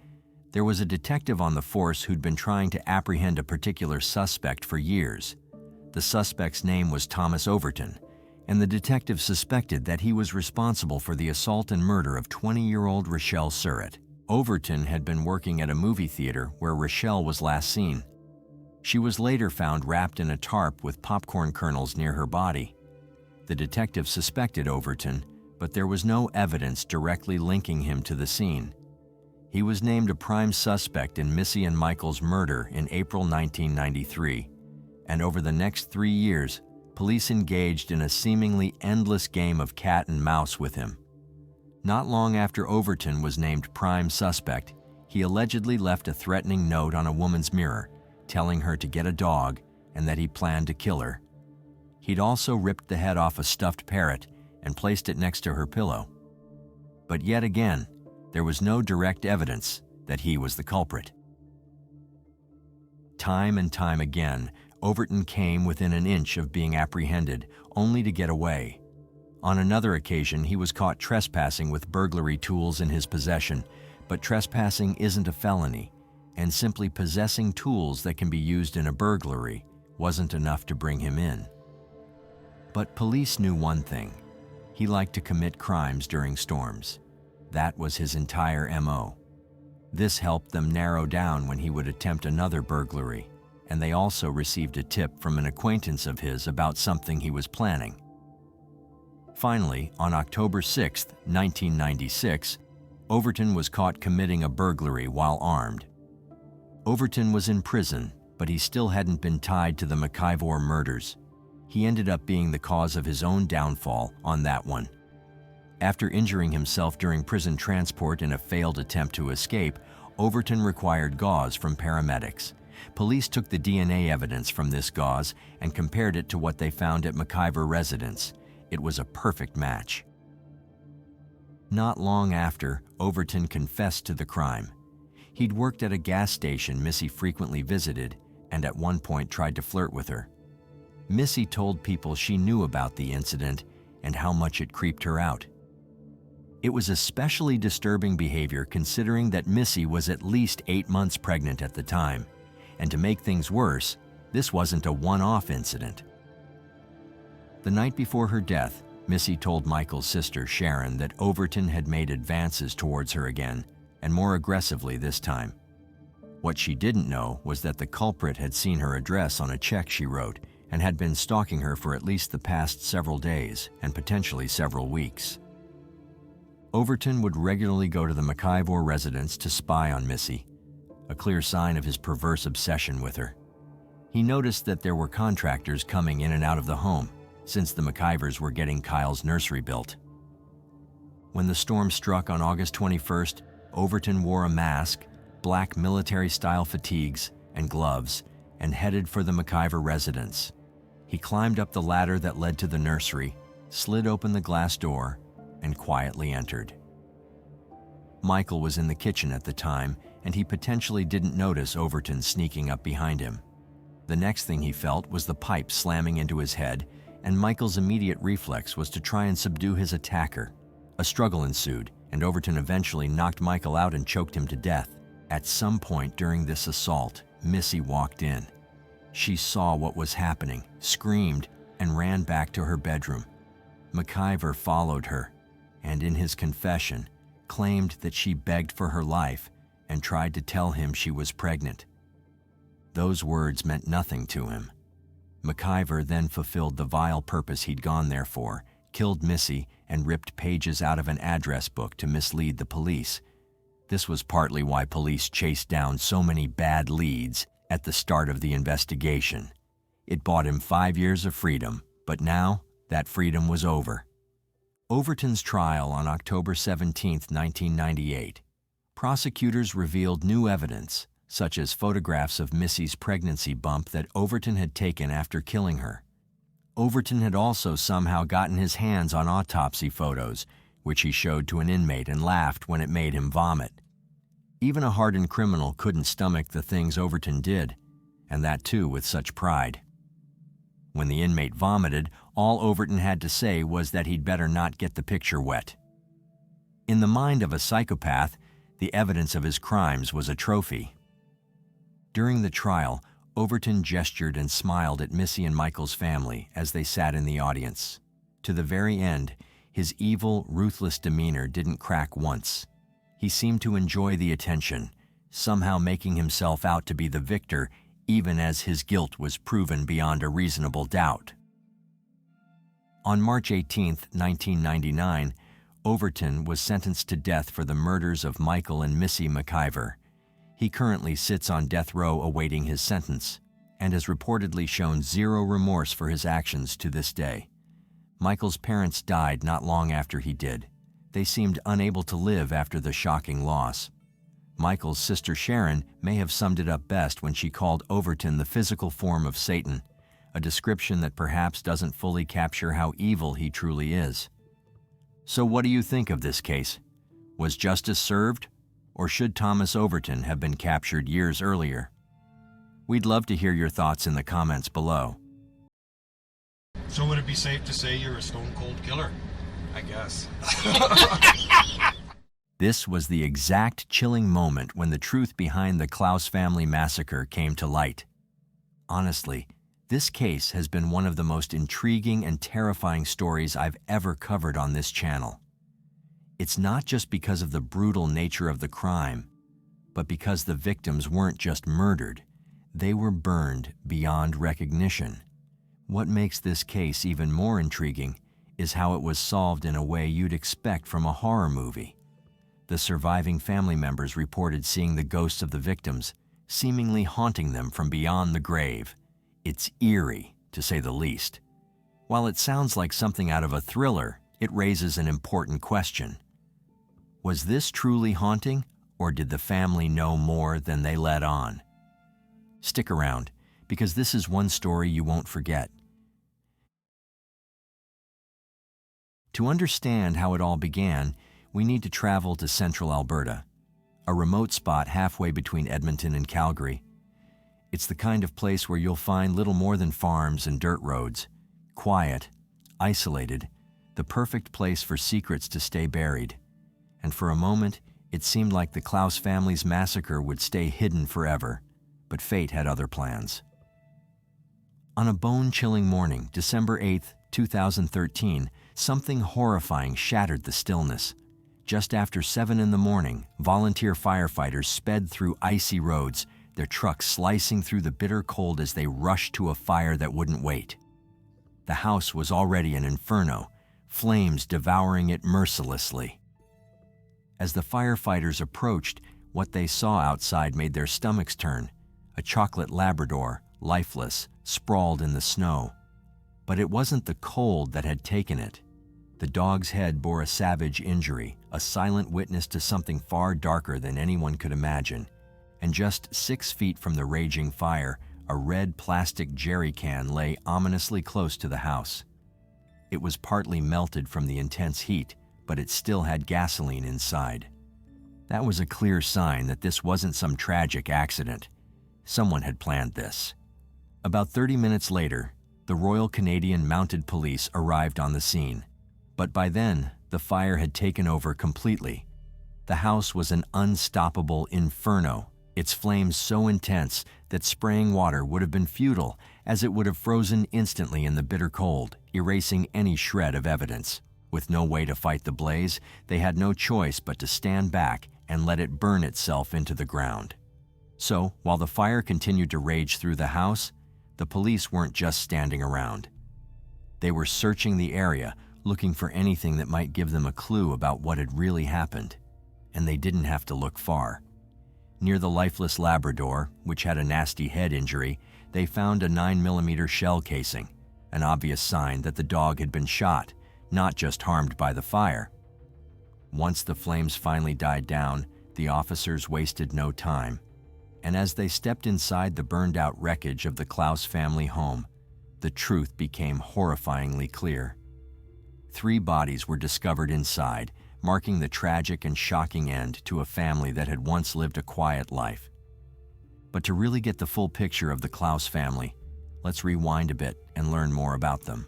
there was a detective on the force who'd been trying to apprehend a particular suspect for years. The suspect's name was Thomas Overton, and the detective suspected that he was responsible for the assault and murder of 20-year-old Rochelle Surratt. Overton had been working at a movie theater where Rochelle was last seen. She was later found wrapped in a tarp with popcorn kernels near her body. The detective suspected Overton, but there was no evidence directly linking him to the scene. He was named a prime suspect in Missy and Michael's murder in April 1993, and over the next 3 years, police engaged in a seemingly endless game of cat and mouse with him. Not long after Overton was named prime suspect, he allegedly left a threatening note on a woman's mirror, telling her to get a dog and that he planned to kill her. He'd also ripped the head off a stuffed parrot and placed it next to her pillow. But yet again, there was no direct evidence that he was the culprit. Time and time again, Overton came within an inch of being apprehended, only to get away. On another occasion, he was caught trespassing with burglary tools in his possession, but trespassing isn't a felony, and simply possessing tools that can be used in a burglary wasn't enough to bring him in. But police knew one thing: he liked to commit crimes during storms. That was his entire MO. This helped them narrow down when he would attempt another burglary, and they also received a tip from an acquaintance of his about something he was planning. Finally, on October 6, 1996, Overton was caught committing a burglary while armed. Overton was in prison, but he still hadn't been tied to the MacIver murders. He ended up being the cause of his own downfall on that one. After injuring himself during prison transport in a failed attempt to escape, Overton required gauze from paramedics. Police took the DNA evidence from this gauze and compared it to what they found at MacIver residence. It was a perfect match. Not long after, Overton confessed to the crime. He'd worked at a gas station Missy frequently visited and at one point tried to flirt with her. Missy told people she knew about the incident and how much it creeped her out. It was especially disturbing behavior considering that Missy was at least 8 months pregnant at the time, and to make things worse, this wasn't a one-off incident. The night before her death, Missy told Michael's sister, Sharon, that Overton had made advances towards her again, and more aggressively this time. What she didn't know was that the culprit had seen her address on a check she wrote and had been stalking her for at least the past several days and potentially several weeks. Overton would regularly go to the MacIver residence to spy on Missy, a clear sign of his perverse obsession with her. He noticed that there were contractors coming in and out of the home, since the MacIvers were getting Kyle's nursery built. When the storm struck on August 21st, Overton wore a mask, black military-style fatigues, and gloves, and headed for the MacIver residence. He climbed up the ladder that led to the nursery, slid open the glass door, and quietly entered. Michael was in the kitchen at the time, and he potentially didn't notice Overton sneaking up behind him. The next thing he felt was the pipe slamming into his head, and Michael's immediate reflex was to try and subdue his attacker. A struggle ensued, and Overton eventually knocked Michael out and choked him to death. At some point during this assault, Missy walked in. She saw what was happening, screamed, and ran back to her bedroom. MacIver followed her, and in his confession, claimed that she begged for her life and tried to tell him she was pregnant. Those words meant nothing to him. MacIver then fulfilled the vile purpose he'd gone there for, killed Missy, and ripped pages out of an address book to mislead the police. This was partly why police chased down so many bad leads at the start of the investigation. It bought him 5 years of freedom, but now that freedom was over. Overton's trial on October 17, 1998. Prosecutors revealed new evidence, such as photographs of Missy's pregnancy bump that Overton had taken after killing her. Overton had also somehow gotten his hands on autopsy photos, which he showed to an inmate and laughed when it made him vomit. Even a hardened criminal couldn't stomach the things Overton did, and that too with such pride. When the inmate vomited, all Overton had to say was that he'd better not get the picture wet. In the mind of a psychopath, the evidence of his crimes was a trophy. During the trial, Overton gestured and smiled at Missy and Michael's family as they sat in the audience. To the very end, his evil, ruthless demeanor didn't crack once. He seemed to enjoy the attention, somehow making himself out to be the victor even as his guilt was proven beyond a reasonable doubt. On March 18, 1999, Overton was sentenced to death for the murders of Michael and Missy MacIver. He currently sits on death row awaiting his sentence and has reportedly shown zero remorse for his actions to this day. Michael's parents died not long after he did. They seemed unable to live after the shocking loss. Michael's sister Sharon may have summed it up best when she called Overton the physical form of Satan, a description that perhaps doesn't fully capture how evil he truly is. So what do you think of this case? Was justice served, or should Thomas Overton have been captured years earlier? We'd love to hear your thoughts in the comments below. So would it be safe to say you're a stone-cold killer? I guess. This was the exact chilling moment when the truth behind the Klouse family massacre came to light. Honestly, this case has been one of the most intriguing and terrifying stories I've ever covered on this channel. It's not just because of the brutal nature of the crime, but because the victims weren't just murdered, they were burned beyond recognition. What makes this case even more intriguing is how it was solved in a way you'd expect from a horror movie. The surviving family members reported seeing the ghosts of the victims, seemingly haunting them from beyond the grave. It's eerie, to say the least. While it sounds like something out of a thriller, it raises an important question. Was this truly haunting, or did the family know more than they let on? Stick around, because this is one story you won't forget. To understand how it all began, we need to travel to central Alberta, a remote spot halfway between Edmonton and Calgary. It's the kind of place where you'll find little more than farms and dirt roads, quiet, isolated, the perfect place for secrets to stay buried. And for a moment, it seemed like the Klouse family's massacre would stay hidden forever, but fate had other plans. On a bone-chilling morning, December 8, 2013, something horrifying shattered the stillness. Just after 7 in the morning, volunteer firefighters sped through icy roads, their trucks slicing through the bitter cold as they rushed to a fire that wouldn't wait. The house was already an inferno, flames devouring it mercilessly. As the firefighters approached, what they saw outside made their stomachs turn. A chocolate Labrador, lifeless, sprawled in the snow. But it wasn't the cold that had taken it. The dog's head bore a savage injury, a silent witness to something far darker than anyone could imagine. And just 6 feet from the raging fire, a red plastic jerry can lay ominously close to the house. It was partly melted from the intense heat, but it still had gasoline inside. That was a clear sign that this wasn't some tragic accident. Someone had planned this. About 30 minutes later, the Royal Canadian Mounted Police arrived on the scene. But by then, the fire had taken over completely. The house was an unstoppable inferno, its flames so intense that spraying water would have been futile, as it would have frozen instantly in the bitter cold, erasing any shred of evidence. With no way to fight the blaze, they had no choice but to stand back and let it burn itself into the ground. So, while the fire continued to rage through the house, the police weren't just standing around. They were searching the area, looking for anything that might give them a clue about what had really happened. And they didn't have to look far. Near the lifeless Labrador, which had a nasty head injury, they found a 9mm shell casing, an obvious sign that the dog had been shot, not just harmed by the fire. Once the flames finally died down, the officers wasted no time. And as they stepped inside the burned-out wreckage of the Klouse family home, the truth became horrifyingly clear. 3 bodies were discovered inside, marking the tragic and shocking end to a family that had once lived a quiet life. But to really get the full picture of the Klouse family, Let's rewind a bit and learn more about them.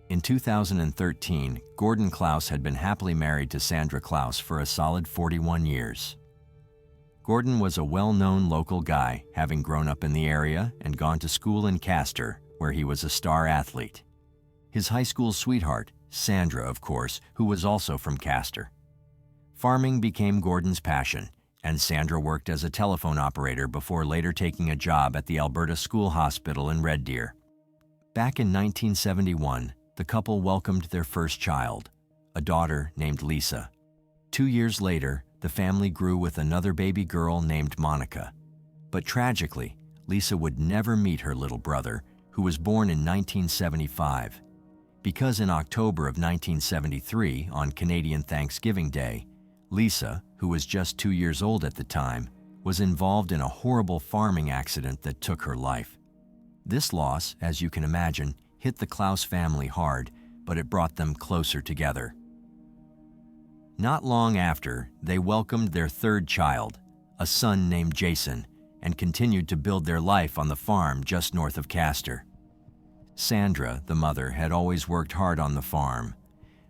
In 2013, Gordon Klouse had been happily married to Sandra Klouse for a solid 41 years. Gordon was a well-known local guy, having grown up in the area and gone to school in Castor, where he was a star athlete. His high school sweetheart, Sandra, of course, who was also from Castor. Farming became Gordon's passion, and Sandra worked as a telephone operator before later taking a job at the Alberta School Hospital in Red Deer. Back in 1971, the couple welcomed their first child, a daughter named Lisa. 2 years later, the family grew with another baby girl named Monica. But tragically, Lisa would never meet her little brother, who was born in 1975. Because in October of 1973, on Canadian Thanksgiving Day, Lisa, who was just 2 years old at the time, was involved in a horrible farming accident that took her life. This loss, as you can imagine, hit the Klouse family hard, but it brought them closer together. Not long after, they welcomed their third child, a son named Jason, and continued to build their life on the farm just north of Castor. Sandra, the mother, had always worked hard on the farm,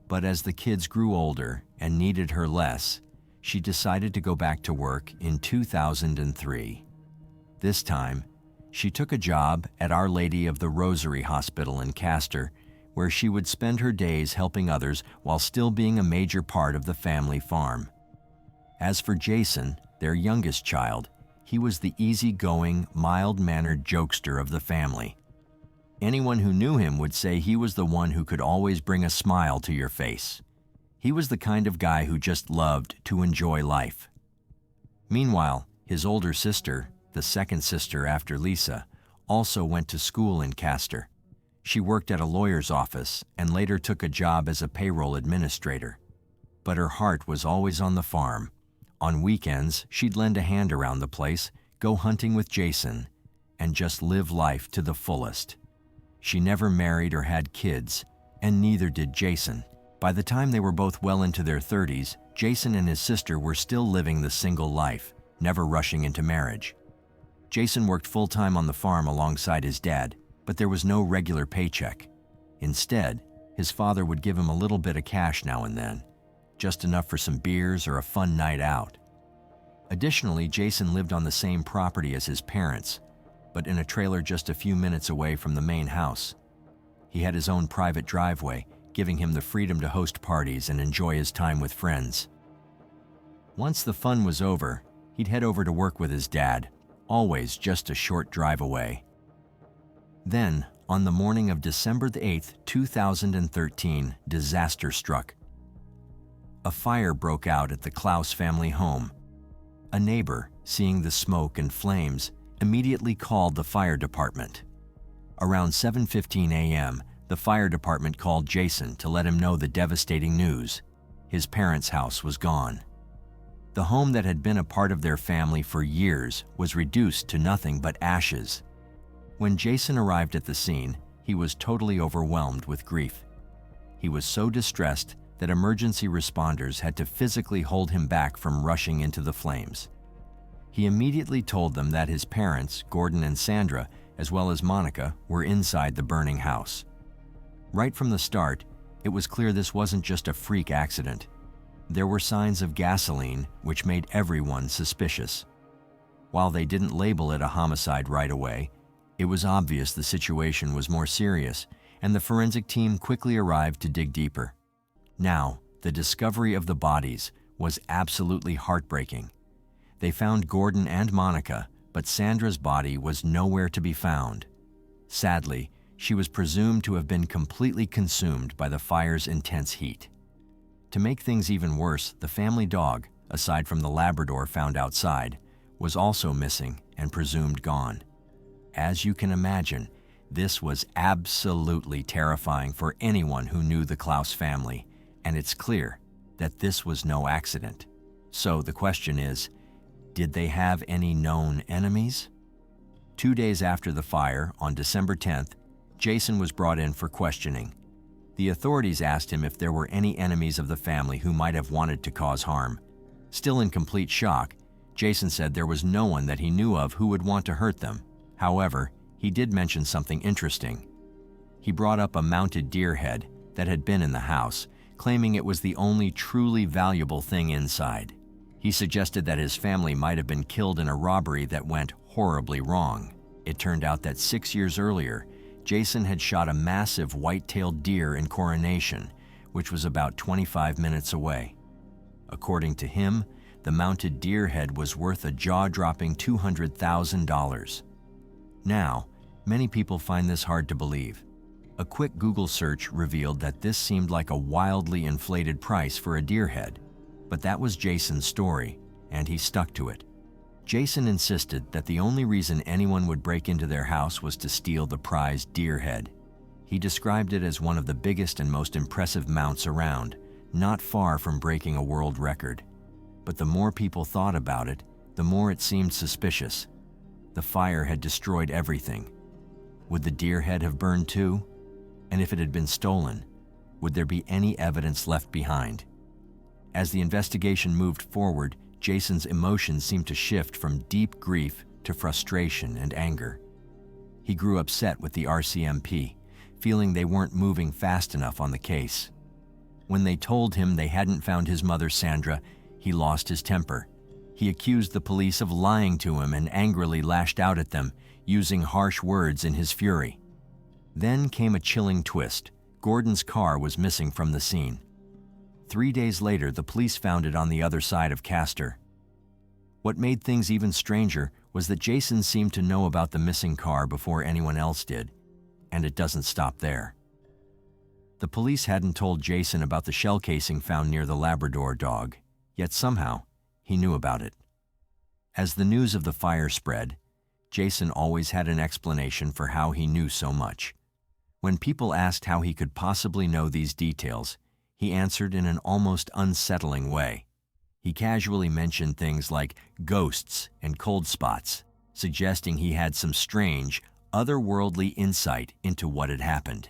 but as the kids grew older and needed her less, she decided to go back to work in 2003. This time, she took a job at Our Lady of the Rosary Hospital in Castor, where she would spend her days helping others while still being a major part of the family farm. As for Jason, their youngest child, he was the easygoing, mild-mannered jokester of the family. Anyone who knew him would say he was the one who could always bring a smile to your face. He was the kind of guy who just loved to enjoy life. Meanwhile, his older sister, the second sister after Lisa, also went to school in Castor. She worked at a lawyer's office and later took a job as a payroll administrator. But her heart was always on the farm. On weekends, she'd lend a hand around the place, go hunting with Jason, and just live life to the fullest. She never married or had kids, and neither did Jason. By the time they were both well into their 30s, Jason and his sister were still living the single life, never rushing into marriage. Jason worked full-time on the farm alongside his dad, but there was no regular paycheck. Instead, his father would give him a little bit of cash now and then, just enough for some beers or a fun night out. Additionally, Jason lived on the same property as his parents, but in a trailer just a few minutes away from the main house. He had his own private driveway, giving him the freedom to host parties and enjoy his time with friends. Once the fun was over, he'd head over to work with his dad, always just a short drive away. Then, on the morning of December 8th, 2013, disaster struck. A fire broke out at the Klouse family home. A neighbor, seeing the smoke and flames, immediately called the fire department. Around 7:15 a.m., the fire department called Jason to let him know the devastating news. His parents' house was gone. The home that had been a part of their family for years was reduced to nothing but ashes. When Jason arrived at the scene, he was totally overwhelmed with grief. He was so distressed that emergency responders had to physically hold him back from rushing into the flames. He immediately told them that his parents, Gordon and Sandra, as well as Monica, were inside the burning house. Right from the start, it was clear this wasn't just a freak accident. There were signs of gasoline, which made everyone suspicious. While they didn't label it a homicide right away, it was obvious the situation was more serious, and the forensic team quickly arrived to dig deeper. Now, the discovery of the bodies was absolutely heartbreaking. They found Gordon and Monica, but Sandra's body was nowhere to be found. Sadly, she was presumed to have been completely consumed by the fire's intense heat. To make things even worse, the family dog, aside from the Labrador found outside, was also missing and presumed gone. As you can imagine, this was absolutely terrifying for anyone who knew the Klouse family, and it's clear that this was no accident. So the question is, did they have any known enemies? 2 days after the fire, on December 10th, Jason was brought in for questioning. The authorities asked him if there were any enemies of the family who might have wanted to cause harm. Still in complete shock, Jason said there was no one that he knew of who would want to hurt them. However, he he did mention something interesting. He brought up a mounted deer head that had been in the house, claiming it was the only truly valuable thing inside. He suggested that his family might have been killed in a robbery that went horribly wrong. It turned out that 6 years earlier, Jason had shot a massive white-tailed deer in Coronation, which was about 25 minutes away. According to him, the mounted deer head was worth a jaw-dropping $200,000. Now, many people find this hard to believe. A quick Google search revealed that this seemed like a wildly inflated price for a deer head. But that was Jason's story, and he stuck to it. Jason insisted that the only reason anyone would break into their house was to steal the prized deer head. He described it as one of the biggest and most impressive mounts around, not far from breaking a world record. But the more people thought about it, the more it seemed suspicious. The fire had destroyed everything. Would the deer head have burned too? And if it had been stolen, would there be any evidence left behind? As the investigation moved forward, Jason's emotions seemed to shift from deep grief to frustration and anger. He grew upset with the RCMP, feeling they weren't moving fast enough on the case. When they told him they hadn't found his mother, Sandra, he lost his temper. He accused the police of lying to him and angrily lashed out at them, using harsh words in his fury. Then came a chilling twist. Gordon's car was missing from the scene. 3 days later, the police found it on the other side of Castor. What made things even stranger was that Jason seemed to know about the missing car before anyone else did, and it doesn't stop there. The police hadn't told Jason about the shell casing found near the Labrador dog, yet somehow he knew about it. As the news of the fire spread, Jason always had an explanation for how he knew so much. When people asked how he could possibly know these details, he answered in an almost unsettling way. He casually mentioned things like ghosts and cold spots, suggesting he had some strange, otherworldly insight into what had happened.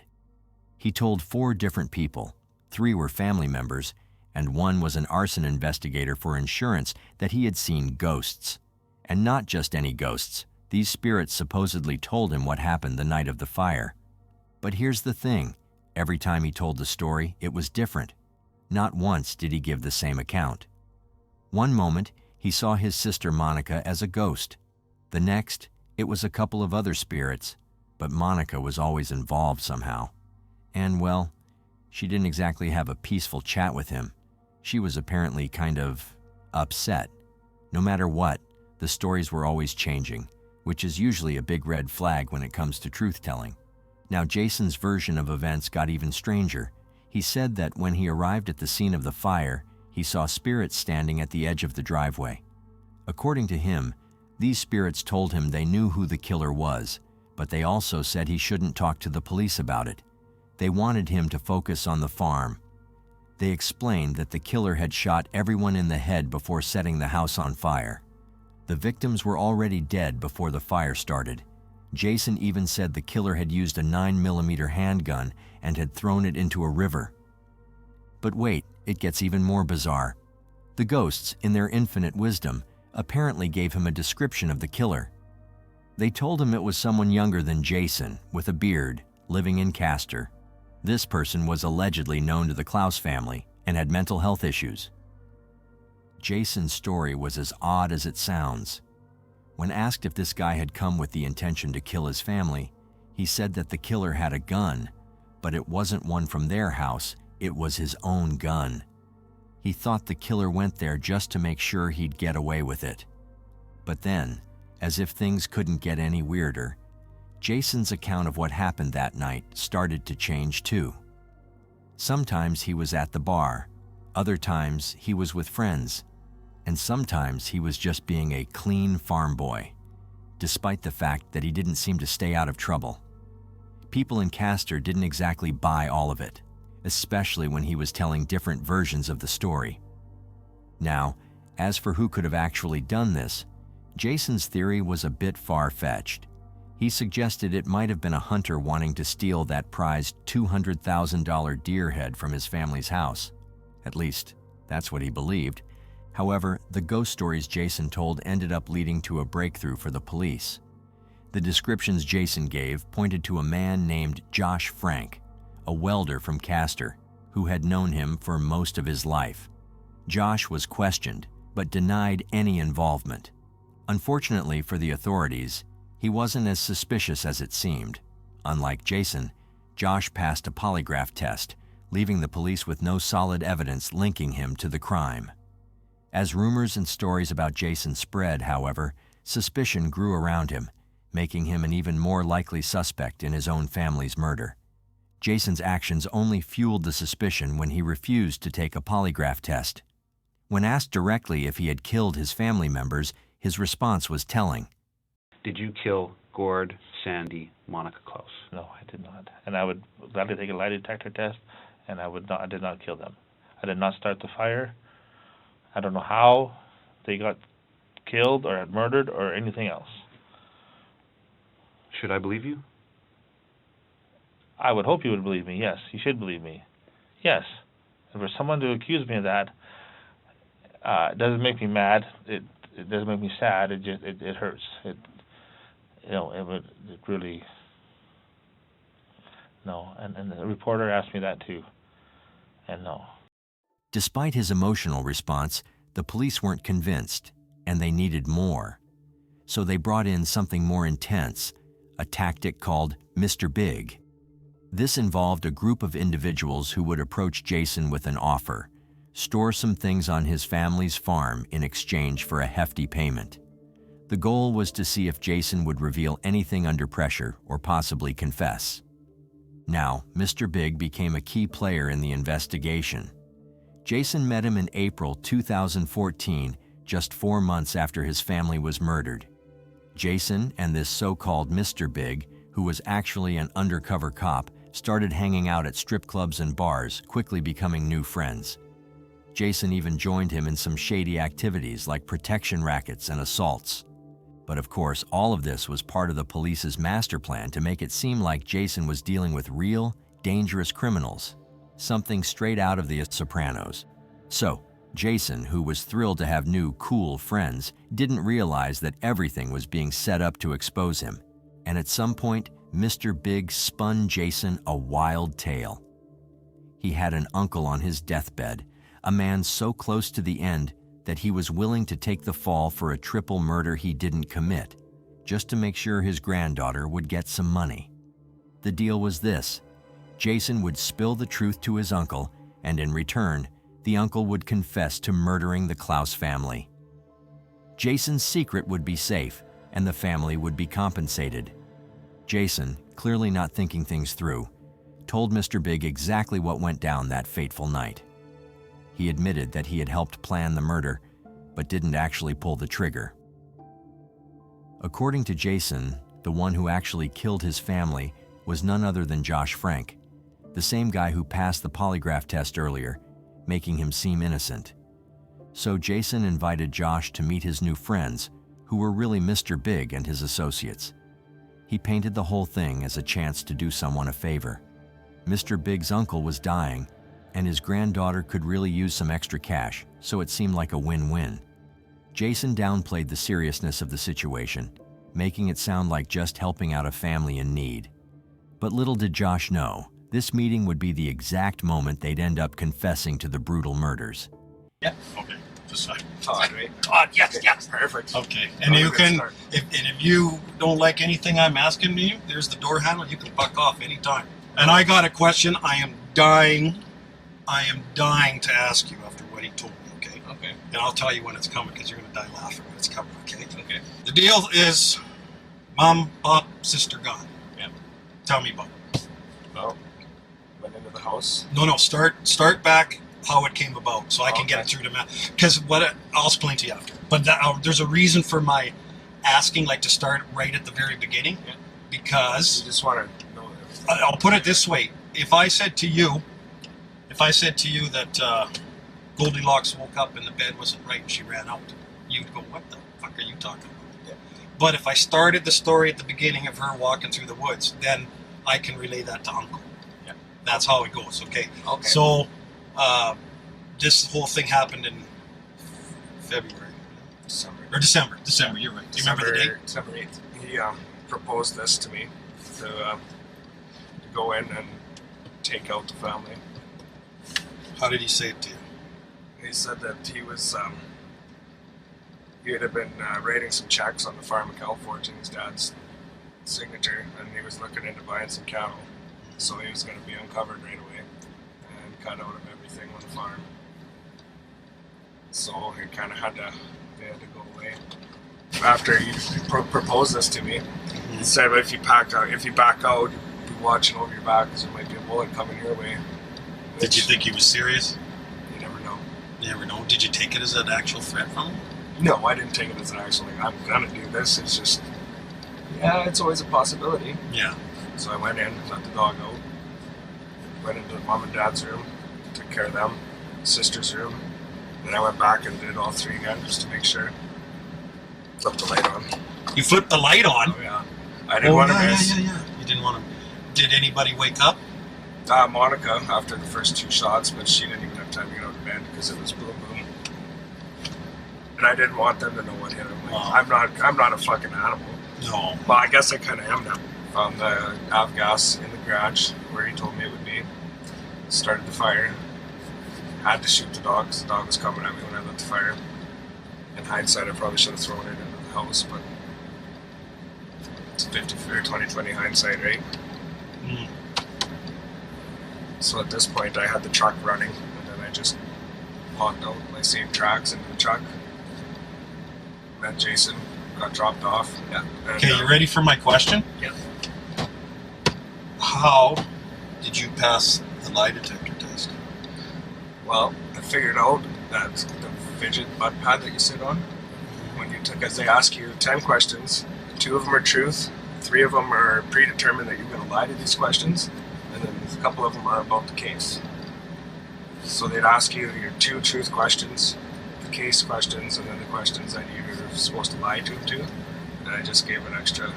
He told 4 different people, 3 were family members, and 1 was an arson investigator for insurance, that he had seen ghosts. And not just any ghosts. These spirits supposedly told him what happened the night of the fire. But here's the thing. Every time he told the story, it was different. Not once did he give the same account. One moment, he saw his sister Monica as a ghost. The next, it was a couple of other spirits, but Monica was always involved somehow. And, well, she didn't exactly have a peaceful chat with him. She was apparently kind of upset. No matter what, the stories were always changing, which is usually a big red flag when it comes to truth-telling. Now, Jason's version of events got even stranger. He said that when he arrived at the scene of the fire, he saw spirits standing at the edge of the driveway. According to him, these spirits told him they knew who the killer was, but they also said he shouldn't talk to the police about it. They wanted him to focus on the farm. They explained that the killer had shot everyone in the head before setting the house on fire. The victims were already dead before the fire started. Jason even said the killer had used a 9mm handgun and had thrown it into a river. But wait, it gets even more bizarre. The ghosts, in their infinite wisdom, apparently gave him a description of the killer. They told him it was someone younger than Jason, with a beard, living in Castor. This person was allegedly known to the Klouse family and had mental health issues. Jason's story was as odd as it sounds. When asked if this guy had come with the intention to kill his family, he said that the killer had a gun, but it wasn't one from their house, it was his own gun. He thought the killer went there just to make sure he'd get away with it. But then, as if things couldn't get any weirder, Jason's account of what happened that night started to change too. Sometimes he was at the bar, other times he was with friends, and sometimes he was just being a clean farm boy, despite the fact that he didn't seem to stay out of trouble. People in Castor didn't exactly buy all of it, especially when he was telling different versions of the story. Now, as for who could have actually done this, Jason's theory was a bit far-fetched. He suggested it might have been a hunter wanting to steal that prized $200,000 deer head from his family's house. At least, that's what he believed. However, the ghost stories Jason told ended up leading to a breakthrough for the police. The descriptions Jason gave pointed to a man named Josh Frank, a welder from Castor, who had known him for most of his life. Josh was questioned, but denied any involvement. Unfortunately for the authorities, he wasn't as suspicious as it seemed. Unlike Jason, Josh passed a polygraph test, leaving the police with no solid evidence linking him to the crime. As rumors and stories about Jason spread, however, suspicion grew around him, making him an even more likely suspect in his own family's murder. Jason's actions only fueled the suspicion when he refused to take a polygraph test. When asked directly if he had killed his family members, his response was telling. Did you kill Gord, Sandy, Monica Klouse? No, I did not. And I would gladly take a lie detector test, and I did not kill them. I did not start the fire. I don't know how they got killed or murdered or anything else. Should I believe you? I would hope you would believe me, yes. You should believe me. Yes. And for someone to accuse me of that, it doesn't make me mad. It doesn't make me sad. It hurts. It really, no. And the reporter asked me that too, and no. Despite his emotional response, the police weren't convinced, and they needed more. So they brought in something more intense, a tactic called Mr. Big. This involved a group of individuals who would approach Jason with an offer, store some things on his family's farm in exchange for a hefty payment. The goal was to see if Jason would reveal anything under pressure or possibly confess. Now, Mr. Big became a key player in the investigation. Jason met him in April 2014, just 4 months after his family was murdered. Jason and this so-called Mr. Big, who was actually an undercover cop, started hanging out at strip clubs and bars, quickly becoming new friends. Jason even joined him in some shady activities like protection rackets and assaults. But of course, all of this was part of the police's master plan to make it seem like Jason was dealing with real, dangerous criminals, something straight out of The Sopranos. So, Jason, who was thrilled to have new, cool friends, didn't realize that everything was being set up to expose him. And at some point, Mr. Big spun Jason a wild tale. He had an uncle on his deathbed, a man so close to the end that he was willing to take the fall for a triple murder he didn't commit, just to make sure his granddaughter would get some money. The deal was this: Jason would spill the truth to his uncle, and in return, the uncle would confess to murdering the Klouse family. Jason's secret would be safe, and the family would be compensated. Jason, clearly not thinking things through, told Mr. Big exactly what went down that fateful night. He admitted that he had helped plan the murder, but didn't actually pull the trigger. According to Jason, the one who actually killed his family was none other than Josh Frank, the same guy who passed the polygraph test earlier, making him seem innocent. So Jason invited Josh to meet his new friends, who were really Mr. Big and his associates. He painted the whole thing as a chance to do someone a favor. Mr. Big's uncle was dying, and his granddaughter could really use some extra cash, so it seemed like a win-win. Jason downplayed the seriousness of the situation, making it sound like just helping out a family in need. But little did Josh know, this meeting would be the exact moment they'd end up confessing to the brutal murders. Yeah, okay. Todd, right? Todd, yes, Okay. yes. Perfect. Okay, and you can, if you don't like anything I'm asking you, there's the door handle, you can fuck off anytime. And I got a question I am dying to ask you after what he told me, okay? Okay. And I'll tell you when it's coming, because you're going to die laughing when it's coming, okay? Okay. The deal is mom, pop, sister gone. Yeah. Tell me about it. Well, went into the house. No, start back how it came about, so I can get it through to Matt. Because I'll explain to you after. But there's a reason for my asking, like to start right at the very beginning, because You just want to know. I'll put it this way: if I said to you that Goldilocks woke up and the bed wasn't right and she ran out, you'd go, "What the fuck are you talking about?" Yeah. But if I started the story at the beginning of her walking through the woods, then I can relay that to Uncle. Yeah. That's how it goes. Okay. Okay. So. This whole thing happened in February. December. Or December. You're right. Do you remember the date? December 8th. proposed this to me to go in and take out the family. How did he say it to you? He said that he had been writing some checks on the farm in California, his dad's signature, and he was looking into buying some cattle. So he was going to be uncovered right away and cut out of everything on the farm. So he kind of had to go away. After he proposed this to me, he said, if you back out, be watching over your back because there might be a bullet coming your way. Did you think he was serious? You never know. You never know. Did you take it as an actual threat from him? No, I didn't take it as an actual, like, I'm gonna do this. It's just, yeah, it's always a possibility. Yeah. So I went in, let the dog out, went into mom and dad's room, took care of them, sister's room, then I went back and did all three again just to make sure. Flipped the light on. You flipped the light on? Oh, yeah. I didn't want to miss. Yeah. You didn't want to. Did anybody wake up? Monica, after the first 2 shots, but she didn't even have time to get out of bed because it was boom boom. And I didn't want them to know what hit him. Like, I'm not a fucking animal. No. Well, I guess I kind of am now. Found the avgas in the garage where he told me it would be. Started the fire. Had to shoot the dog because the dog was coming at me when I lit the fire. In hindsight, I probably should have thrown it into the house, but it's 50 or 20/20 hindsight, right? Mm. So at this point, I had the truck running, and then I just locked out my saved tracks into the truck. Met Jason, got dropped off. Yeah. And, Okay, you ready for my question? Yeah. How did you pass the lie detector test? Well, I figured out that the fidget butt pad that you sit on, when you took, as they ask you 10 questions, 2 of them are truth, 3 of them are predetermined that you're going to lie to these questions, and then a couple of them are about the case. So they'd ask you your 2 truth questions, the case questions, and then the questions that you're supposed to lie to them to. And I just gave an extra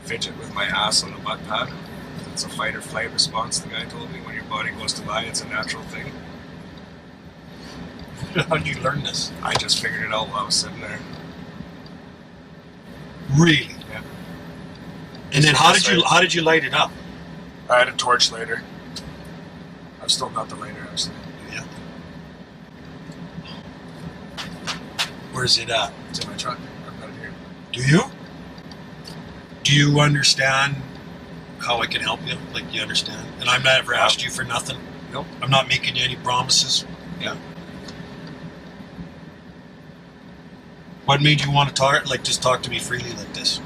fidget with my ass on the butt pad. It's a fight or flight response, the guy told me. When your body goes to lie, it's a natural thing. How did you learn this? I just figured it out while I was sitting there. Really? Yeah. And then how did you light it up? I had a torch lighter. I've still got the lighter, actually. Yeah. Where's it at? It's in my truck. I've got it here. Do you? Do you understand how I can help you? Like, you understand? And I've never asked you for nothing? Nope. I'm not making you any promises? Yeah. What made you want to talk, just talk to me freely like this?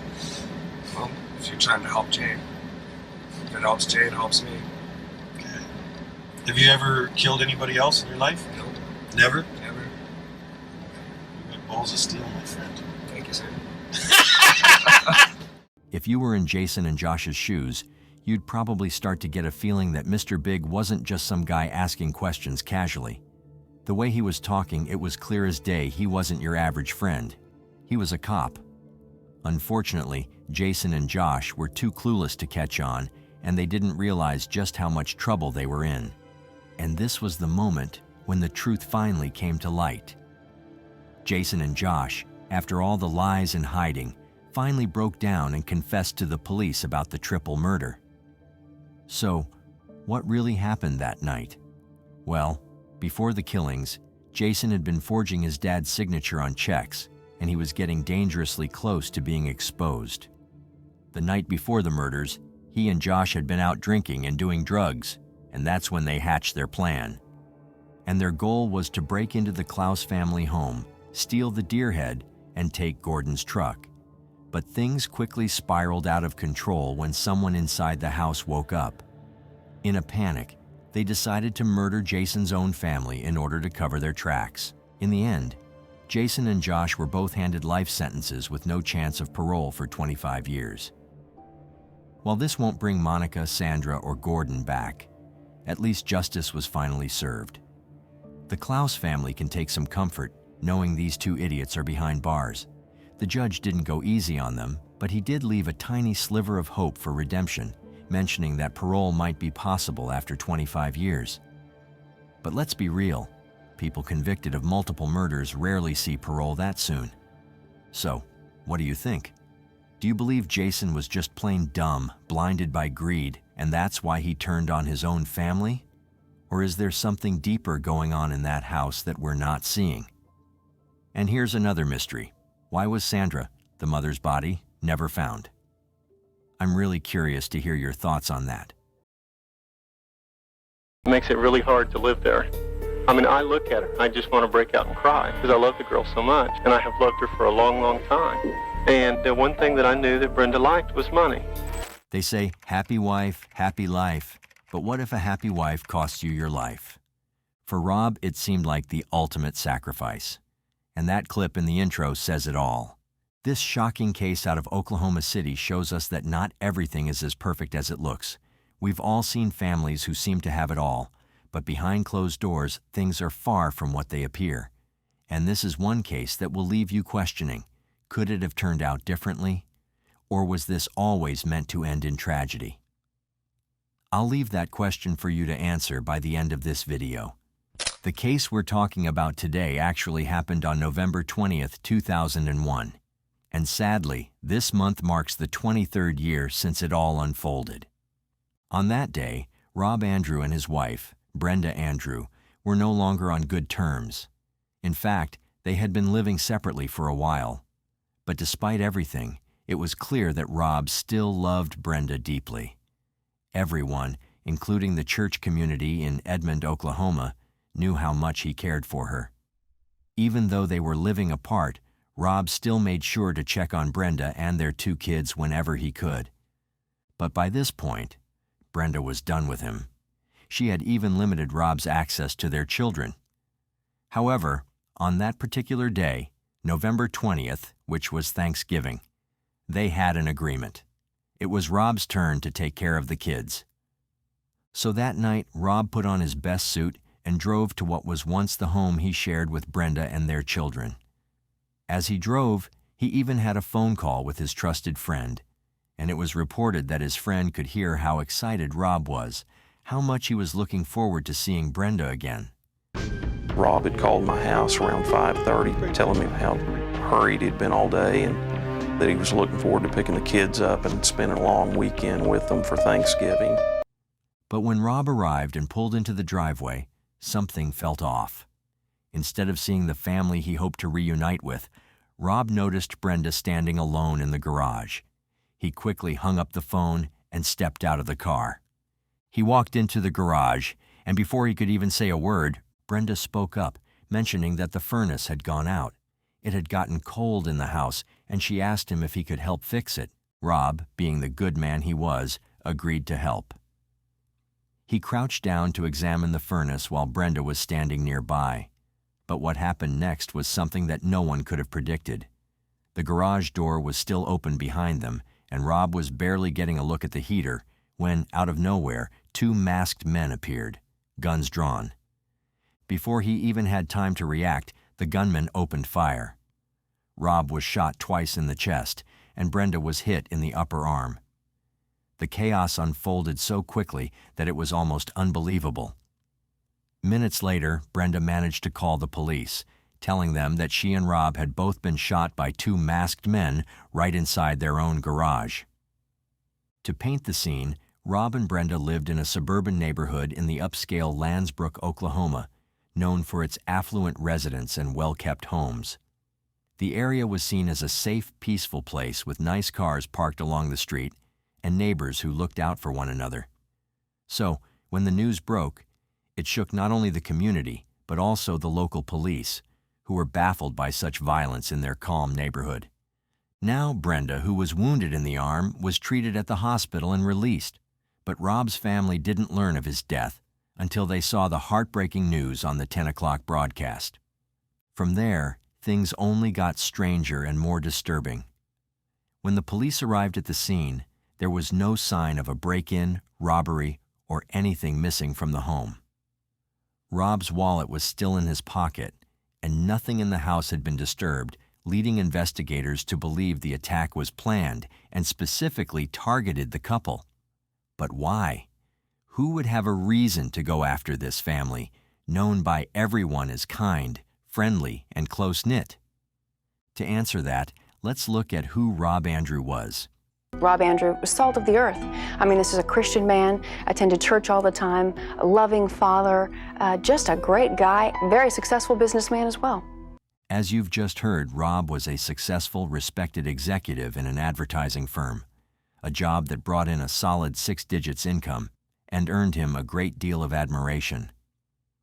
Well, if you're trying to help Jane. If it helps Jane, it helps me. Okay. Have you ever killed anybody else in your life? No. Never? Never. You got balls of steel, my friend. Thank you, sir. If you were in Jason and Josh's shoes, you'd probably start to get a feeling that Mr. Big wasn't just some guy asking questions casually. The way he was talking, it was clear as day he wasn't your average friend. He was a cop. Unfortunately, Jason and Josh were too clueless to catch on, and they didn't realize just how much trouble they were in. And this was the moment when the truth finally came to light. Jason and Josh, after all the lies and hiding, finally broke down and confessed to the police about the triple murder. So, what really happened that night? Well, before the killings, Jason had been forging his dad's signature on checks, and he was getting dangerously close to being exposed. The night before the murders, he and Josh had been out drinking and doing drugs, and that's when they hatched their plan. And their goal was to break into the Klouse family home, steal the deer head, and take Gordon's truck. But things quickly spiraled out of control when someone inside the house woke up. In a panic, they decided to murder Jason's own family in order to cover their tracks. In the end, Jason and Josh were both handed life sentences with no chance of parole for 25 years. While this won't bring Monica, Sandra, or Gordon back, at least justice was finally served. The Klouse family can take some comfort knowing these 2 idiots are behind bars. The judge didn't go easy on them, but he did leave a tiny sliver of hope for redemption, mentioning that parole might be possible after 25 years. But let's be real, people convicted of multiple murders rarely see parole that soon. So, what do you think? Do you believe Jason was just plain dumb, blinded by greed, and that's why he turned on his own family? Or is there something deeper going on in that house that we're not seeing? And here's another mystery. Why was Sandra, the mother's body, never found? I'm really curious to hear your thoughts on that. It makes it really hard to live there. I mean, I look at her, I just want to break out and cry because I love the girl so much, and I have loved her for a long, long time. And the one thing that I knew that Brenda liked was money. They say, happy wife, happy life. But what if a happy wife costs you your life? For Rob, it seemed like the ultimate sacrifice. And that clip in the intro says it all. This shocking case out of Oklahoma City shows us that not everything is as perfect as it looks. We've all seen families who seem to have it all, but behind closed doors, things are far from what they appear. And this is one case that will leave you questioning. Could it have turned out differently? Or was this always meant to end in tragedy? I'll leave that question for you to answer by the end of this video. The case we're talking about today actually happened on November 20th, 2001. And sadly, this month marks the 23rd year since it all unfolded. On that day, Rob Andrew and his wife, Brenda Andrew, were no longer on good terms. In fact, they had been living separately for a while. But despite everything, it was clear that Rob still loved Brenda deeply. Everyone, including the church community in Edmond, Oklahoma, knew how much he cared for her. Even though they were living apart, Rob still made sure to check on Brenda and their 2 kids whenever he could. But by this point, Brenda was done with him. She had even limited Rob's access to their children. However, on that particular day, November 20th, which was Thanksgiving, they had an agreement. It was Rob's turn to take care of the kids. So that night, Rob put on his best suit and drove to what was once the home he shared with Brenda and their children. As he drove, he even had a phone call with his trusted friend, and it was reported that his friend could hear how excited Rob was, how much he was looking forward to seeing Brenda again. Rob had called my house around 5:30, telling me how hurried he'd been all day and that he was looking forward to picking the kids up and spending a long weekend with them for Thanksgiving. But when Rob arrived and pulled into the driveway, something felt off. Instead of seeing the family he hoped to reunite with, Rob noticed Brenda standing alone in the garage. He quickly hung up the phone and stepped out of the car. He walked into the garage, and before he could even say a word, Brenda spoke up, mentioning that the furnace had gone out. It had gotten cold in the house, and she asked him if he could help fix it. Rob, being the good man he was, agreed to help. He crouched down to examine the furnace while Brenda was standing nearby. But what happened next was something that no one could have predicted. The garage door was still open behind them, and Rob was barely getting a look at the heater when, out of nowhere, 2 masked men appeared, guns drawn. Before he even had time to react, the gunmen opened fire. Rob was shot twice in the chest, and Brenda was hit in the upper arm. The chaos unfolded so quickly that it was almost unbelievable. Minutes later, Brenda managed to call the police, telling them that she and Rob had both been shot by 2 masked men right inside their own garage. To paint the scene, Rob and Brenda lived in a suburban neighborhood in the upscale Landsbrook, Oklahoma, known for its affluent residents and well-kept homes. The area was seen as a safe, peaceful place with nice cars parked along the street and neighbors who looked out for one another. So, when the news broke, it shook not only the community, but also the local police, who were baffled by such violence in their calm neighborhood. Now Brenda, who was wounded in the arm, was treated at the hospital and released, but Rob's family didn't learn of his death until they saw the heartbreaking news on the 10 o'clock broadcast. From there, things only got stranger and more disturbing. When the police arrived at the scene, there was no sign of a break-in, robbery, or anything missing from the home. Rob's wallet was still in his pocket, and nothing in the house had been disturbed, leading investigators to believe the attack was planned and specifically targeted the couple. But why? Who would have a reason to go after this family, known by everyone as kind, friendly, and close-knit? To answer that, let's look at who Rob Andrew was. Rob Andrew was salt of the earth. I mean, this is a Christian man, attended church all the time, a loving father, just a great guy, very successful businessman as well. As you've just heard, Rob was a successful, respected executive in an advertising firm, a job that brought in a solid 6 digits income and earned him a great deal of admiration.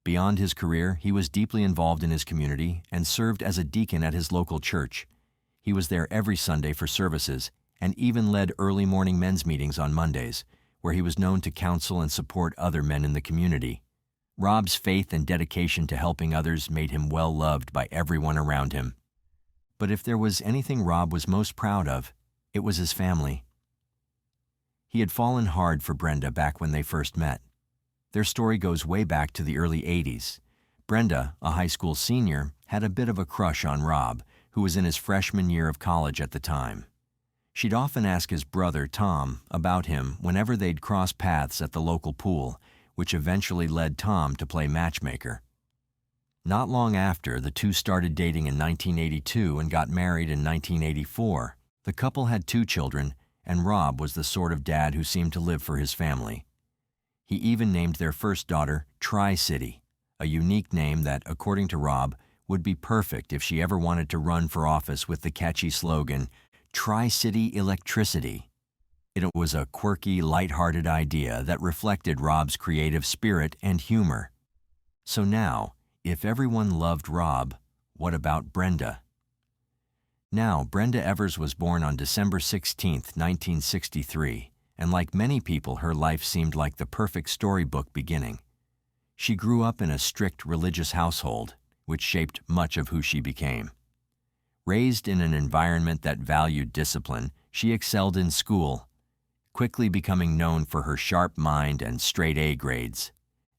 Beyond his career, he was deeply involved in his community and served as a deacon at his local church. He was there every Sunday for services and even led early morning men's meetings on Mondays, where he was known to counsel and support other men in the community. Rob's faith and dedication to helping others made him well loved by everyone around him. But if there was anything Rob was most proud of, it was his family. He had fallen hard for Brenda back when they first met. Their story goes way back to the early 80s. Brenda, a high school senior, had a bit of a crush on Rob, who was in his freshman year of college at the time. She'd often ask his brother, Tom, about him whenever they'd cross paths at the local pool, which eventually led Tom to play matchmaker. Not long after, the two started dating in 1982 and got married in 1984. The couple had 2 children, and Rob was the sort of dad who seemed to live for his family. He even named their first daughter Tri-City, a unique name that, according to Rob, would be perfect if she ever wanted to run for office with the catchy slogan, Tri-City Electricity. It was a quirky, light-hearted idea that reflected Rob's creative spirit and humor. So now, if everyone loved Rob, what about Brenda? Now, Brenda Evers was born on December 16, 1963, and like many people, her life seemed like the perfect storybook beginning. She grew up in a strict religious household, which shaped much of who she became. Raised in an environment that valued discipline, she excelled in school, quickly becoming known for her sharp mind and straight A grades.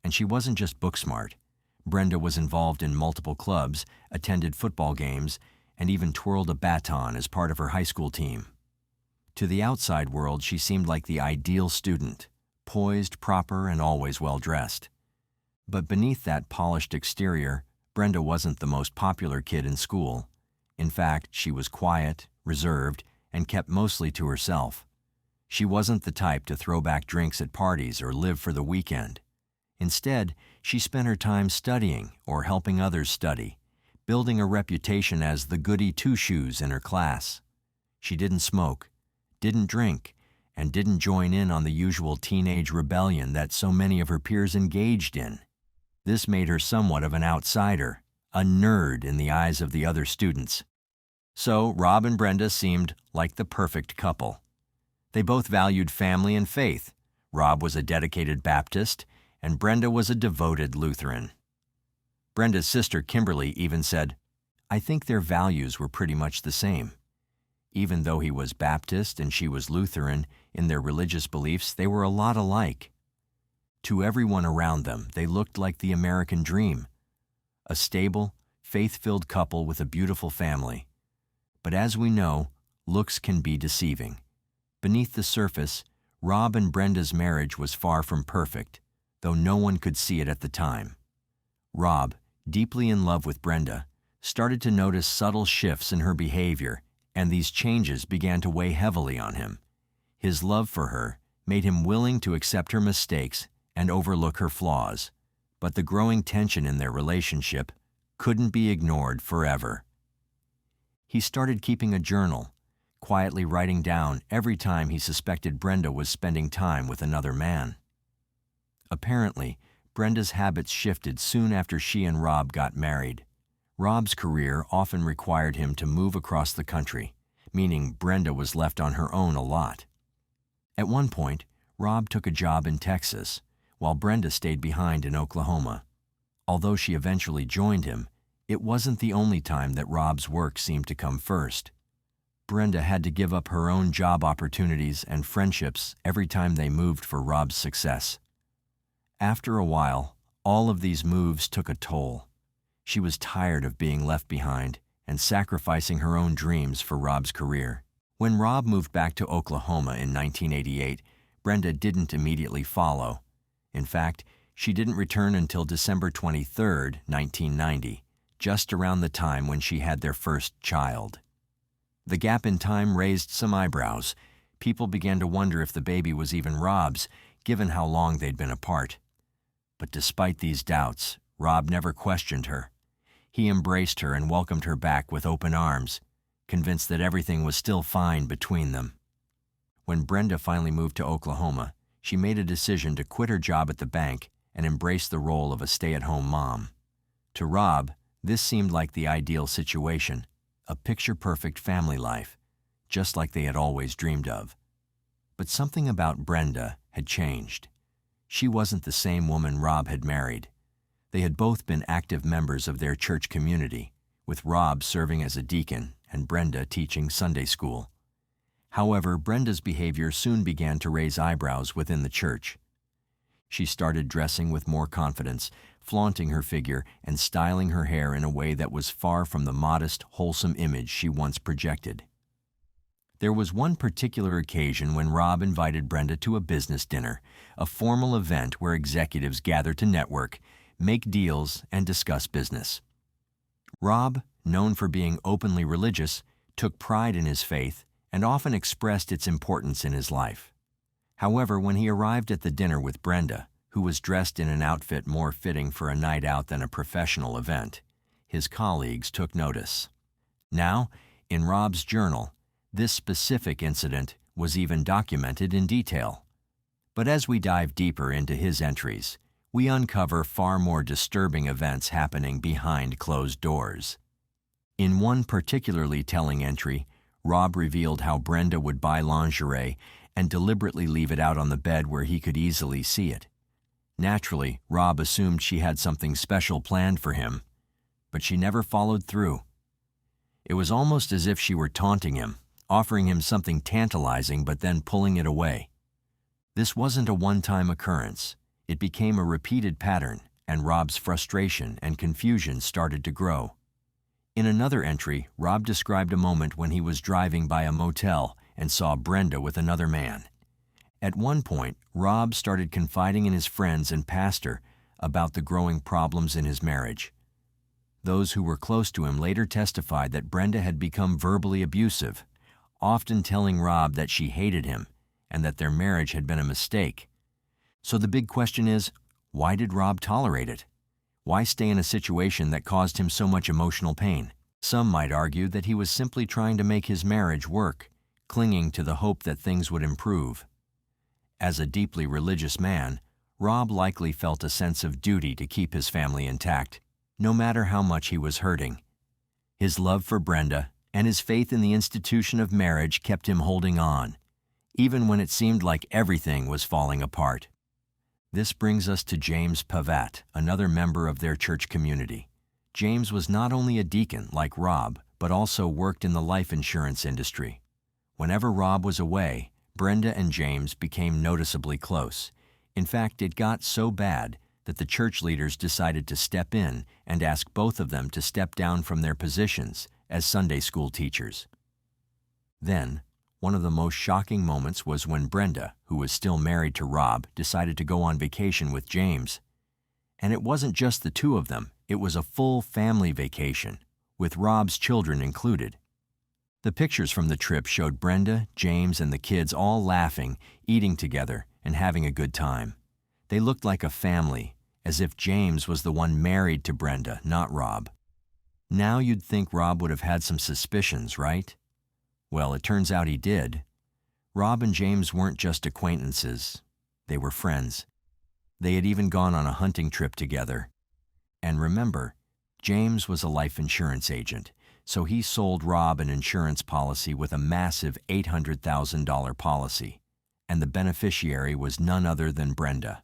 And she wasn't just book smart. Brenda was involved in multiple clubs, attended football games, and even twirled a baton as part of her high school team. To the outside world, she seemed like the ideal student, poised, proper, and always well-dressed. But beneath that polished exterior, Brenda wasn't the most popular kid in school. In fact, she was quiet, reserved, and kept mostly to herself. She wasn't the type to throw back drinks at parties or live for the weekend. Instead, she spent her time studying or helping others study, building a reputation as the goody two-shoes in her class. She didn't smoke, didn't drink, and didn't join in on the usual teenage rebellion that so many of her peers engaged in. This made her somewhat of an outsider, a nerd in the eyes of the other students. So Rob and Brenda seemed like the perfect couple. They both valued family and faith. Rob was a dedicated Baptist, and Brenda was a devoted Lutheran. Brenda's sister Kimberly even said, "I think their values were pretty much the same." Even though he was Baptist and she was Lutheran, in their religious beliefs, they were a lot alike. To everyone around them, they looked like the American dream, a stable, faith-filled couple with a beautiful family. But as we know, looks can be deceiving. Beneath the surface, Rob and Brenda's marriage was far from perfect, though no one could see it at the time. Rob, deeply in love with Brenda, started to notice subtle shifts in her behavior, and these changes began to weigh heavily on him. His love for her made him willing to accept her mistakes and overlook her flaws, but the growing tension in their relationship couldn't be ignored forever. He started keeping a journal, quietly writing down every time he suspected Brenda was spending time with another man. Apparently, Brenda's habits shifted soon after she and Rob got married. Rob's career often required him to move across the country, meaning Brenda was left on her own a lot. At one point, Rob took a job in Texas, while Brenda stayed behind in Oklahoma. Although she eventually joined him, it wasn't the only time that Rob's work seemed to come first. Brenda had to give up her own job opportunities and friendships every time they moved for Rob's success. After a while, all of these moves took a toll. She was tired of being left behind and sacrificing her own dreams for Rob's career. When Rob moved back to Oklahoma in 1988, Brenda didn't immediately follow. In fact, she didn't return until December 23, 1990, just around the time when she had their first child. The gap in time raised some eyebrows. People began to wonder if the baby was even Rob's, given how long they'd been apart. But despite these doubts, Rob never questioned her. He embraced her and welcomed her back with open arms, convinced that everything was still fine between them. When Brenda finally moved to Oklahoma, she made a decision to quit her job at the bank and embrace the role of a stay-at-home mom. To Rob, this seemed like the ideal situation, a picture-perfect family life, just like they had always dreamed of. But something about Brenda had changed. She wasn't the same woman Rob had married. They had both been active members of their church community, with Rob serving as a deacon and Brenda teaching Sunday school. However, Brenda's behavior soon began to raise eyebrows within the church. She started dressing with more confidence, flaunting her figure and styling her hair in a way that was far from the modest, wholesome image she once projected. There was one particular occasion when Rob invited Brenda to a business dinner, a formal event where executives gather to network, make deals, and discuss business. Rob, known for being openly religious, took pride in his faith and often expressed its importance in his life. However, when he arrived at the dinner with Brenda, who was dressed in an outfit more fitting for a night out than a professional event, his colleagues took notice. Now, in Rob's journal, this specific incident was even documented in detail. But as we dive deeper into his entries, we uncover far more disturbing events happening behind closed doors. In one particularly telling entry, Rob revealed how Brenda would buy lingerie and deliberately leave it out on the bed where he could easily see it. Naturally, Rob assumed she had something special planned for him, but she never followed through. It was almost as if she were taunting him, offering him something tantalizing but then pulling it away. This wasn't a one-time occurrence. It became a repeated pattern, and Rob's frustration and confusion started to grow. In another entry, Rob described a moment when he was driving by a motel and saw Brenda with another man. At one point, Rob started confiding in his friends and pastor about the growing problems in his marriage. Those who were close to him later testified that Brenda had become verbally abusive, often telling Rob that she hated him and that their marriage had been a mistake. So the big question is, why did Rob tolerate it? Why stay in a situation that caused him so much emotional pain? Some might argue that he was simply trying to make his marriage work, clinging to the hope that things would improve. As a deeply religious man, Rob likely felt a sense of duty to keep his family intact, no matter how much he was hurting. His love for Brenda and his faith in the institution of marriage kept him holding on, even when it seemed like everything was falling apart. This brings us to James Pavat, another member of their church community. James was not only a deacon like Rob, but also worked in the life insurance industry. Whenever Rob was away, Brenda and James became noticeably close. In fact, it got so bad that the church leaders decided to step in and ask both of them to step down from their positions as Sunday school teachers. Then, one of the most shocking moments was when Brenda, who was still married to Rob, decided to go on vacation with James. And it wasn't just the two of them, it was a full family vacation, with Rob's children included. The pictures from the trip showed Brenda, James, and the kids all laughing, eating together, and having a good time. They looked like a family, as if James was the one married to Brenda, not Rob. Now you'd think Rob would have had some suspicions, right? Well, it turns out he did. Rob and James weren't just acquaintances. They were friends. They had even gone on a hunting trip together. And remember, James was a life insurance agent, so he sold Rob an insurance policy with a massive $800,000 policy, and the beneficiary was none other than Brenda.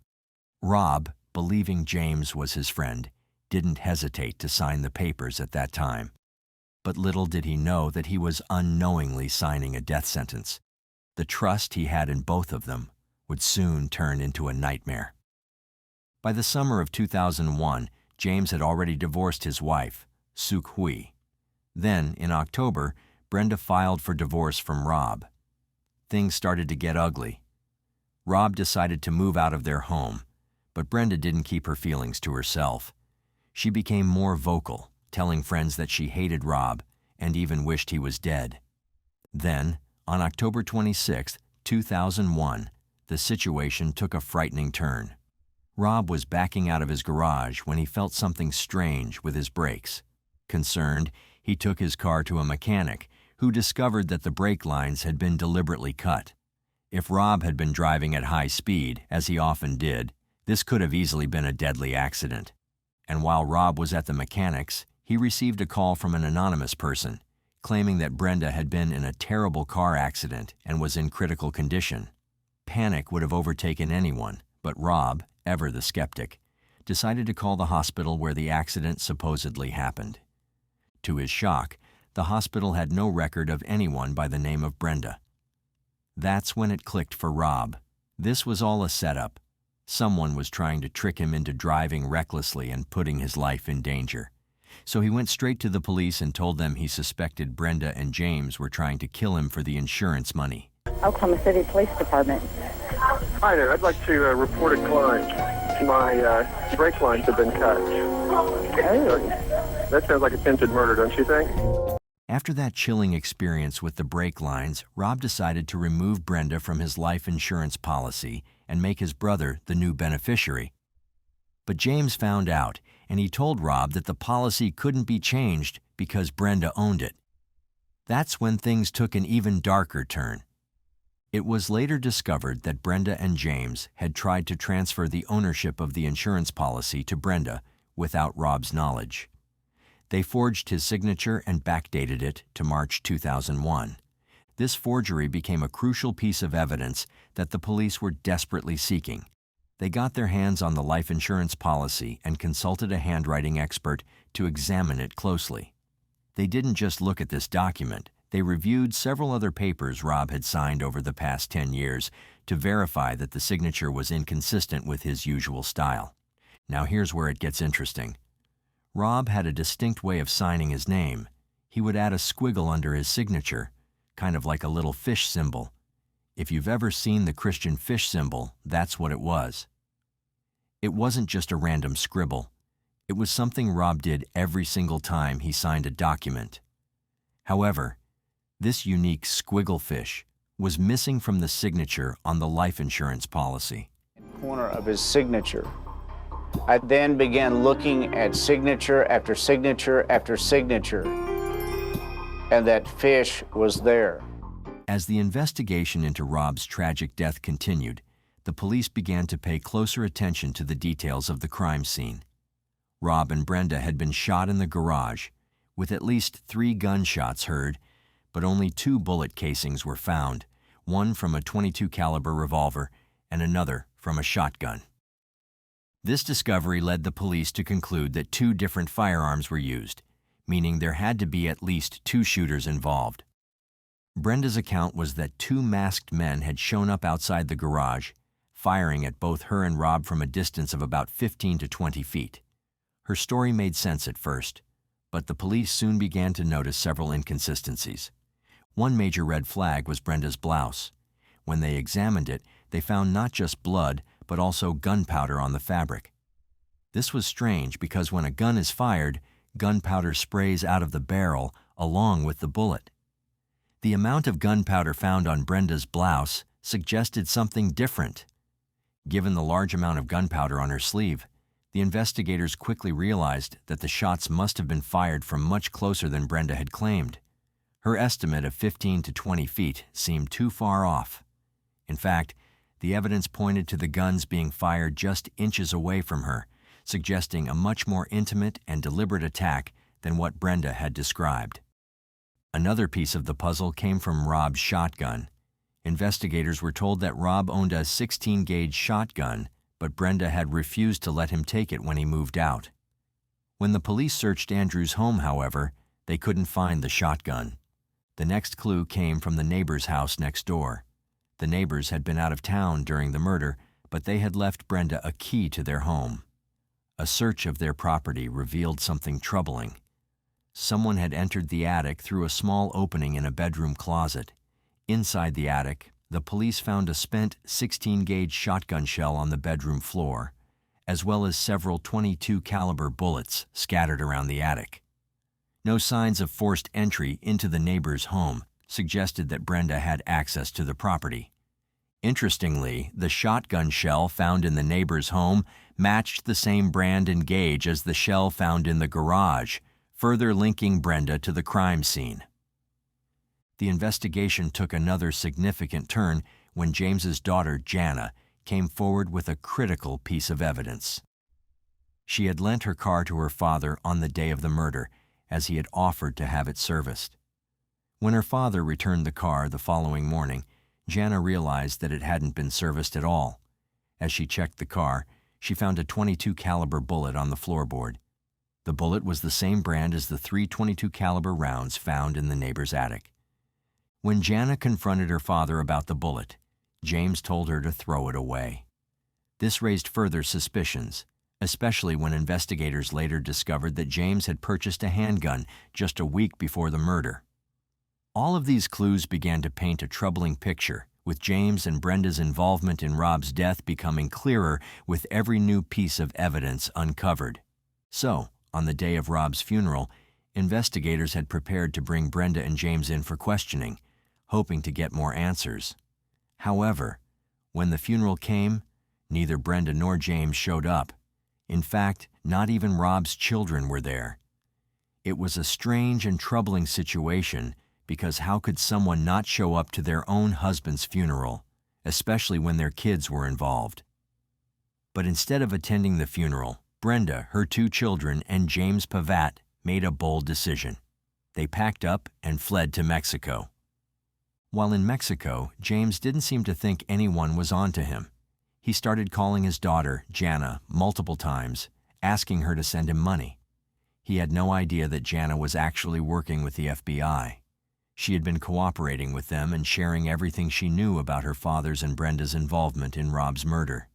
Rob, believing James was his friend, didn't hesitate to sign the papers at that time. But little did he know that he was unknowingly signing a death sentence. The trust he had in both of them would soon turn into a nightmare. By the summer of 2001, James had already divorced his wife, Suk Hui. Then, in October, Brenda filed for divorce from Rob. Things started to get ugly. Rob decided to move out of their home, but Brenda didn't keep her feelings to herself. She became more vocal, telling friends that she hated Rob and even wished he was dead. Then, on October 26, 2001, the situation took a frightening turn. Rob was backing out of his garage when he felt something strange with his brakes. Concerned, he took his car to a mechanic who discovered that the brake lines had been deliberately cut. If Rob had been driving at high speed, as he often did, this could have easily been a deadly accident. And while Rob was at the mechanic's, he received a call from an anonymous person claiming that Brenda had been in a terrible car accident and was in critical condition. Panic would have overtaken anyone, but Rob, ever the skeptic, decided to call the hospital where the accident supposedly happened. To his shock, the hospital had no record of anyone by the name of Brenda. That's when it clicked for Rob. This was all a setup. Someone was trying to trick him into driving recklessly and putting his life in danger. So he went straight to the police and told them he suspected Brenda and James were trying to kill him for the insurance money. Oklahoma City Police Department. Hi there. I'd like to report a crime. My brake lines have been cut. Oh. That sounds like attempted murder, don't you think? After that chilling experience with the brake lines, Rob decided to remove Brenda from his life insurance policy and make his brother the new beneficiary. But James found out, and he told Rob that the policy couldn't be changed because Brenda owned it. That's when things took an even darker turn. It was later discovered that Brenda and James had tried to transfer the ownership of the insurance policy to Brenda without Rob's knowledge. They forged his signature and backdated it to March 2001. This forgery became a crucial piece of evidence that the police were desperately seeking. They got their hands on the life insurance policy and consulted a handwriting expert to examine it closely. They didn't just look at this document. They reviewed several other papers Rob had signed over the past 10 years to verify that the signature was inconsistent with his usual style. Now here's where it gets interesting. Rob had a distinct way of signing his name. He would add a squiggle under his signature, kind of like a little fish symbol. If you've ever seen the Christian fish symbol, that's what it was. It wasn't just a random scribble. It was something Rob did every single time he signed a document. However, this unique squiggle fish was missing from the signature on the life insurance policy. Corner of his signature. I then began looking at signature after signature after signature, and that fish was there. As the investigation into Rob's tragic death continued, the police began to pay closer attention to the details of the crime scene. Rob and Brenda had been shot in the garage, with at least 3 gunshots heard, but only 2 bullet casings were found, one from a .22 caliber revolver and another from a shotgun. This discovery led the police to conclude that 2 different firearms were used, meaning there had to be at least 2 shooters involved. Brenda's account was that 2 masked men had shown up outside the garage, firing at both her and Rob from a distance of about 15 to 20 feet. Her story made sense at first, but the police soon began to notice several inconsistencies. One major red flag was Brenda's blouse. When they examined it, they found not just blood, but also gunpowder on the fabric. This was strange because when a gun is fired, gunpowder sprays out of the barrel along with the bullet. The amount of gunpowder found on Brenda's blouse suggested something different. Given the large amount of gunpowder on her sleeve, the investigators quickly realized that the shots must have been fired from much closer than Brenda had claimed. Her estimate of 15 to 20 feet seemed too far off. In fact, the evidence pointed to the guns being fired just inches away from her, suggesting a much more intimate and deliberate attack than what Brenda had described. Another piece of the puzzle came from Rob's shotgun. Investigators were told that Rob owned a 16-gauge shotgun, but Brenda had refused to let him take it when he moved out. When the police searched Andrew's home, however, they couldn't find the shotgun. The next clue came from the neighbor's house next door. The neighbors had been out of town during the murder, but they had left Brenda a key to their home. A search of their property revealed something troubling. Someone had entered the attic through a small opening in a bedroom closet. Inside the attic, the police found a spent 16-gauge shotgun shell on the bedroom floor, as well as several .22 caliber bullets scattered around the attic. No signs of forced entry into the neighbor's home, suggested that Brenda had access to the property. Interestingly, the shotgun shell found in the neighbor's home matched the same brand and gauge as the shell found in the garage, further linking Brenda to the crime scene. The investigation took another significant turn when James's daughter, Jana, came forward with a critical piece of evidence. She had lent her car to her father on the day of the murder, as he had offered to have it serviced. When her father returned the car the following morning, Jana realized that it hadn't been serviced at all. As she checked the car, she found a .22 caliber bullet on the floorboard. The bullet was the same brand as the 3 .22 caliber rounds found in the neighbor's attic. When Jana confronted her father about the bullet, James told her to throw it away. This raised further suspicions, especially when investigators later discovered that James had purchased a handgun just a week before the murder. All of these clues began to paint a troubling picture, with James and Brenda's involvement in Rob's death becoming clearer with every new piece of evidence uncovered. So, on the day of Rob's funeral, investigators had prepared to bring Brenda and James in for questioning, hoping to get more answers. However, when the funeral came, neither Brenda nor James showed up. In fact, not even Rob's children were there. It was a strange and troubling situation because how could someone not show up to their own husband's funeral, especially when their kids were involved? But instead of attending the funeral, Brenda, her 2 children, and James Pavat made a bold decision. They packed up and fled to Mexico. While in Mexico, James didn't seem to think anyone was onto him. He started calling his daughter, Jana, multiple times, asking her to send him money. He had no idea that Jana was actually working with the FBI. She had been cooperating with them and sharing everything she knew about her father's and Brenda's involvement in Rob's murder.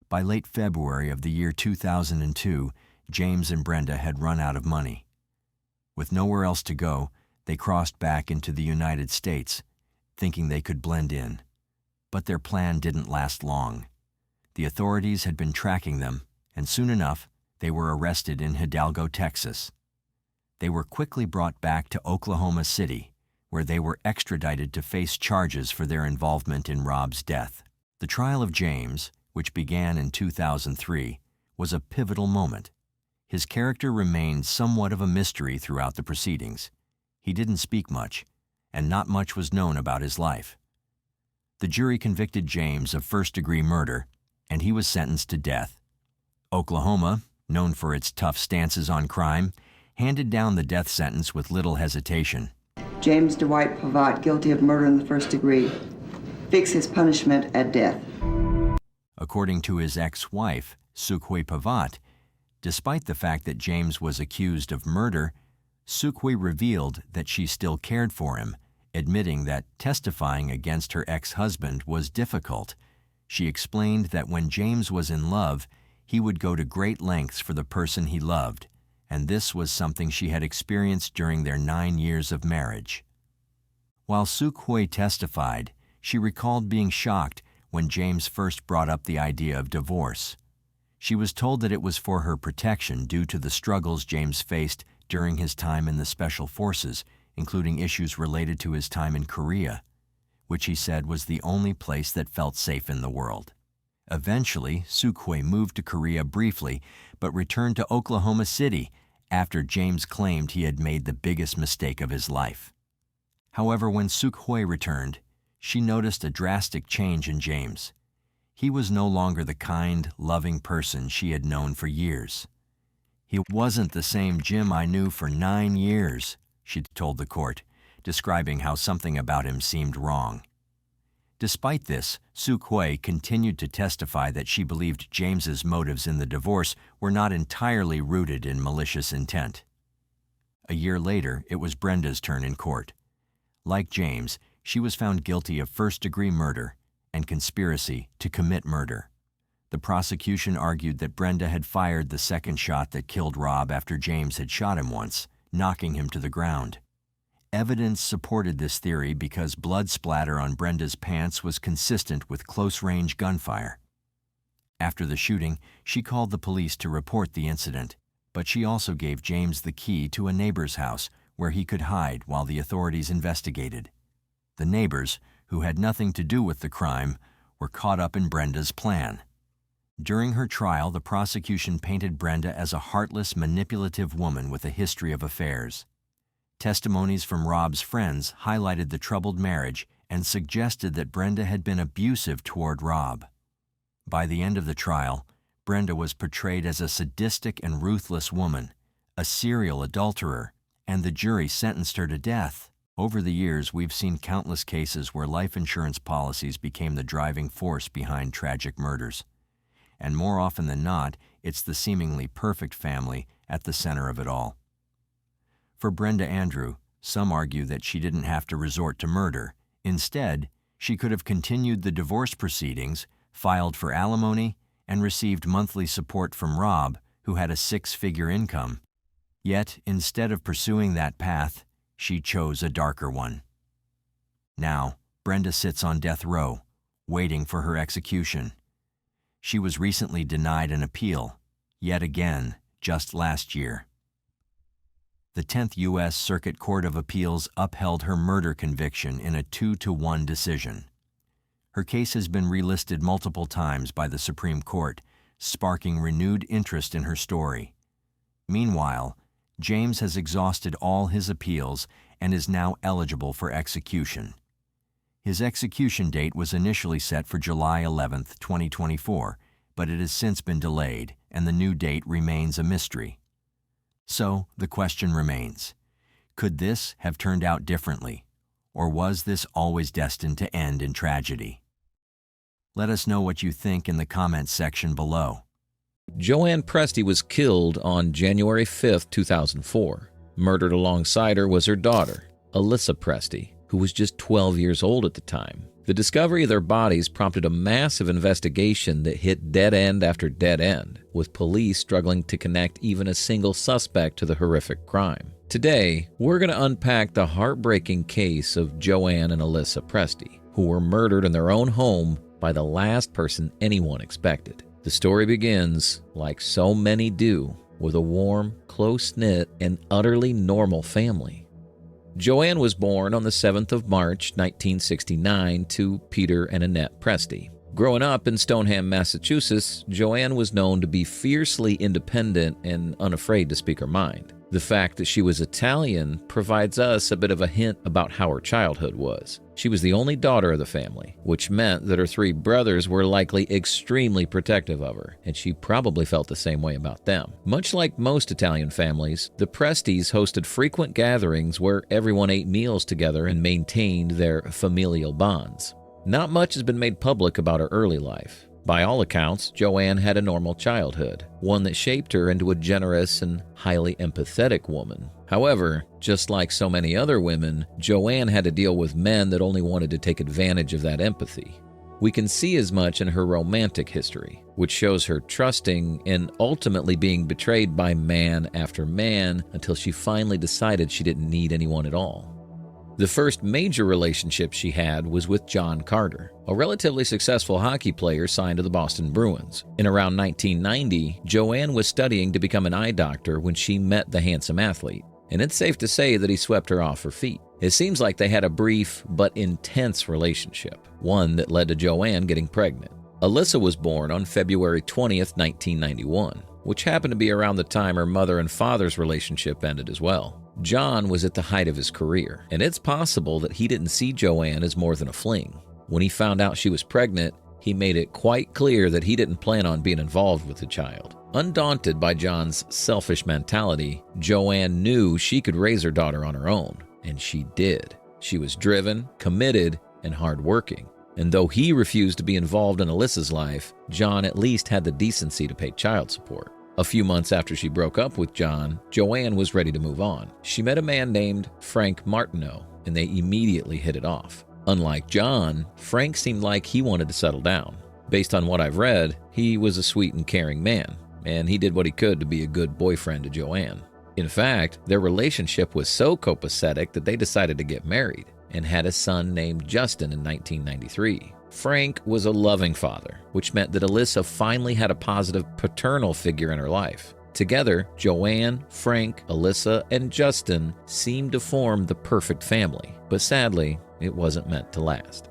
By late February of the year 2002, James and Brenda had run out of money. With nowhere else to go, they crossed back into the United States, thinking they could blend in. But their plan didn't last long. The authorities had been tracking them, and soon enough, they were arrested in Hidalgo, Texas. They were quickly brought back to Oklahoma City, where they were extradited to face charges for their involvement in Rob's death. The trial of James, which began in 2003, was a pivotal moment. His character remained somewhat of a mystery throughout the proceedings. He didn't speak much, and not much was known about his life. The jury convicted James of first-degree murder, and he was sentenced to death. Oklahoma, known for its tough stances on crime, handed down the death sentence with little hesitation. James Dwight Pavat, guilty of murder in the first degree. Fix his punishment at death. According to his ex-wife, Sukhoi Pavat, despite the fact that James was accused of murder, Sukhoi revealed that she still cared for him, admitting that testifying against her ex-husband was difficult. She explained that when James was in love, he would go to great lengths for the person he loved, and this was something she had experienced during their 9 years of marriage. While Sukhoi testified, she recalled being shocked when James first brought up the idea of divorce. She was told that it was for her protection due to the struggles James faced during his time in the Special Forces, including issues related to his time in Korea, which he said was the only place that felt safe in the world. Eventually, Sukhoi moved to Korea briefly, but returned to Oklahoma City after James claimed he had made the biggest mistake of his life. However, when Sukhoi returned, she noticed a drastic change in James. He was no longer the kind, loving person she had known for years. "He wasn't the same Jim I knew for 9 years, she told the court, describing how something about him seemed wrong. Despite this, Sukhoi continued to testify that she believed James's motives in the divorce were not entirely rooted in malicious intent. A year later, it was Brenda's turn in court. Like James, she was found guilty of first-degree murder and conspiracy to commit murder. The prosecution argued that Brenda had fired the second shot that killed Rob after James had shot him once, knocking him to the ground. Evidence supported this theory because blood splatter on Brenda's pants was consistent with close-range gunfire. After the shooting, she called the police to report the incident, but she also gave James the key to a neighbor's house where he could hide while the authorities investigated. The neighbors, who had nothing to do with the crime, were caught up in Brenda's plan. During her trial, the prosecution painted Brenda as a heartless, manipulative woman with a history of affairs. Testimonies from Rob's friends highlighted the troubled marriage and suggested that Brenda had been abusive toward Rob. By the end of the trial, Brenda was portrayed as a sadistic and ruthless woman, a serial adulterer, and the jury sentenced her to death. Over the years, we've seen countless cases where life insurance policies became the driving force behind tragic murders. And more often than not, it's the seemingly perfect family at the center of it all. For Brenda Andrew, some argue that she didn't have to resort to murder. Instead, she could have continued the divorce proceedings, filed for alimony, and received monthly support from Rob, who had a 6-figure income. Yet, instead of pursuing that path, she chose a darker one. Now, Brenda sits on death row, waiting for her execution. She was recently denied an appeal, yet again, just last year. The 10th U.S. Circuit Court of Appeals upheld her murder conviction in a 2-1 decision. Her case has been relisted multiple times by the Supreme Court, sparking renewed interest in her story. Meanwhile, James has exhausted all his appeals and is now eligible for execution. His execution date was initially set for July 11, 2024, but it has since been delayed, and the new date remains a mystery. So, the question remains, could this have turned out differently, or was this always destined to end in tragedy? Let us know what you think in the comments section below. Joanne Presty was killed on January 5, 2004. Murdered alongside her was her daughter, Alyssa Presty, who was just 12 years old at the time. The discovery of their bodies prompted a massive investigation that hit dead end after dead end, with police struggling to connect even a single suspect to the horrific crime. Today, we're going to unpack the heartbreaking case of Joanne and Alyssa Presty, who were murdered in their own home by the last person anyone expected. The story begins, like so many do, with a warm, close-knit, and utterly normal family. Joanne was born on the 7th of March, 1969, to Peter and Annette Presty. Growing up in Stoneham, Massachusetts, Joanne was known to be fiercely independent and unafraid to speak her mind. The fact that she was Italian provides us a bit of a hint about how her childhood was. She was the only daughter of the family, which meant that her 3 brothers were likely extremely protective of her, and she probably felt the same way about them. Much like most Italian families, the Prestys hosted frequent gatherings where everyone ate meals together and maintained their familial bonds. Not much has been made public about her early life. By all accounts, Joanne had a normal childhood, one that shaped her into a generous and highly empathetic woman. However, just like so many other women, Joanne had to deal with men that only wanted to take advantage of that empathy. We can see as much in her romantic history, which shows her trusting and ultimately being betrayed by man after man until she finally decided she didn't need anyone at all. The first major relationship she had was with John Carter, a relatively successful hockey player signed to the Boston Bruins. In around 1990, Joanne was studying to become an eye doctor when she met the handsome athlete, and it's safe to say that he swept her off her feet. It seems like they had a brief but intense relationship, one that led to Joanne getting pregnant. Alyssa was born on February 20th, 1991, which happened to be around the time her mother and father's relationship ended as well. John was at the height of his career, and it's possible that he didn't see Joanne as more than a fling. When he found out she was pregnant, he made it quite clear that he didn't plan on being involved with the child. Undaunted by John's selfish mentality, Joanne knew she could raise her daughter on her own, and she did. She was driven, committed, and hardworking. And though he refused to be involved in Alyssa's life, John at least had the decency to pay child support. A few months after she broke up with John, Joanne was ready to move on. She met a man named Frank Martineau, and they immediately hit it off. Unlike John, Frank seemed like he wanted to settle down. Based on what I've read, he was a sweet and caring man, and he did what he could to be a good boyfriend to Joanne. In fact, their relationship was so copacetic that they decided to get married and had a son named Justin in 1993. Frank was a loving father, which meant that Alyssa finally had a positive paternal figure in her life. Together, Joanne, Frank, Alyssa, and Justin seemed to form the perfect family, but sadly, it wasn't meant to last.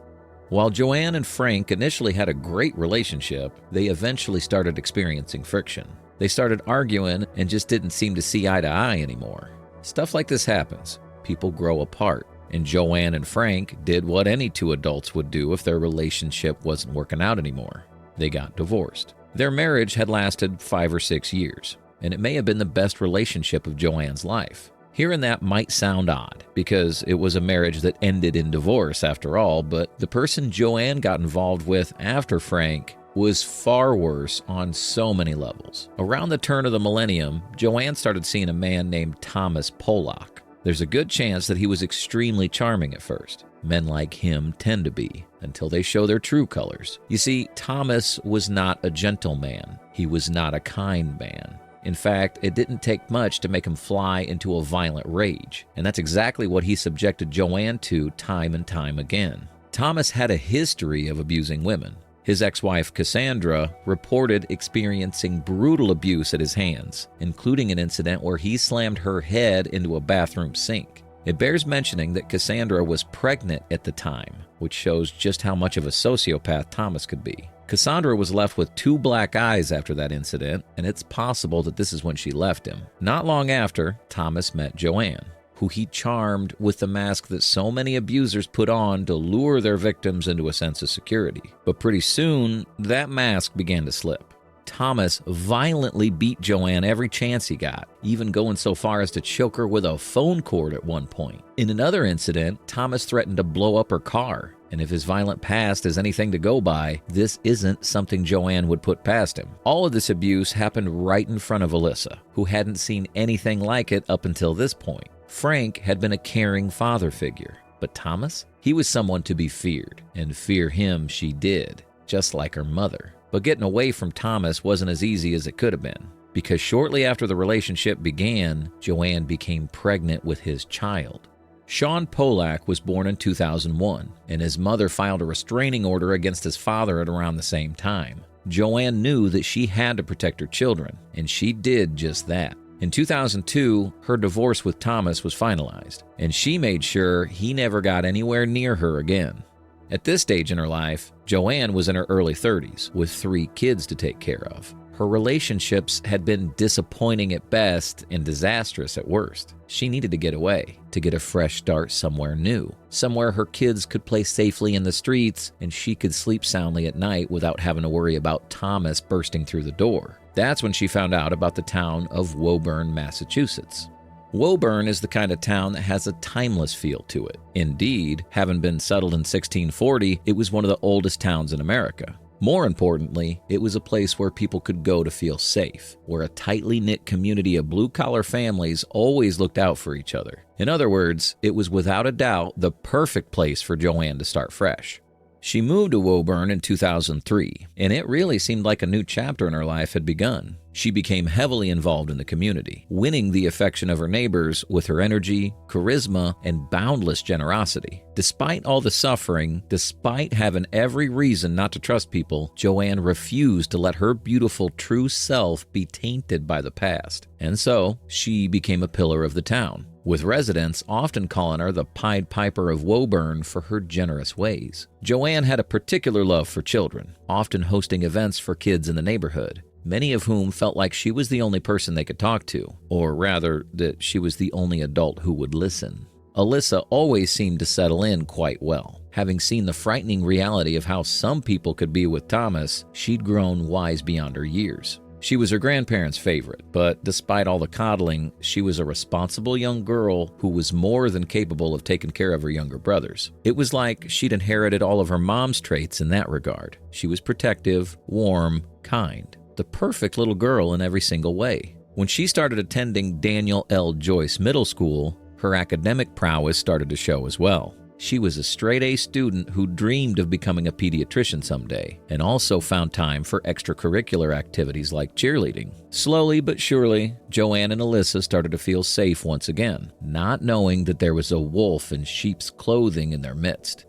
While Joanne and Frank initially had a great relationship, they eventually started experiencing friction. They started arguing and just didn't seem to see eye to eye anymore. Stuff like this happens. People grow apart, and Joanne and Frank did what any two adults would do if their relationship wasn't working out anymore. They got divorced. Their marriage had lasted 5 or 6 years, and it may have been the best relationship of Joanne's life. Hearing that might sound odd, because it was a marriage that ended in divorce after all, but the person Joanne got involved with after Frank was far worse on so many levels. Around the turn of the millennium, Joanne started seeing a man named Thomas Polak. There's a good chance that he was extremely charming at first. Men like him tend to be, until they show their true colors. You see, Thomas was not a gentleman. He was not a kind man. In fact, it didn't take much to make him fly into a violent rage, and that's exactly what he subjected Joanne to time and time again. Thomas had a history of abusing women. His ex-wife, Cassandra, reported experiencing brutal abuse at his hands, including an incident where he slammed her head into a bathroom sink. It bears mentioning that Cassandra was pregnant at the time, which shows just how much of a sociopath Thomas could be. Cassandra was left with 2 black eyes after that incident, and it's possible that this is when she left him. Not long after, Thomas met Joanne, who he charmed with the mask that so many abusers put on to lure their victims into a sense of security. But pretty soon, that mask began to slip. Thomas violently beat Joanne every chance he got, even going so far as to choke her with a phone cord at one point. In another incident, Thomas threatened to blow up her car, and if his violent past is anything to go by, this isn't something Joanne would put past him. All of this abuse happened right in front of Alyssa, who hadn't seen anything like it up until this point. Frank had been a caring father figure, but Thomas? He was someone to be feared, and fear him she did, just like her mother. But getting away from Thomas wasn't as easy as it could have been, because shortly after the relationship began, Joanne became pregnant with his child. Sean Polak was born in 2001, and his mother filed a restraining order against his father at around the same time. Joanne knew that she had to protect her children, and she did just that. In 2002, her divorce with Thomas was finalized, and she made sure he never got anywhere near her again. At this stage in her life, Joanne was in her early 30s with 3 kids to take care of. Her relationships had been disappointing at best and disastrous at worst. She needed to get away, to get a fresh start somewhere new, somewhere her kids could play safely in the streets and she could sleep soundly at night without having to worry about Thomas bursting through the door. That's when she found out about the town of Woburn, Massachusetts. Woburn is the kind of town that has a timeless feel to it. Indeed, having been settled in 1640, it was one of the oldest towns in America. More importantly, it was a place where people could go to feel safe, where a tightly knit community of blue-collar families always looked out for each other. In other words, it was without a doubt the perfect place for Joanne to start fresh. She moved to Woburn in 2003, and it really seemed like a new chapter in her life had begun. She became heavily involved in the community, winning the affection of her neighbors with her energy, charisma, and boundless generosity. Despite all the suffering, despite having every reason not to trust people, Joanne refused to let her beautiful true self be tainted by the past. And so, she became a pillar of the town, with residents often calling her the Pied Piper of Woburn for her generous ways. Joanne had a particular love for children, often hosting events for kids in the neighborhood, many of whom felt like she was the only person they could talk to, or rather, that she was the only adult who would listen. Alyssa always seemed to settle in quite well. Having seen the frightening reality of how some people could be with Thomas, she'd grown wise beyond her years. She was her grandparents' favorite, but despite all the coddling, she was a responsible young girl who was more than capable of taking care of her younger brothers. It was like she'd inherited all of her mom's traits in that regard. She was protective, warm, kind. The perfect little girl in every single way. When she started attending Daniel L. Joyce Middle School, her academic prowess started to show as well. She was a straight-A student who dreamed of becoming a pediatrician someday, and also found time for extracurricular activities like cheerleading. Slowly but surely, Joanne and Alyssa started to feel safe once again, not knowing that there was a wolf in sheep's clothing in their midst.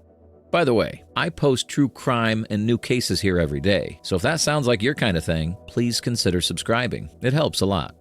By the way, I post true crime and new cases here every day, so if that sounds like your kind of thing, please consider subscribing. It helps a lot.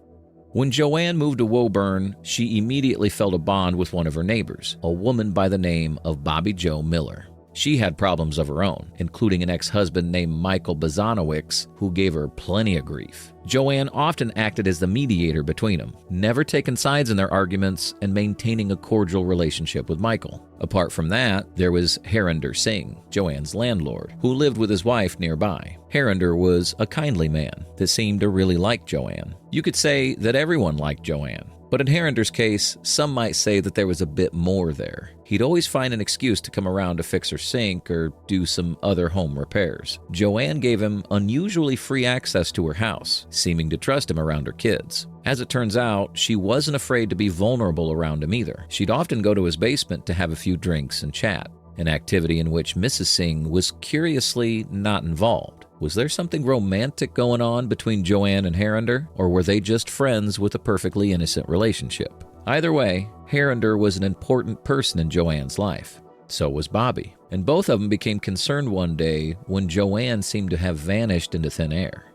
When Joanne moved to Woburn, she immediately felt a bond with one of her neighbors, a woman by the name of Bobby Jo Miller. She had problems of her own, including an ex-husband named Michael Bazanowicz, who gave her plenty of grief. Joanne often acted as the mediator between them, never taking sides in their arguments and maintaining a cordial relationship with Michael. Apart from that, there was Harinder Singh, Joanne's landlord, who lived with his wife nearby. Harinder was a kindly man that seemed to really like Joanne. You could say that everyone liked Joanne. But in Harinder's case, some might say that there was a bit more there. He'd always find an excuse to come around to fix her sink or do some other home repairs. Joanne gave him unusually free access to her house, seeming to trust him around her kids. As it turns out, she wasn't afraid to be vulnerable around him either. She'd often go to his basement to have a few drinks and chat, an activity in which Mrs. Singh was curiously not involved. Was there something romantic going on between Joanne and Harinder, or were they just friends with a perfectly innocent relationship? Either way, Harinder was an important person in Joanne's life. So was Bobby, and both of them became concerned one day when Joanne seemed to have vanished into thin air.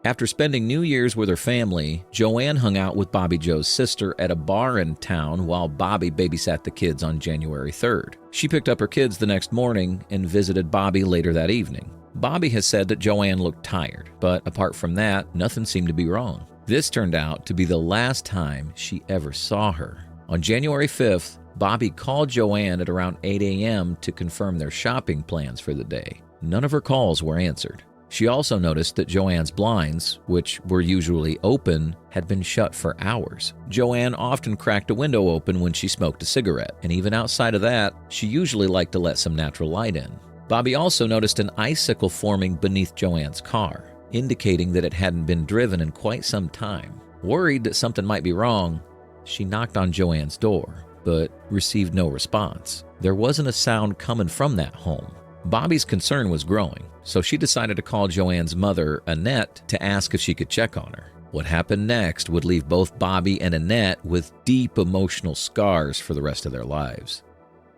After spending New Year's with her family, Joanne hung out with Bobby Joe's sister at a bar in town while Bobby babysat the kids on January 3rd. She picked up her kids the next morning and visited Bobby later that evening. Bobby has said that Joanne looked tired, but apart from that, nothing seemed to be wrong. This turned out to be the last time she ever saw her. On January 5th, Bobby called Joanne at around 8 a.m. to confirm their shopping plans for the day. None of her calls were answered. She also noticed that Joanne's blinds, which were usually open, had been shut for hours. Joanne often cracked a window open when she smoked a cigarette, and even outside of that, she usually liked to let some natural light in. Bobby also noticed an icicle forming beneath Joanne's car, indicating that it hadn't been driven in quite some time. Worried that something might be wrong, she knocked on Joanne's door, but received no response. There wasn't a sound coming from that home. Bobby's concern was growing, so she decided to call Joanne's mother, Annette, to ask if she could check on her. What happened next would leave both Bobby and Annette with deep emotional scars for the rest of their lives.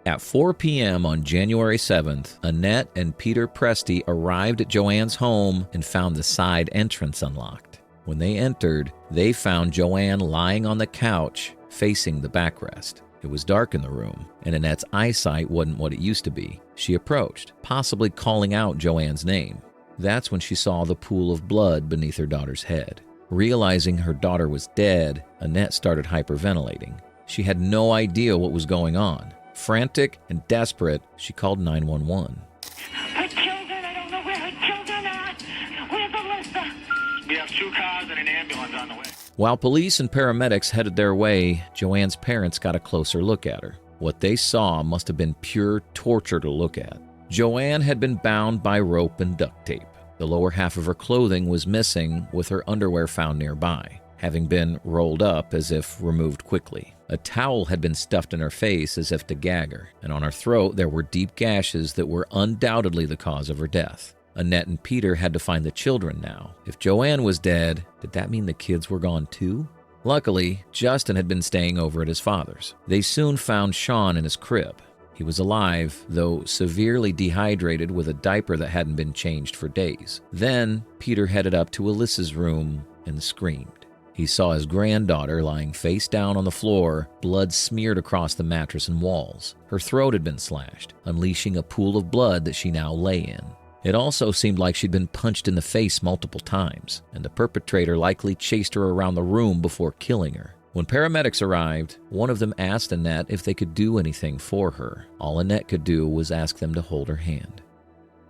At 4 p.m. on January 7th, Annette and Peter Presty arrived at Joanne's home and found the side entrance unlocked. When they entered, they found Joanne lying on the couch facing the backrest. It was dark in the room, and Annette's eyesight wasn't what it used to be. She approached, possibly calling out Joanne's name. That's when she saw the pool of blood beneath her daughter's head. Realizing her daughter was dead, Annette started hyperventilating. She had no idea what was going on. Frantic and desperate, she called 911. Her children, I don't know where her children are. Where's Alyssa? We have 2 cars and an ambulance on the way. While police and paramedics headed their way, Joanne's parents got a closer look at her. What they saw must have been pure torture to look at. Joanne had been bound by rope and duct tape. The lower half of her clothing was missing, with her underwear found nearby, having been rolled up as if removed quickly. A towel had been stuffed in her face as if to gag her, and on her throat there were deep gashes that were undoubtedly the cause of her death. Annette and Peter had to find the children now. If Joanne was dead, did that mean the kids were gone too? Luckily, Justin had been staying over at his father's. They soon found Sean in his crib. He was alive, though severely dehydrated with a diaper that hadn't been changed for days. Then, Peter headed up to Alyssa's room and screamed. He saw his granddaughter lying face down on the floor, blood smeared across the mattress and walls. Her throat had been slashed, unleashing a pool of blood that she now lay in. It also seemed like she'd been punched in the face multiple times, and the perpetrator likely chased her around the room before killing her. When paramedics arrived, one of them asked Annette if they could do anything for her. All Annette could do was ask them to hold her hand.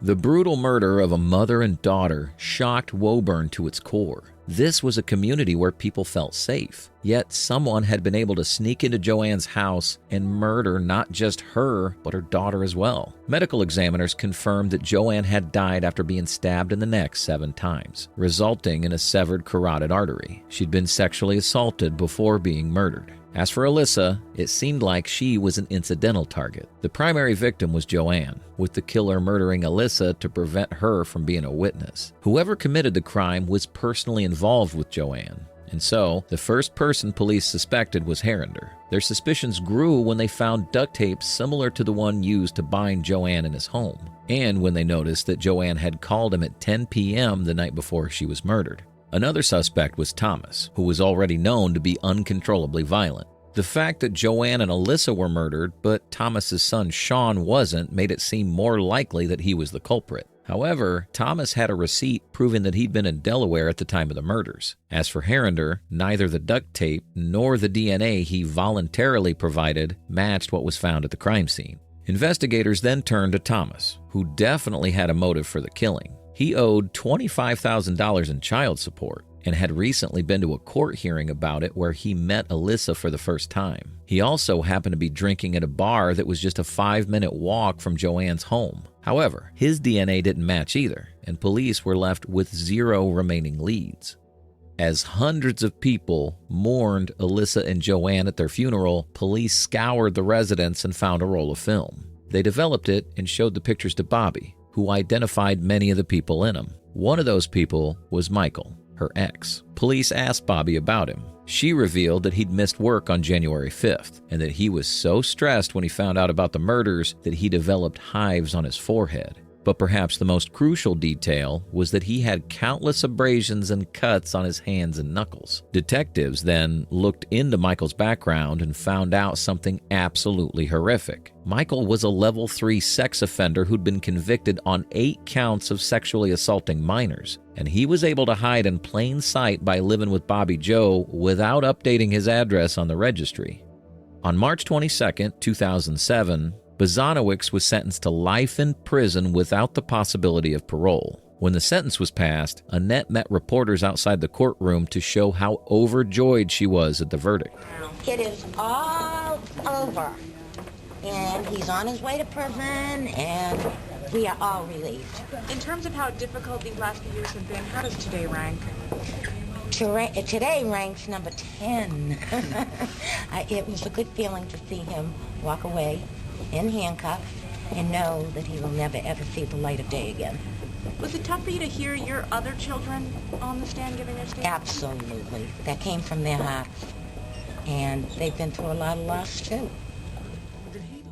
The brutal murder of a mother and daughter shocked Woburn to its core. This was a community where people felt safe, yet someone had been able to sneak into Joanne's house and murder not just her, but her daughter as well. Medical examiners confirmed that Joanne had died after being stabbed in the neck 7 times, resulting in a severed carotid artery. She'd been sexually assaulted before being murdered. As for Alyssa, it seemed like she was an incidental target. The primary victim was Joanne, with the killer murdering Alyssa to prevent her from being a witness. Whoever committed the crime was personally involved with Joanne, and so the first person police suspected was Harinder. Their suspicions grew when they found duct tape similar to the one used to bind Joanne in his home, and when they noticed that Joanne had called him at 10 p.m. the night before she was murdered. Another suspect was Thomas, who was already known to be uncontrollably violent. The fact that Joanne and Alyssa were murdered, but Thomas's son Sean wasn't, made it seem more likely that he was the culprit. However, Thomas had a receipt proving that he'd been in Delaware at the time of the murders. As for Herrinder, neither the duct tape nor the DNA he voluntarily provided matched what was found at the crime scene. Investigators then turned to Thomas, who definitely had a motive for the killing. He owed $25,000 in child support and had recently been to a court hearing about it where he met Alyssa for the first time. He also happened to be drinking at a bar that was just a 5-minute walk from Joanne's home. However, his DNA didn't match either, and police were left with 0 remaining leads. As hundreds of people mourned Alyssa and Joanne at their funeral, police scoured the residence and found a roll of film. They developed it and showed the pictures to Bobby, who identified many of the people in them. One of those people was Michael, her ex. Police asked Bobby about him. She revealed that he'd missed work on January 5th and that he was so stressed when he found out about the murders that he developed hives on his forehead. But perhaps the most crucial detail was that he had countless abrasions and cuts on his hands and knuckles. Detectives then looked into Michael's background and found out something absolutely horrific. Michael was a level 3 sex offender who'd been convicted on 8 counts of sexually assaulting minors, and he was able to hide in plain sight by living with Bobby Joe without updating his address on the registry. On March 22, 2007, Bazanowicz was sentenced to life in prison without the possibility of parole. When the sentence was passed, Annette met reporters outside the courtroom to show how overjoyed she was at the verdict. It is all over, and he's on his way to prison, and we are all relieved. In terms of how difficult these last few years have been, how does today rank? Today ranks number 10. It was a good feeling to see him walk away in handcuffs and know that he will never ever see the light of day again. Was it tough for you to hear your other children on the stand giving their statement? Absolutely. That came from their hearts. And they've been through a lot of loss too.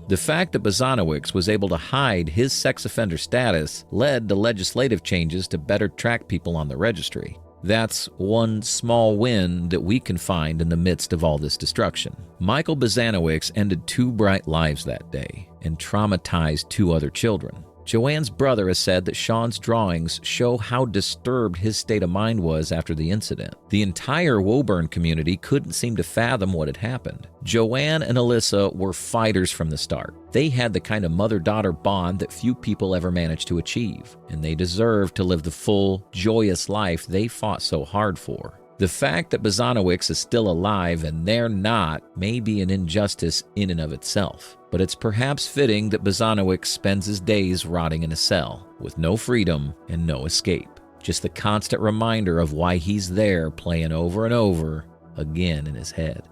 The fact that Bazanowicz was able to hide his sex offender status led to legislative changes to better track people on the registry. That's one small win that we can find in the midst of all this destruction. Michael Bazanowicz ended 2 bright lives that day and traumatized 2 other children. Joanne's brother has said that Sean's drawings show how disturbed his state of mind was after the incident. The entire Woburn community couldn't seem to fathom what had happened. Joanne and Alyssa were fighters from the start. They had the kind of mother-daughter bond that few people ever managed to achieve, and they deserved to live the full, joyous life they fought so hard for. The fact that Bazanowicz is still alive and they're not may be an injustice in and of itself, but it's perhaps fitting that Bazanowicz spends his days rotting in a cell, with no freedom and no escape. Just the constant reminder of why he's there playing over and over again in his head.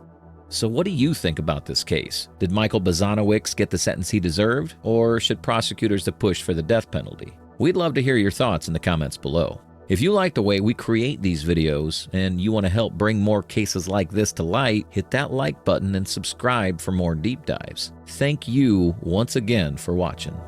So what do you think about this case? Did Michael Bazanowicz get the sentence he deserved, or should prosecutors have pushed for the death penalty? We'd love to hear your thoughts in the comments below. If you like the way we create these videos and you want to help bring more cases like this to light, hit that like button and subscribe for more deep dives. Thank you once again for watching.